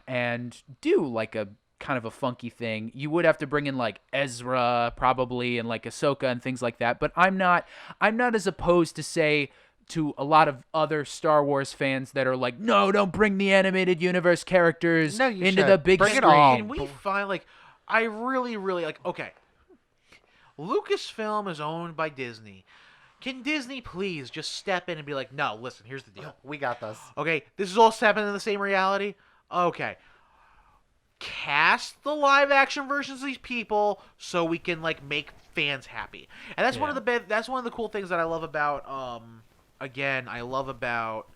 Speaker 4: and do like a kind of a funky thing. You would have to bring in like Ezra probably and like Ahsoka and things like that, but I'm not as opposed to say to a lot of other Star Wars fans that are like, no, don't bring the animated universe characters
Speaker 3: No, you
Speaker 4: into
Speaker 3: should.
Speaker 4: the big
Speaker 3: Bring it
Speaker 4: screen.
Speaker 3: all.
Speaker 5: Can we find, like, I really, really, like, okay, Lucasfilm is owned by Disney. Can Disney please just step in and be like, no, listen, here's the deal.
Speaker 3: We got this.
Speaker 5: Okay, this is all happening in the same reality? Okay. Cast the live action versions of these people so we can, like, make fans happy. And that's one of the cool things that I love about I love about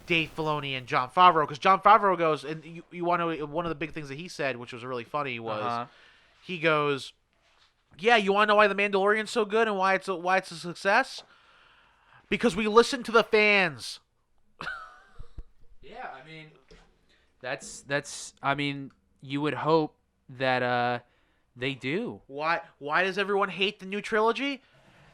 Speaker 5: Dave Filoni and Jon Favreau, because Jon Favreau goes, and you want to know one of the big things that he said, which was really funny, was he goes, yeah, you want to know why The Mandalorian's so good and why it's a success? Because we listen to the fans.
Speaker 4: Yeah, I mean, that's. I mean, you would hope that they do.
Speaker 5: Why does everyone hate the new trilogy?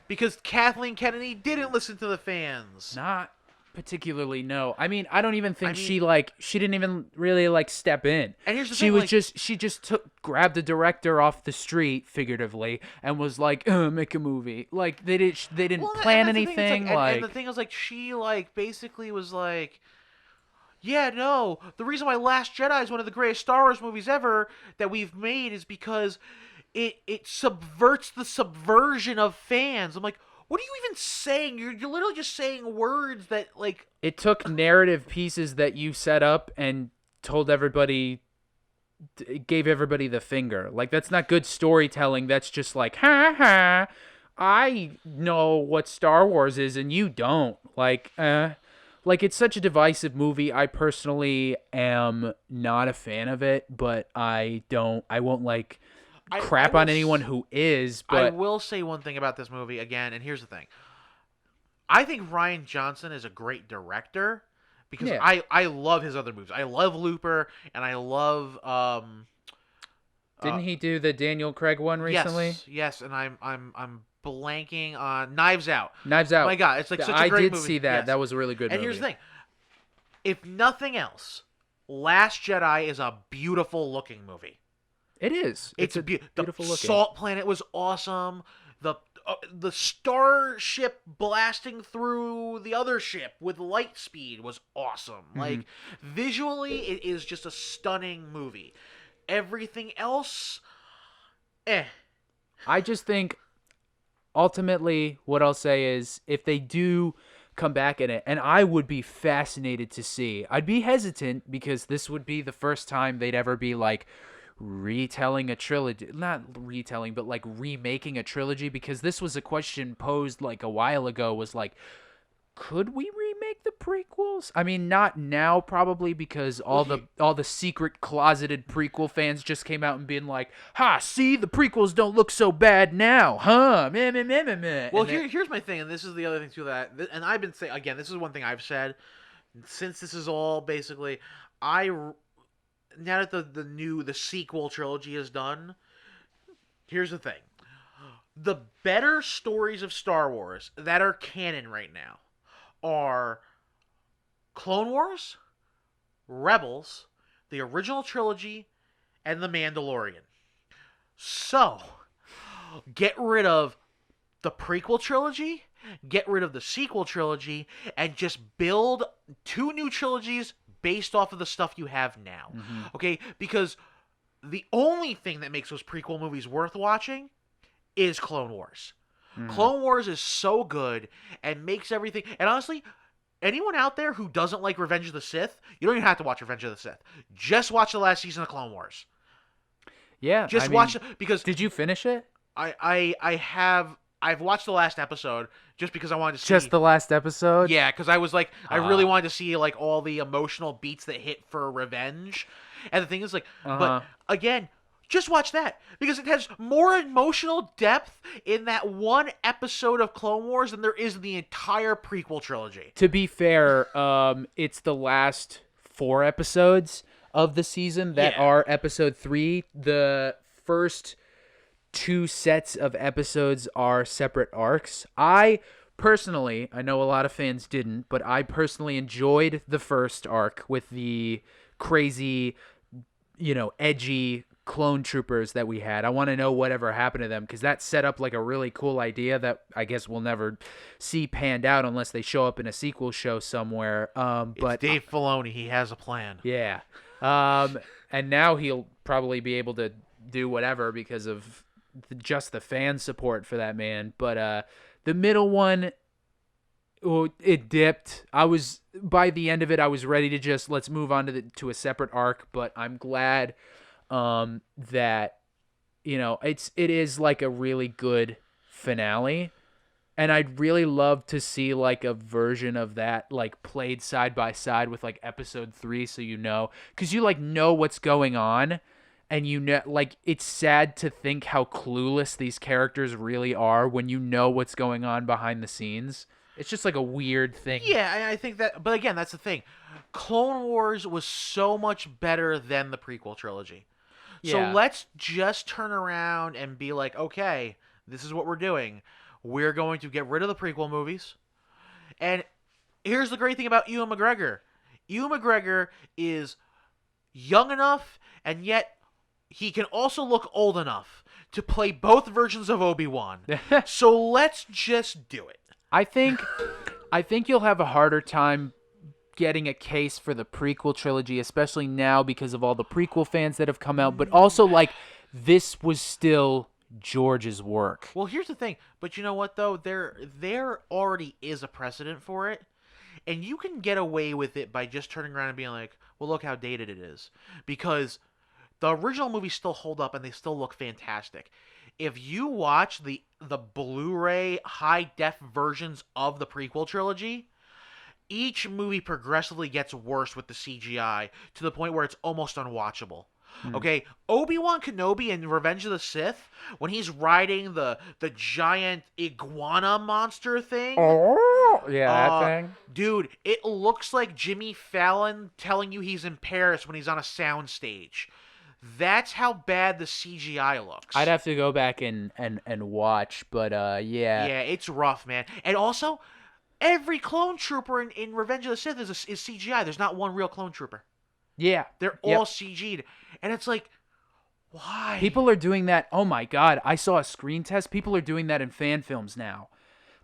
Speaker 5: Because Kathleen Kennedy didn't listen to the fans.
Speaker 4: Not particularly, no. I mean, I don't even think she didn't even really like step in.
Speaker 5: And here's the
Speaker 4: she
Speaker 5: thing,
Speaker 4: was
Speaker 5: like-
Speaker 4: she just grabbed the director off the street figuratively and was like, make a movie. Like they didn't
Speaker 5: Well,
Speaker 4: plan
Speaker 5: and that's the thing, it's
Speaker 4: anything.
Speaker 5: and the thing is, like, she, like, basically was like, yeah, no, the reason why Last Jedi is one of the greatest Star Wars movies ever that we've made is because it subverts the subversion of fans. I'm like, what are you even saying? You're literally just saying words that, like...
Speaker 4: It took narrative pieces that you set up and told everybody, gave everybody the finger. Like, that's not good storytelling. That's just like, ha ha, I know what Star Wars is and you don't. Like, it's such a divisive movie. I personally am not a fan of it, but I won't, like... crap on anyone who is, but
Speaker 5: I will say one thing about this movie again, and here's the thing. I think Rian Johnson is a great director because I love his other movies. I love Looper and I love
Speaker 4: Didn't he do the Daniel Craig one recently?
Speaker 5: Yes, and I'm blanking on Knives Out.
Speaker 4: Knives Out.
Speaker 5: My God, it's like such a great movie.
Speaker 4: I did see that.
Speaker 5: Yes.
Speaker 4: That was a really good movie.
Speaker 5: And here's the thing. If nothing else, Last Jedi is a beautiful looking movie.
Speaker 4: It is. It's a beautiful looking.
Speaker 5: The Salt Planet was awesome. The starship blasting through the other ship with light speed was awesome. Mm-hmm. Like, visually, it is just a stunning movie. Everything else,
Speaker 4: I just think, ultimately, what I'll say is, if they do come back in it, and I would be fascinated to see, I'd be hesitant, because this would be the first time they'd ever be, like, retelling a trilogy, not retelling, but like remaking a trilogy, because this was a question posed like a while ago, was like, could we remake the prequels? I mean, not now probably, because all the secret closeted prequel fans just came out and been like, ha, see, the prequels don't look so bad now, huh? Meh, meh, meh, meh, meh.
Speaker 5: Well, here's my thing, and this is the other thing too, that, and I've been saying, again, this is one thing I've said since this is all basically, now that the sequel trilogy is done, here's the thing. The better stories of Star Wars that are canon right now are Clone Wars, Rebels, the original trilogy, and The Mandalorian. So, get rid of the prequel trilogy, get rid of the sequel trilogy, and just build 2 new trilogies based off of the stuff you have now. Mm-hmm. Okay? Because the only thing that makes those prequel movies worth watching is Clone Wars. Mm. Clone Wars is so good and makes everything... And honestly, anyone out there who doesn't like Revenge of the Sith, you don't even have to watch Revenge of the Sith. Just watch the last season of Clone Wars.
Speaker 4: Yeah.
Speaker 5: Just watch it, because...
Speaker 4: Did you finish it?
Speaker 5: I've watched the last episode just because I wanted to see...
Speaker 4: Just the last episode?
Speaker 5: Yeah, because I was like, I really wanted to see like all the emotional beats that hit for Revenge. And the thing is, like, but again, just watch that, because it has more emotional depth in that one episode of Clone Wars than there is in the entire prequel trilogy.
Speaker 4: To be fair, it's the last 4 episodes of the season that are episode 3. The first 2 sets of episodes are separate arcs. I personally, I know a lot of fans didn't, but I personally enjoyed the first arc with the crazy, edgy clone troopers that we had. I want to know whatever happened to them, because that set up like a really cool idea that I guess we'll never see panned out unless they show up in a sequel show somewhere. But
Speaker 5: it's Dave Filoni, he has a plan.
Speaker 4: Yeah. And now he'll probably be able to do whatever because of just the fan support for that man. But the middle one, it dipped. By the end of it, I was ready to just let's move on to a separate arc. But I'm glad that it is like a really good finale, and I'd really love to see like a version of that like played side by side with like episode 3, so because you like know what's going on. And like, it's sad to think how clueless these characters really are when you know what's going on behind the scenes. It's just like a weird thing.
Speaker 5: Yeah, I think that, but again, that's the thing. Clone Wars was so much better than the prequel trilogy. Yeah. So let's just turn around and be like, okay, this is what we're doing. We're going to get rid of the prequel movies. And here's the great thing about Ewan McGregor. Ewan McGregor is young enough, and yet he can also look old enough to play both versions of Obi-Wan. So let's just do it.
Speaker 4: I think you'll have a harder time getting a case for the prequel trilogy, especially now because of all the prequel fans that have come out. But also, like, this was still George's work.
Speaker 5: Well, here's the thing. But you know what, though? There already is a precedent for it. And you can get away with it by just turning around and being like, well, look how dated it is. Because the original movies still hold up and they still look fantastic. If you watch the Blu-ray high-def versions of the prequel trilogy, each movie progressively gets worse with the CGI to the point where it's almost unwatchable. Okay, Obi-Wan Kenobi in Revenge of the Sith, when he's riding the giant iguana monster thing,
Speaker 4: Yeah, that thing.
Speaker 5: Dude, it looks like Jimmy Fallon telling you he's in Paris when he's on a soundstage. That's how bad the CGI looks.
Speaker 4: I'd have to go back and watch, but yeah.
Speaker 5: Yeah, it's rough, man. And also, every clone trooper in Revenge of the Sith is CGI. There's not one real clone trooper.
Speaker 4: Yeah.
Speaker 5: They're all CG'd. And it's like, why?
Speaker 4: People are doing that. Oh my God. I saw a screen test. People are doing that in fan films now.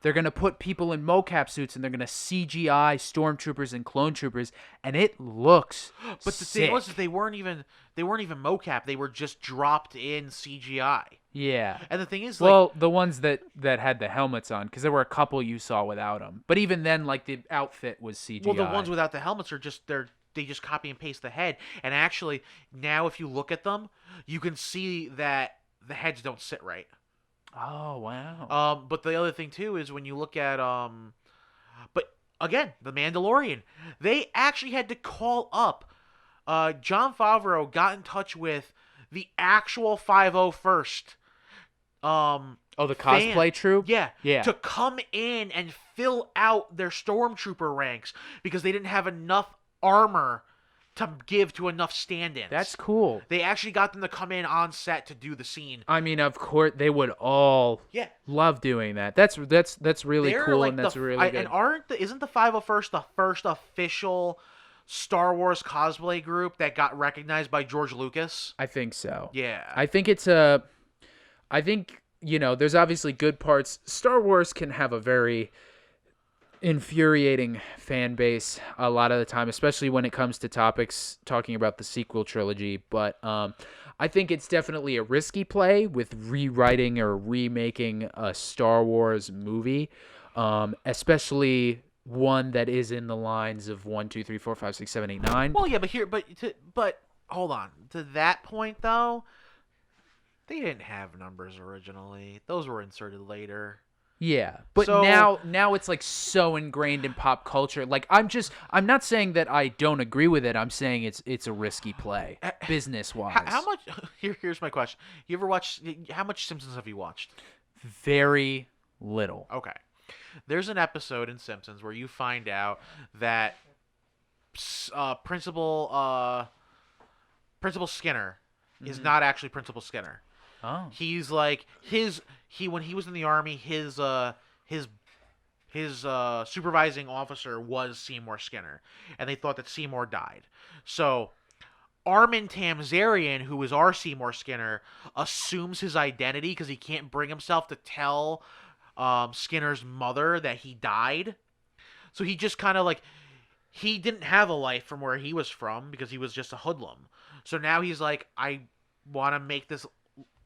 Speaker 4: They're going to put people in mocap suits and they're going to CGI stormtroopers and clone troopers, and it looks
Speaker 5: But the
Speaker 4: sick.
Speaker 5: thing was, they weren't even mocap. They were just dropped in CGI.
Speaker 4: Yeah.
Speaker 5: And the thing is,
Speaker 4: well, the ones that had the helmets on, because there were a couple you saw without them. But even then, like, the outfit was CGI.
Speaker 5: well, the ones without the helmets are just they just copy and paste the head. And actually, now if you look at them, you can see that the heads don't sit right.
Speaker 4: Oh, wow.
Speaker 5: But the other thing too is when you look at but again, the Mandalorian, they actually had to call up. Jon Favreau got in touch with the actual 501st.
Speaker 4: The cosplay troupe?
Speaker 5: Yeah.
Speaker 4: Yeah.
Speaker 5: To come in and fill out their stormtrooper ranks because they didn't have enough armor to give to enough stand-ins.
Speaker 4: That's cool.
Speaker 5: They actually got them to come in on set to do the scene.
Speaker 4: I mean, of course, they would all love doing that. That's really
Speaker 5: They're
Speaker 4: cool,
Speaker 5: like
Speaker 4: and that's really good.
Speaker 5: And isn't the 501st the first official Star Wars cosplay group that got recognized by George Lucas?
Speaker 4: I think so.
Speaker 5: Yeah.
Speaker 4: I think there's obviously good parts. Star Wars can have a very infuriating fan base a lot of the time, especially when it comes to topics talking about the sequel trilogy. But I think it's definitely a risky play with rewriting or remaking a Star Wars movie, especially one that is in the lines of 1, 2, 3, 4, 5, 6, 7, 8, 9.
Speaker 5: Well, yeah, but hold on. To that point, though, they didn't have numbers originally. Those were inserted later.
Speaker 4: Yeah, but
Speaker 5: So-
Speaker 4: now it's like so ingrained in pop culture. Like I'm not saying that I don't agree with it. I'm saying it's a risky play business wise.
Speaker 5: How much? Here's my question. You ever watch? How much Simpsons have you watched?
Speaker 4: Very little.
Speaker 5: Okay. There's an episode in Simpsons where you find out that Principal Skinner is not actually Principal Skinner.
Speaker 4: Oh.
Speaker 5: He's like when he was in the army, his supervising officer was Seymour Skinner, and they thought that Seymour died. So Armin Tamzarian, who is our Seymour Skinner, assumes his identity because he can't bring himself to tell Skinner's mother that he died. So he just kind of like, he didn't have a life from where he was from because he was just a hoodlum. So now he's like, I want to make this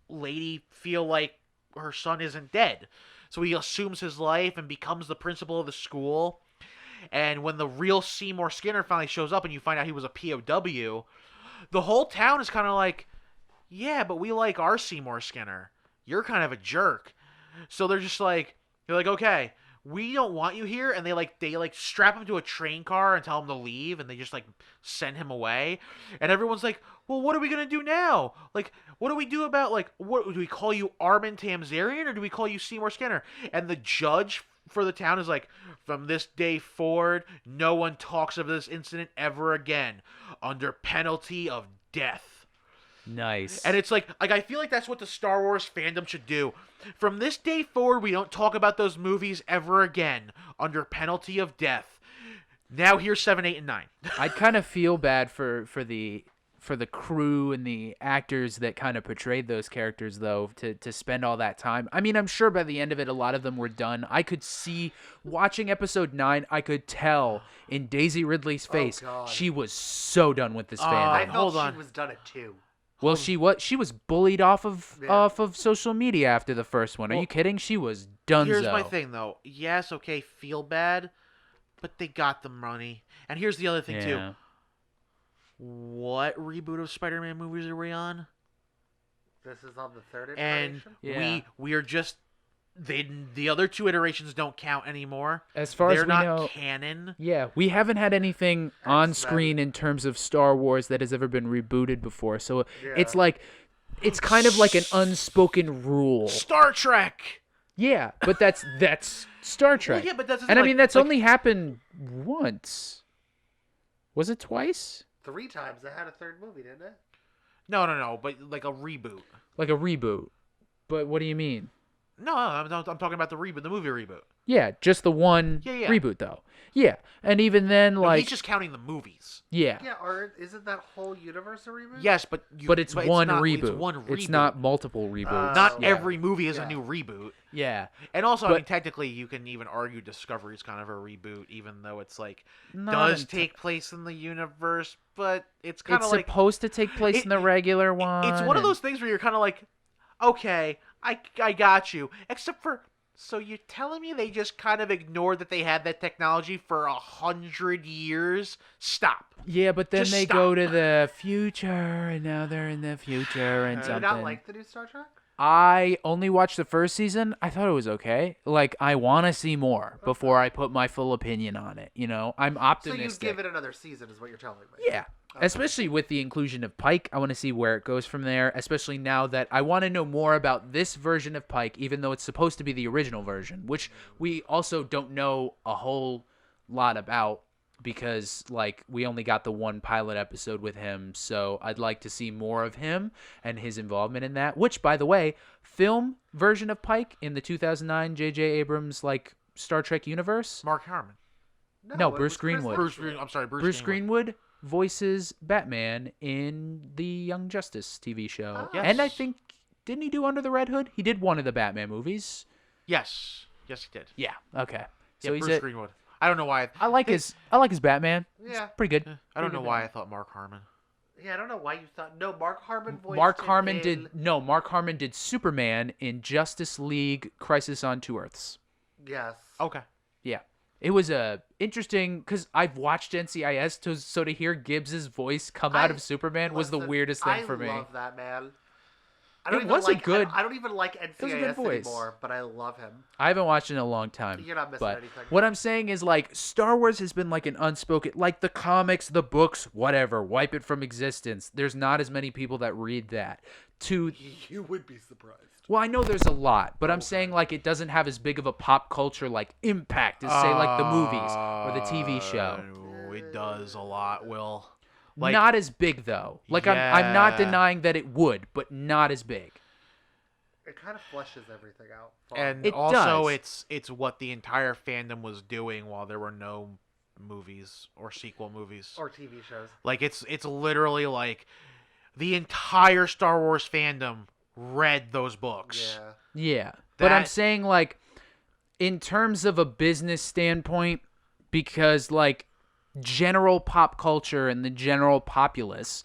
Speaker 5: lady feel like her son isn't dead. So he assumes his life and becomes the principal of the school. And when the real Seymour Skinner finally shows up and you find out he was a POW, the whole town is kind of like, yeah, but we like our Seymour Skinner. You're kind of a jerk. So they're like, okay, we don't want you here. And they strap him to a train car and tell him to leave. And they just send him away. And everyone's like, well, what are we going to do now? Like, what do we do about, what do we call you, Armin Tamzarian, or do we call you Seymour Skinner? And the judge for the town is like, from this day forward, no one talks of this incident ever again, under penalty of death.
Speaker 4: Nice.
Speaker 5: And it's like I feel like that's what the Star Wars fandom should do. From this day forward, we don't talk about those movies ever again, under penalty of death. Now here's 7, 8, and 9.
Speaker 4: I'd kind of feel bad for the crew and the actors that kind of portrayed those characters, though, to spend all that time. I mean, I'm sure by the end of it, a lot of them were done. I could see, watching episode 9, I could tell in Daisy Ridley's face, she was so done with this fandom.
Speaker 3: I
Speaker 5: Hold
Speaker 3: felt
Speaker 5: on.
Speaker 3: she was done at 2.
Speaker 4: Well, she was bullied off of social media after the first one. Are you kidding? She was donezo.
Speaker 5: Here's my thing, though. Yes, okay, feel bad, but they got the money. And here's the other thing, too. What reboot of Spider-Man movies are we on?
Speaker 3: This is on the third
Speaker 5: And
Speaker 3: iteration?
Speaker 5: we are just the other 2 iterations don't count anymore.
Speaker 4: As far
Speaker 5: They're
Speaker 4: as we
Speaker 5: not
Speaker 4: know,
Speaker 5: canon.
Speaker 4: yeah, we haven't had anything on screen in terms of Star Wars that has ever been rebooted before. So it's kind of like an unspoken rule.
Speaker 5: Star Trek.
Speaker 4: Yeah, but that's Star Trek.
Speaker 5: Well, yeah, but that's
Speaker 4: and I
Speaker 5: like-
Speaker 4: mean that's
Speaker 5: like-
Speaker 4: only happened once. Was it twice?
Speaker 3: 3 times. They had a third movie, didn't it?
Speaker 5: No, but like a reboot.
Speaker 4: Like a reboot. But what do you mean?
Speaker 5: No, I'm talking about the reboot, the movie reboot.
Speaker 4: Yeah, just the one
Speaker 5: Yeah.
Speaker 4: reboot though. Yeah, and even then,
Speaker 5: No,
Speaker 4: like,
Speaker 5: he's just counting the movies.
Speaker 4: yeah,
Speaker 3: Yeah, or isn't that whole universe a reboot?
Speaker 5: Yes, but
Speaker 4: but one
Speaker 5: not,
Speaker 4: reboot.
Speaker 5: It's one reboot.
Speaker 4: It's not multiple reboots.
Speaker 5: Not
Speaker 4: yeah.
Speaker 5: every movie is
Speaker 3: Yeah.
Speaker 5: a new reboot.
Speaker 4: Yeah,
Speaker 5: And also, I
Speaker 4: But-
Speaker 5: mean, technically, you can even argue Discovery is kind of a reboot, even though it's like
Speaker 4: Not
Speaker 5: does
Speaker 4: enti-
Speaker 5: take place in the universe, but it's kind
Speaker 4: it's
Speaker 5: of like
Speaker 4: supposed to take place in the regular one.
Speaker 5: it's one of
Speaker 4: and-
Speaker 5: those things where you're kind of like, okay, I got you, except for. So you're telling me they just kind of ignored that they had that technology for 100 years? Stop.
Speaker 4: Yeah, but then
Speaker 5: Just
Speaker 4: they
Speaker 5: stop.
Speaker 4: go to the future, and now they're in the future and
Speaker 3: Do you
Speaker 4: something.
Speaker 3: not like the new Star Trek?
Speaker 4: I only watched the first season. I thought it was okay. Like, I want to see more before I put my full opinion on it. You know, I'm
Speaker 3: So
Speaker 4: optimistic.
Speaker 3: you give it another season, is what you're telling me.
Speaker 4: Yeah. Especially with the inclusion of Pike. I want to see where it goes from there, especially now that I want to know more about this version of Pike, even though it's supposed to be the original version, which we also don't know a whole lot about because, like, we only got the one pilot episode with him. So I'd like to see more of him and his involvement in that, which, by the way, film version of Pike in the 2009 J.J. Abrams, like, Star Trek universe.
Speaker 5: Mark Harmon.
Speaker 4: No,
Speaker 3: it
Speaker 4: Bruce
Speaker 3: was Chris
Speaker 4: Greenwood.
Speaker 3: Hemsworth.
Speaker 5: I'm sorry,
Speaker 4: Bruce Greenwood voices Batman in the Young Justice TV show.
Speaker 5: Yes.
Speaker 4: And I think, didn't he do Under the Red Hood? He did one of the Batman movies.
Speaker 5: Yes, he did.
Speaker 4: Yeah. Okay.
Speaker 5: Yeah,
Speaker 4: So he's
Speaker 5: Bruce Greenwood. I don't know why.
Speaker 4: I like his Batman. It's
Speaker 3: Yeah.
Speaker 4: pretty good.
Speaker 5: I don't
Speaker 4: Pretty
Speaker 5: know
Speaker 4: good
Speaker 5: why I
Speaker 4: Batman.
Speaker 5: thought Mark Harmon.
Speaker 3: Yeah, I don't know why you thought. No, Mark Harmon voiced
Speaker 4: Mark
Speaker 3: him
Speaker 4: Harmon
Speaker 3: in-
Speaker 4: Mark Harmon did Superman in Justice League Crisis on Two Earths.
Speaker 3: Yes.
Speaker 5: Okay.
Speaker 4: Yeah. It was interesting because I've watched NCIS, so to hear Gibbs's voice come out of Superman was the
Speaker 3: Listen,
Speaker 4: weirdest thing for me.
Speaker 3: I love that man. I
Speaker 4: It
Speaker 3: don't even
Speaker 4: was a
Speaker 3: like,
Speaker 4: good-
Speaker 3: I don't even like
Speaker 4: was a good
Speaker 3: NCIS
Speaker 4: voice.
Speaker 3: anymore, but I love him.
Speaker 4: I haven't watched it in a long time.
Speaker 3: You're not missing
Speaker 4: but
Speaker 3: anything.
Speaker 4: What I'm saying is, like, Star Wars has been like an unspoken, like the comics, the books, whatever, wipe it from existence. There's not as many people that read that.
Speaker 3: You would be surprised.
Speaker 4: Well, I know there's a lot, but I'm saying, like, it doesn't have as big of a pop culture, like, impact as, say, like, the movies or the TV show.
Speaker 5: It does a lot, Will.
Speaker 4: Not as big, though. Like, I'm not
Speaker 5: Yeah.
Speaker 4: denying that it would, but not as big.
Speaker 3: It kind of fleshes everything out.
Speaker 5: And
Speaker 4: It
Speaker 5: also,
Speaker 4: does.
Speaker 5: it's what the entire fandom was doing while there were no movies or sequel movies.
Speaker 3: or TV shows.
Speaker 5: Like it's literally like the entire Star Wars fandom read those books.
Speaker 3: Yeah.
Speaker 4: Yeah. But I'm
Speaker 5: That-
Speaker 4: saying, like, in terms of a business standpoint, because, like, general pop culture and the general populace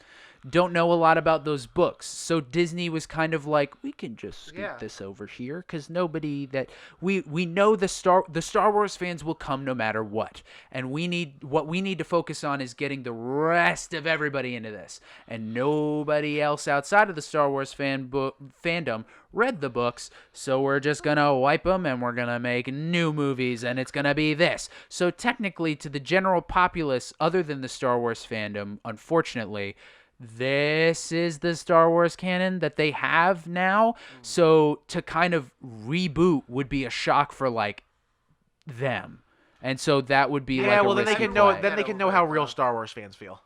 Speaker 4: don't know a lot about those books. So Disney was kind of like, we can just scoot
Speaker 3: Yeah.
Speaker 4: this over here because nobody that we know the Star Wars fans will come no matter what. And we need to focus on is getting the rest of everybody into this. And nobody else outside of the Star Wars fandom read the books, so we're just going to wipe them and we're going to make new movies and it's going to be this. So technically to the general populace other than the Star Wars fandom, unfortunately, this is the Star Wars canon that they have now. So to kind of reboot would be a shock for, like, them. And so that would be like
Speaker 5: well
Speaker 4: a
Speaker 5: then they
Speaker 4: risky
Speaker 5: can know
Speaker 4: play.
Speaker 5: then they can know how real Star Wars fans feel.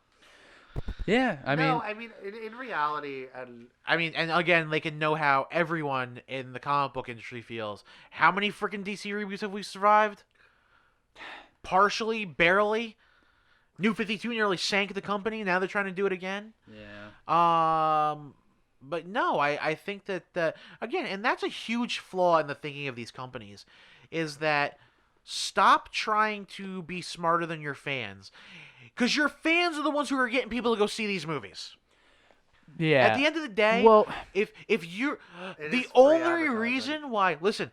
Speaker 4: Yeah, I mean,
Speaker 3: in reality,
Speaker 5: And again, they can know how everyone in the comic book industry feels. How many freaking DC reboots have we survived? Partially, barely. New 52 nearly sank the company. Now they're trying to do it again.
Speaker 4: yeah.
Speaker 5: But no, I think that again, and that's a huge flaw in the thinking of these companies, is that stop trying to be smarter than your fans, because your fans are the ones who are getting people to go see these movies.
Speaker 4: Yeah.
Speaker 5: At the end of the day,
Speaker 4: well,
Speaker 5: if you're
Speaker 3: It
Speaker 5: the
Speaker 3: is free
Speaker 5: only
Speaker 3: advertising.
Speaker 5: reason why, listen,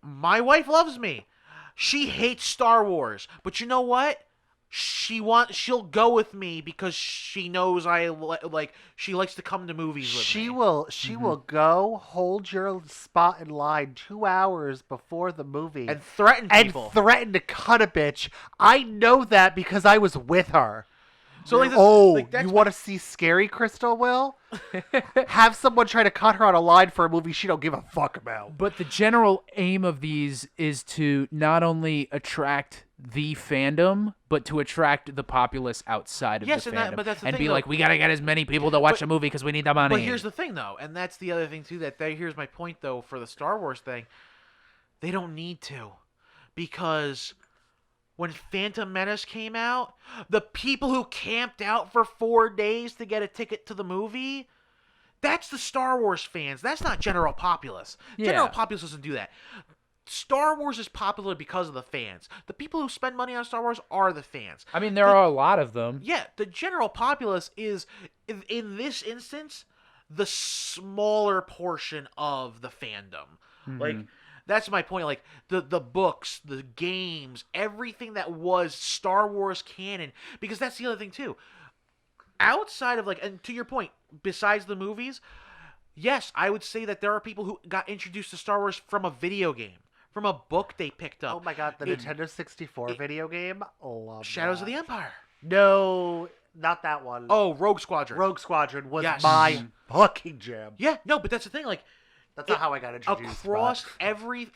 Speaker 5: my wife loves me. She hates Star Wars, but you know what? She'll go with me because she knows she likes to come to movies with
Speaker 3: she
Speaker 5: me.
Speaker 3: will
Speaker 4: Mm-hmm.
Speaker 3: go hold your spot in line 2 hours before the movie
Speaker 5: and threaten
Speaker 3: and
Speaker 5: people.
Speaker 3: threaten to cut a bitch. I know that because I was with her.
Speaker 5: So like,
Speaker 3: you want to see Scary Crystal, Will? Have someone try to cut her on a line for a movie she don't give a fuck about.
Speaker 4: But the general aim of these is to not only attract the fandom, but to attract the populace outside of the fandom.
Speaker 5: But that's the
Speaker 4: and
Speaker 5: thing,
Speaker 4: be
Speaker 5: though.
Speaker 4: like, we got to get as many people to watch the movie because we need the money.
Speaker 5: But here's the thing, though, and that's the other thing, too, here's my point, though, for the Star Wars thing. They don't need to. Because when Phantom Menace came out, the people who camped out for 4 days to get a ticket to the movie, that's the Star Wars fans. That's not general populace.
Speaker 4: Yeah.
Speaker 5: General populace doesn't do that. Star Wars is popular because of the fans. The people who spend money on Star Wars are the fans.
Speaker 4: I mean, there are a lot of them.
Speaker 5: Yeah, the general populace is, in this instance, the smaller portion of the fandom.
Speaker 4: Mm-hmm.
Speaker 5: Like, that's my point. Like, the books, the games, everything that was Star Wars canon. Because that's the other thing, too. Outside of, like, and to your point, besides the movies, yes, I would say that there are people who got introduced to Star Wars from a video game. From a book they picked up.
Speaker 3: Oh my god, the Nintendo 64 video game? Love
Speaker 5: Shadows
Speaker 3: that.
Speaker 5: of the Empire.
Speaker 3: No, not that one.
Speaker 5: Oh, Rogue Squadron.
Speaker 3: Rogue Squadron was
Speaker 5: Yes.
Speaker 3: my fucking jam.
Speaker 5: Yeah, no, but that's the thing. Like,
Speaker 3: That's not how I got introduced.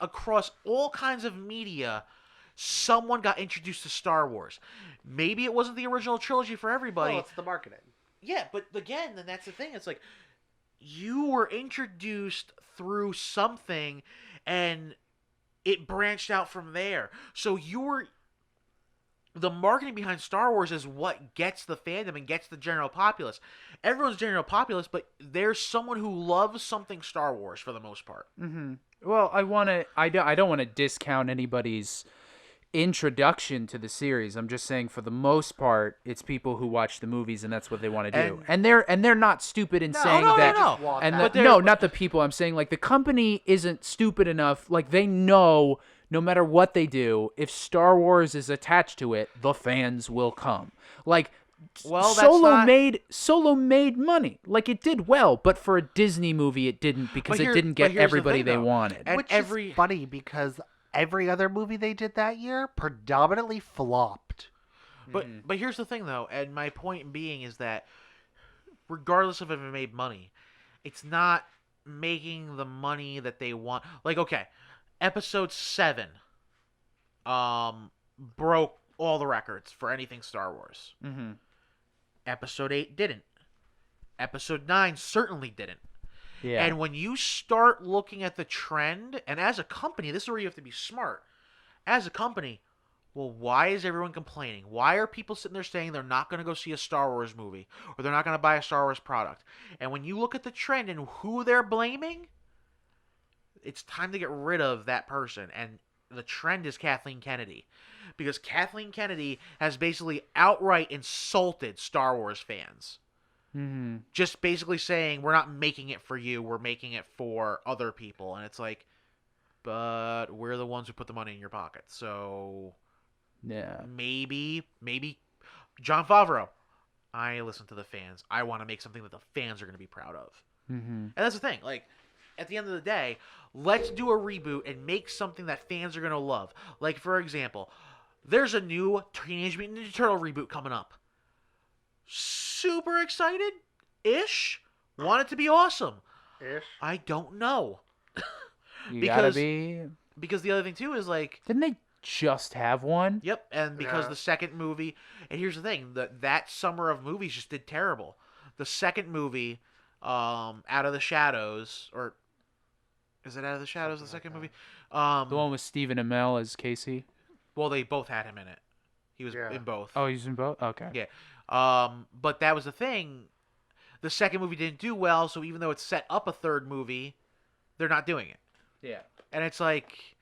Speaker 5: across all kinds of media, someone got introduced to Star Wars. Maybe it wasn't the original trilogy for everybody.
Speaker 3: Well, it's the marketing.
Speaker 5: Yeah, but again, then that's the thing. It's like you were introduced through something, and it branched out from there. So the marketing behind Star Wars is what gets the fandom and gets the general populace. Everyone's general populace, but there's someone who loves something Star Wars for the most part.
Speaker 4: Mm-hmm. Well, I don't want to discount anybody's introduction to the series. I'm just saying, for the most part, it's people who watch the movies and that's what they want to do. And they're not stupid in saying that.
Speaker 5: No.
Speaker 4: And
Speaker 5: But
Speaker 4: not the people. I'm saying, like, the company isn't stupid enough. Like, they know no matter what they do, if Star Wars is attached to it, the fans will come. Like,
Speaker 5: well,
Speaker 4: Solo made money. Like, it did well, but for a Disney movie, it didn't, because it didn't get everybody they wanted.
Speaker 5: And
Speaker 3: Which is funny, because every other movie they did that year predominantly flopped.
Speaker 5: But here's the thing, though, and my point being is that regardless of if it made money, it's not making the money that they want. Like, okay, Episode 7 broke all the records for anything Star Wars.
Speaker 4: Mm-hmm.
Speaker 5: Episode 8 didn't. Episode 9 certainly didn't.
Speaker 4: Yeah.
Speaker 5: And when you start looking at the trend, and as a company, this is where you have to be smart. As a company, well, why is everyone complaining? Why are people sitting there saying they're not going to go see a Star Wars movie, or they're not going to buy a Star Wars product? And when you look at the trend and who they're blaming, it's time to get rid of that person. And the trend is Kathleen Kennedy. Because Kathleen Kennedy has basically outright insulted Star Wars fans.
Speaker 4: Mm-hmm.
Speaker 5: Just basically saying, we're not making it for you, we're making it for other people. And it's like, but we're the ones who put the money in your pocket. So
Speaker 4: yeah,
Speaker 5: maybe Jon Favreau, I listen to the fans. I want to make something that the fans are going to be proud of.
Speaker 4: Mm-hmm.
Speaker 5: And that's the thing. Like, at the end of the day, let's do a reboot and make something that fans are going to love. Like, for example, there's a new Teenage Mutant Ninja Turtle reboot coming up. Super excited-ish. Want it to be awesome.
Speaker 3: Ish.
Speaker 5: I don't know.
Speaker 4: Gotta be.
Speaker 5: Because the other thing, too, is like...
Speaker 4: Didn't they just have one?
Speaker 5: Yep, and because the second movie... And here's the thing. That summer of movies just did terrible. The second movie, Out of the Shadows, or... Is it Out of the Shadows, the second movie?
Speaker 4: The one with Stephen Amell as Casey?
Speaker 5: Well, they both had him in it. He was in both.
Speaker 4: Oh, he's in both? Okay.
Speaker 5: Yeah. But that was the thing. The second movie didn't do well, so even though it set up a third movie, they're not doing it.
Speaker 4: Yeah.
Speaker 5: And it's like...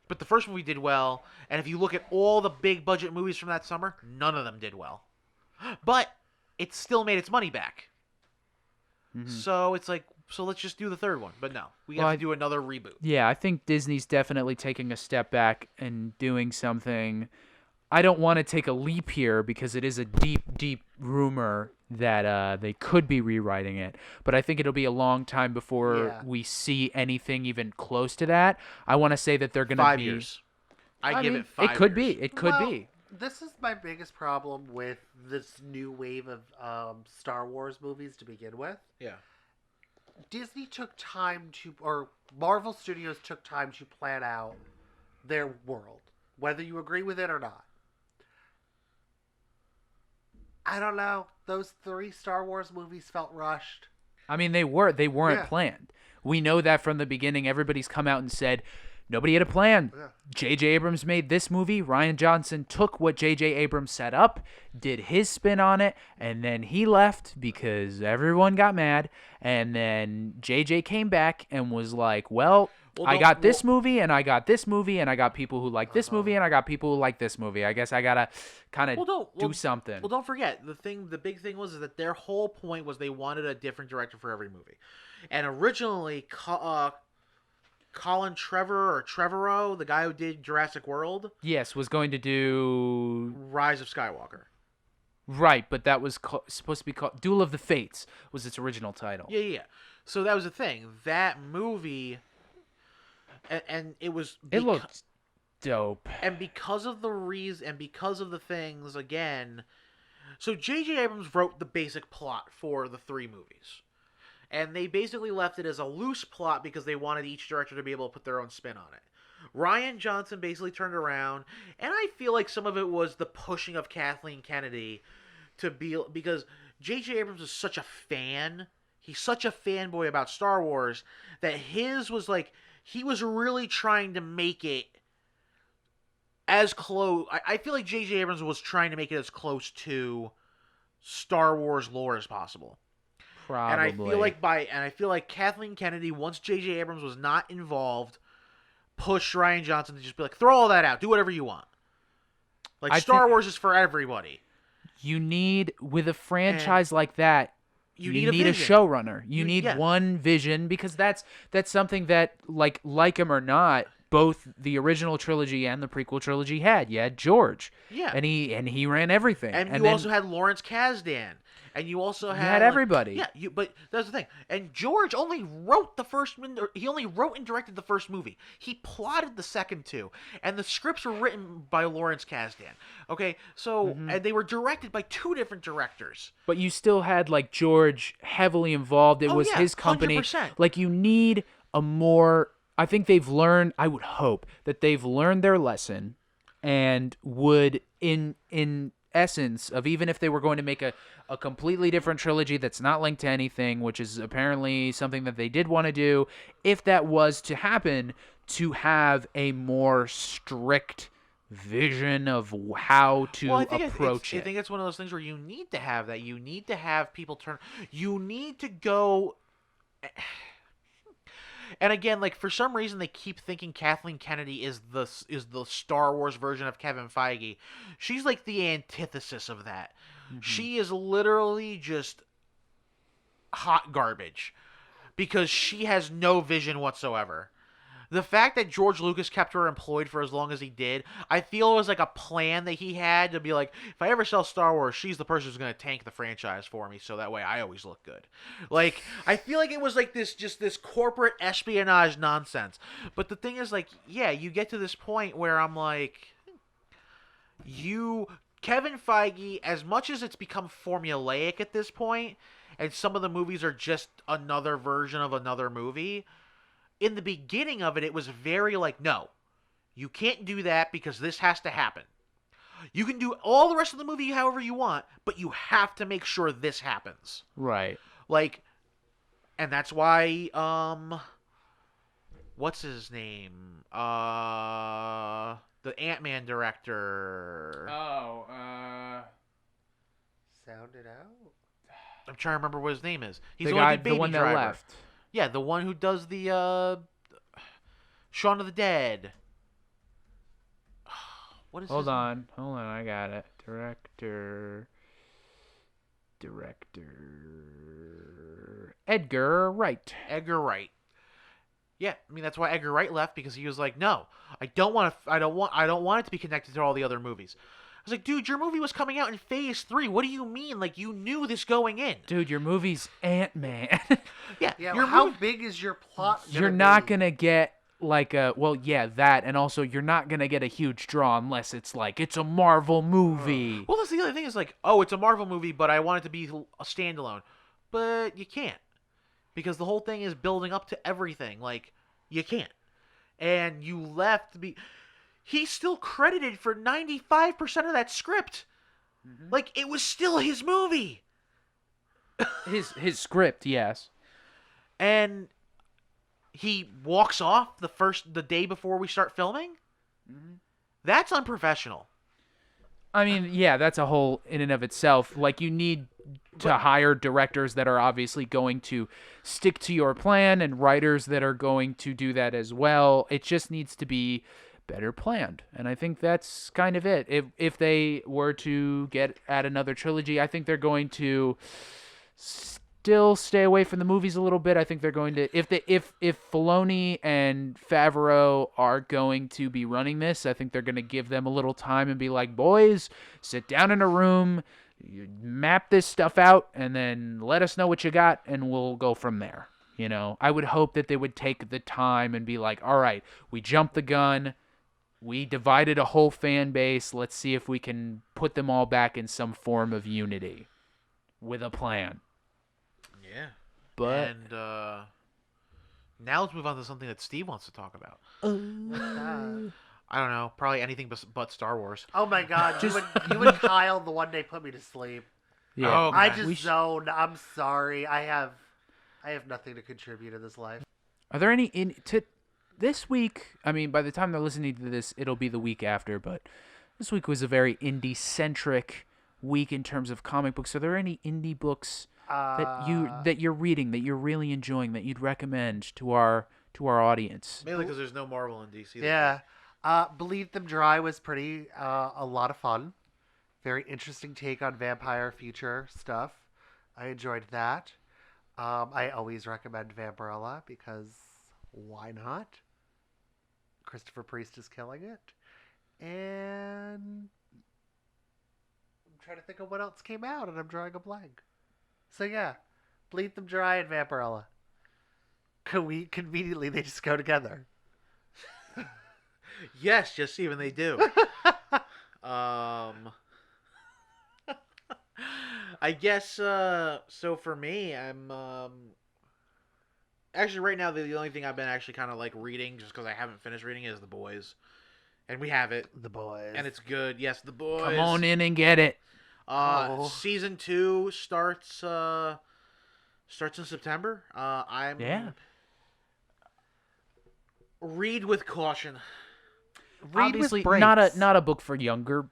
Speaker 5: But the first movie did well, and if you look at all the big budget movies from that summer, none of them did well. But it still made its money back. Mm-hmm. So it's like, so let's just do the third one. But no, we have to do another reboot.
Speaker 4: Yeah, I think Disney's definitely taking a step back and doing something. I don't want to take a leap here because it is a deep, deep rumor that they could be rewriting it. But I think it'll be a long time before we see anything even close to that. I want to say that they're going to be...
Speaker 5: 5 years. I give it 5 years.
Speaker 4: It could be.
Speaker 3: This is my biggest problem with this new wave of Star Wars movies to begin with.
Speaker 5: Yeah.
Speaker 3: Disney took time or Marvel Studios took time to plan out their world, whether you agree with it or not. I don't know. Those 3 Star Wars movies felt rushed.
Speaker 4: I mean, they weren't planned. We know that from the beginning. Everybody's come out and said nobody had a plan.
Speaker 3: Yeah.
Speaker 4: J.J. Abrams made this movie. Rian Johnson took what J.J. Abrams set up, did his spin on it, and then he left because everyone got mad. And then J.J. came back and was like, well, I got this movie, and I got this movie, and I got people who like this movie, and I got people who like this movie. I guess I got to kind of do something.
Speaker 5: Well, don't forget, the big thing was that their whole point was they wanted a different director for every movie. And originally, Colin Trevorrow, the guy who did Jurassic World,
Speaker 4: yes, was going to do
Speaker 5: Rise of Skywalker.
Speaker 4: Right, but that was supposed to be called Duel of the Fates was its original title.
Speaker 5: Yeah. So that was the thing. That movie, and it was
Speaker 4: it looked dope.
Speaker 5: And because of the things again, so J.J. Abrams wrote the basic plot for the 3 movies. And they basically left it as a loose plot because they wanted each director to be able to put their own spin on it. Rian Johnson basically turned around, and I feel like some of it was the pushing of Kathleen Kennedy to be, because J.J. Abrams is such a fan. He's such a fanboy about Star Wars that his was like, he was really trying to make it as close. I feel like J.J. Abrams was trying to make it as close to Star Wars lore as possible.
Speaker 4: Probably.
Speaker 5: And I feel like Kathleen Kennedy, once J.J. Abrams was not involved, pushed Rian Johnson to just be like, throw all that out, do whatever you want. Like, Star Wars is for everybody.
Speaker 4: You need, with a franchise like that, you need a showrunner. You need one vision, because that's something that, like him or not, both the original trilogy and the prequel trilogy had. You had George.
Speaker 5: Yeah.
Speaker 4: And he ran everything.
Speaker 5: And you also had Lawrence Kasdan. And you also had
Speaker 4: everybody.
Speaker 5: Yeah, but that's the thing. And George only wrote he only wrote and directed the first movie. He plotted the second 2. And the scripts were written by Lawrence Kasdan. Okay? So, and they were directed by 2 different directors.
Speaker 4: But you still had, like, George heavily involved. It was his company.
Speaker 5: 100%.
Speaker 4: Like, you need a more... I think they've learned... I would hope that they've learned their lesson and would, in essence of, even if they were going to make a completely different trilogy that's not linked to anything, which is apparently something that they did want to do, if that was to happen, to have a more strict vision of how to approach it.
Speaker 5: I think it's one of those things where you need to have that. You need to have people turn... You need to go... And again, like, for some reason they keep thinking Kathleen Kennedy is the Star Wars version of Kevin Feige. She's like the antithesis of that. Mm-hmm. She is literally just hot garbage because she has no vision whatsoever. The fact that George Lucas kept her employed for as long as he did, I feel it was like a plan that he had to be like, if I ever sell Star Wars, she's the person who's going to tank the franchise for me, so that way I always look good. Like, I feel like it was like this corporate espionage nonsense. But the thing is, like, yeah, you get to this point where I'm like, Kevin Feige, as much as it's become formulaic at this point, and some of the movies are just another version of another movie, in the beginning of it was very like, no, you can't do that because this has to happen. You can do all the rest of the movie however you want, but you have to make sure this happens.
Speaker 4: Right.
Speaker 5: Like, and that's why, what's his name? The Ant-Man director.
Speaker 3: Sound it out?
Speaker 5: I'm trying to remember what his name is. He's
Speaker 4: the
Speaker 5: the
Speaker 4: guy,
Speaker 5: Baby
Speaker 4: the one
Speaker 5: Driver.
Speaker 4: that left.
Speaker 5: Yeah, the one who does the Shaun of the Dead. What is
Speaker 4: Hold on, I got it. Director. Edgar Wright.
Speaker 5: Edgar Wright. Yeah, I mean that's why Edgar Wright left, because he was like, "No, I don't want it to be connected to all the other movies." I was like, dude, your movie was coming out in Phase 3. What do you mean? Like, you knew this going in.
Speaker 4: Dude, your movie's Ant-Man.
Speaker 5: Yeah.
Speaker 3: How big is your plot?
Speaker 4: You're not going to get, like that, and also you're not gonna get a huge draw unless it's like it's a Marvel movie.
Speaker 5: Well, that's the other thing is like, oh, it's a Marvel movie, but I want it to be a standalone, but you can't because the whole thing is building up to everything. Like, you can't, and you left he's still credited for 95% of that script. Mm-hmm. Like, it was still his movie.
Speaker 4: his script, yes.
Speaker 5: And he walks off the day before we start filming? Mm-hmm. That's unprofessional.
Speaker 4: I mean, yeah, that's a whole in and of itself. Like, you need to hire directors that are obviously going to stick to your plan and writers that are going to do that as well. It just needs to be better planned. And I think that's kind of it. If they were to add another trilogy, I think they're going to still stay away from the movies a little bit. I think they're going to if Filoni and Favreau are going to be running this, I think they're going to give them a little time and be like, boys, sit down in a room, you map this stuff out, and then let us know what you got, and we'll go from there. You know, I would hope that they would take the time and be like, all right, we jumped the gun, we divided a whole fan base, let's see if we can put them all back in some form of unity with a plan.
Speaker 5: Yeah.
Speaker 4: But
Speaker 5: and now let's move on to something that Steve wants to talk about. I don't know, probably anything but Star Wars.
Speaker 3: Oh my God, you and Kyle the one day put me to sleep.
Speaker 5: Yeah,
Speaker 3: oh, I just zoned. I'm sorry. I have nothing to contribute to this life.
Speaker 4: Are there any this week? I mean, by the time they're listening to this, it'll be the week after. But this week was a very indie-centric week in terms of comic books. Are there any indie books that you're reading that you're really enjoying that you'd recommend to our audience?
Speaker 5: Mainly because there's no Marvel in DC.
Speaker 3: Yeah, Bleed Them Dry was pretty a lot of fun. Very interesting take on vampire future stuff. I enjoyed that. I always recommend Vampirella because why not? Christopher Priest is killing it. And I'm trying to think of what else came out, and I'm drawing a blank. So yeah, Bleed Them Dry and Vampirella. Conveniently, they just go together.
Speaker 5: Yes, just even they do. I guess so for me, I'm actually right now the only thing I've been actually kind of like reading just because I haven't finished reading is The Boys, and we have it.
Speaker 3: The Boys,
Speaker 5: and it's good. Yes, The Boys.
Speaker 4: Come on in and get it.
Speaker 5: Season 2 starts in September. Read with caution.
Speaker 4: Obviously, not a book for younger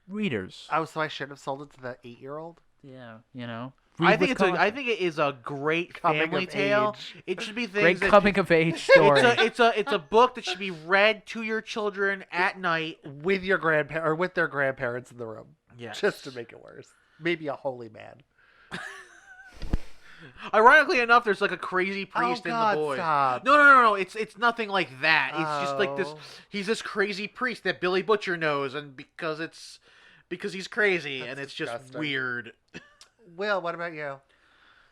Speaker 4: readers.
Speaker 3: Oh, so I shouldn't have sold it to the 8-year-old?
Speaker 4: Yeah, you know.
Speaker 5: I think it is a great family tale. It should be things
Speaker 4: great coming of age story.
Speaker 5: It's a book that should be read to your children at night
Speaker 3: with your grandparents or with their grandparents in the room.
Speaker 5: Yeah,
Speaker 3: just to make it worse. Maybe a holy man.
Speaker 5: Ironically enough, there's like a crazy priest in The Boys.
Speaker 3: Stop.
Speaker 5: No. It's nothing like that. It's just like this. He's this crazy priest that Billy Butcher knows, and because he's crazy, and it's just weird.
Speaker 3: Will, what about you?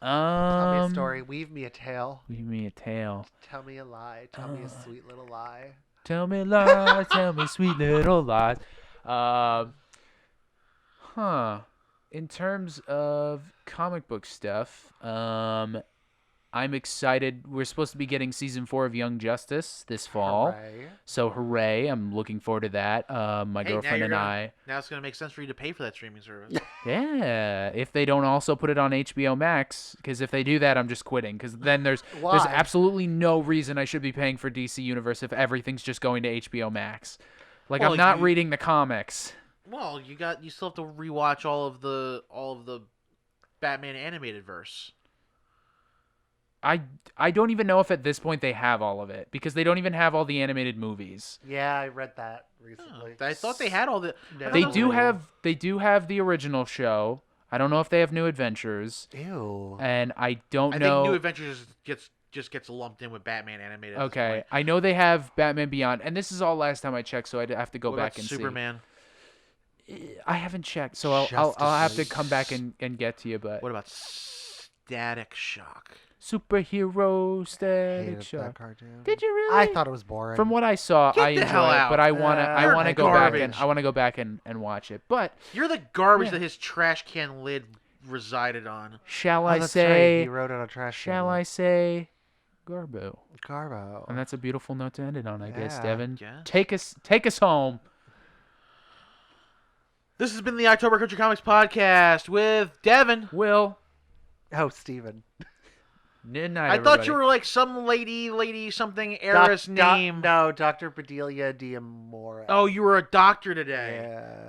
Speaker 3: Tell me a story. Weave me a tale.
Speaker 4: Weave me a tale.
Speaker 3: Tell me a lie. Tell me a sweet little lie.
Speaker 4: Tell me lies. Tell me sweet little lies. In terms of comic book stuff, I'm excited. We're supposed to be getting season 4 of Young Justice this fall.
Speaker 3: Hooray.
Speaker 4: So hooray. I'm looking forward to that. My girlfriend and I.
Speaker 5: Now it's going to make sense for you to pay for that streaming service.
Speaker 4: Yeah. If they don't also put it on HBO Max, because if they do that, I'm just quitting. Because then there's absolutely no reason I should be paying for DC Universe if everything's just going to HBO Max. Like, I'm not reading the comics.
Speaker 5: Well, you still have to rewatch all of the Batman animated verse.
Speaker 4: I don't even know if at this point they have all of it because they don't even have all the animated movies.
Speaker 3: Yeah, I read that recently.
Speaker 5: I thought they had all the.
Speaker 3: No.
Speaker 4: They do have the original show. I don't know if they have New Adventures.
Speaker 3: Ew.
Speaker 4: And I don't know.
Speaker 5: I think New Adventures gets lumped in with Batman animated.
Speaker 4: Okay, I know they have Batman Beyond, and this is all last time I checked, so I have to go back and
Speaker 5: Superman?
Speaker 4: see. I haven't checked, so I'll have to come back and get to you. But
Speaker 5: what about Static Shock?
Speaker 4: superhero static
Speaker 3: Hated that
Speaker 4: shock.
Speaker 3: cartoon.
Speaker 4: Did you really?
Speaker 3: I thought it was boring.
Speaker 4: From what I saw,
Speaker 5: Get
Speaker 4: I
Speaker 5: the
Speaker 4: enjoy
Speaker 5: hell
Speaker 4: it,
Speaker 5: out.
Speaker 4: but I wanna go back and
Speaker 5: garbage.
Speaker 4: watch it. But
Speaker 5: You're the garbage
Speaker 4: Yeah.
Speaker 5: that his trash can lid resided on.
Speaker 4: shall
Speaker 3: Oh,
Speaker 4: I
Speaker 3: that's
Speaker 4: say?
Speaker 3: right. He wrote it on a trash.
Speaker 4: Shall I say? Garbo.
Speaker 3: Garbo.
Speaker 4: And that's a beautiful note to end it on, I guess.
Speaker 3: Yeah.
Speaker 4: Devon,
Speaker 5: Yeah.
Speaker 4: take us home.
Speaker 5: This has been the October Country Comics Podcast with Devon.
Speaker 4: Will.
Speaker 3: Oh, Steven.
Speaker 4: Good night,
Speaker 5: I thought you were like some lady something heiress name.
Speaker 3: No, Dr. Bedelia Diamora.
Speaker 5: Oh, you were a doctor today.
Speaker 3: Yeah.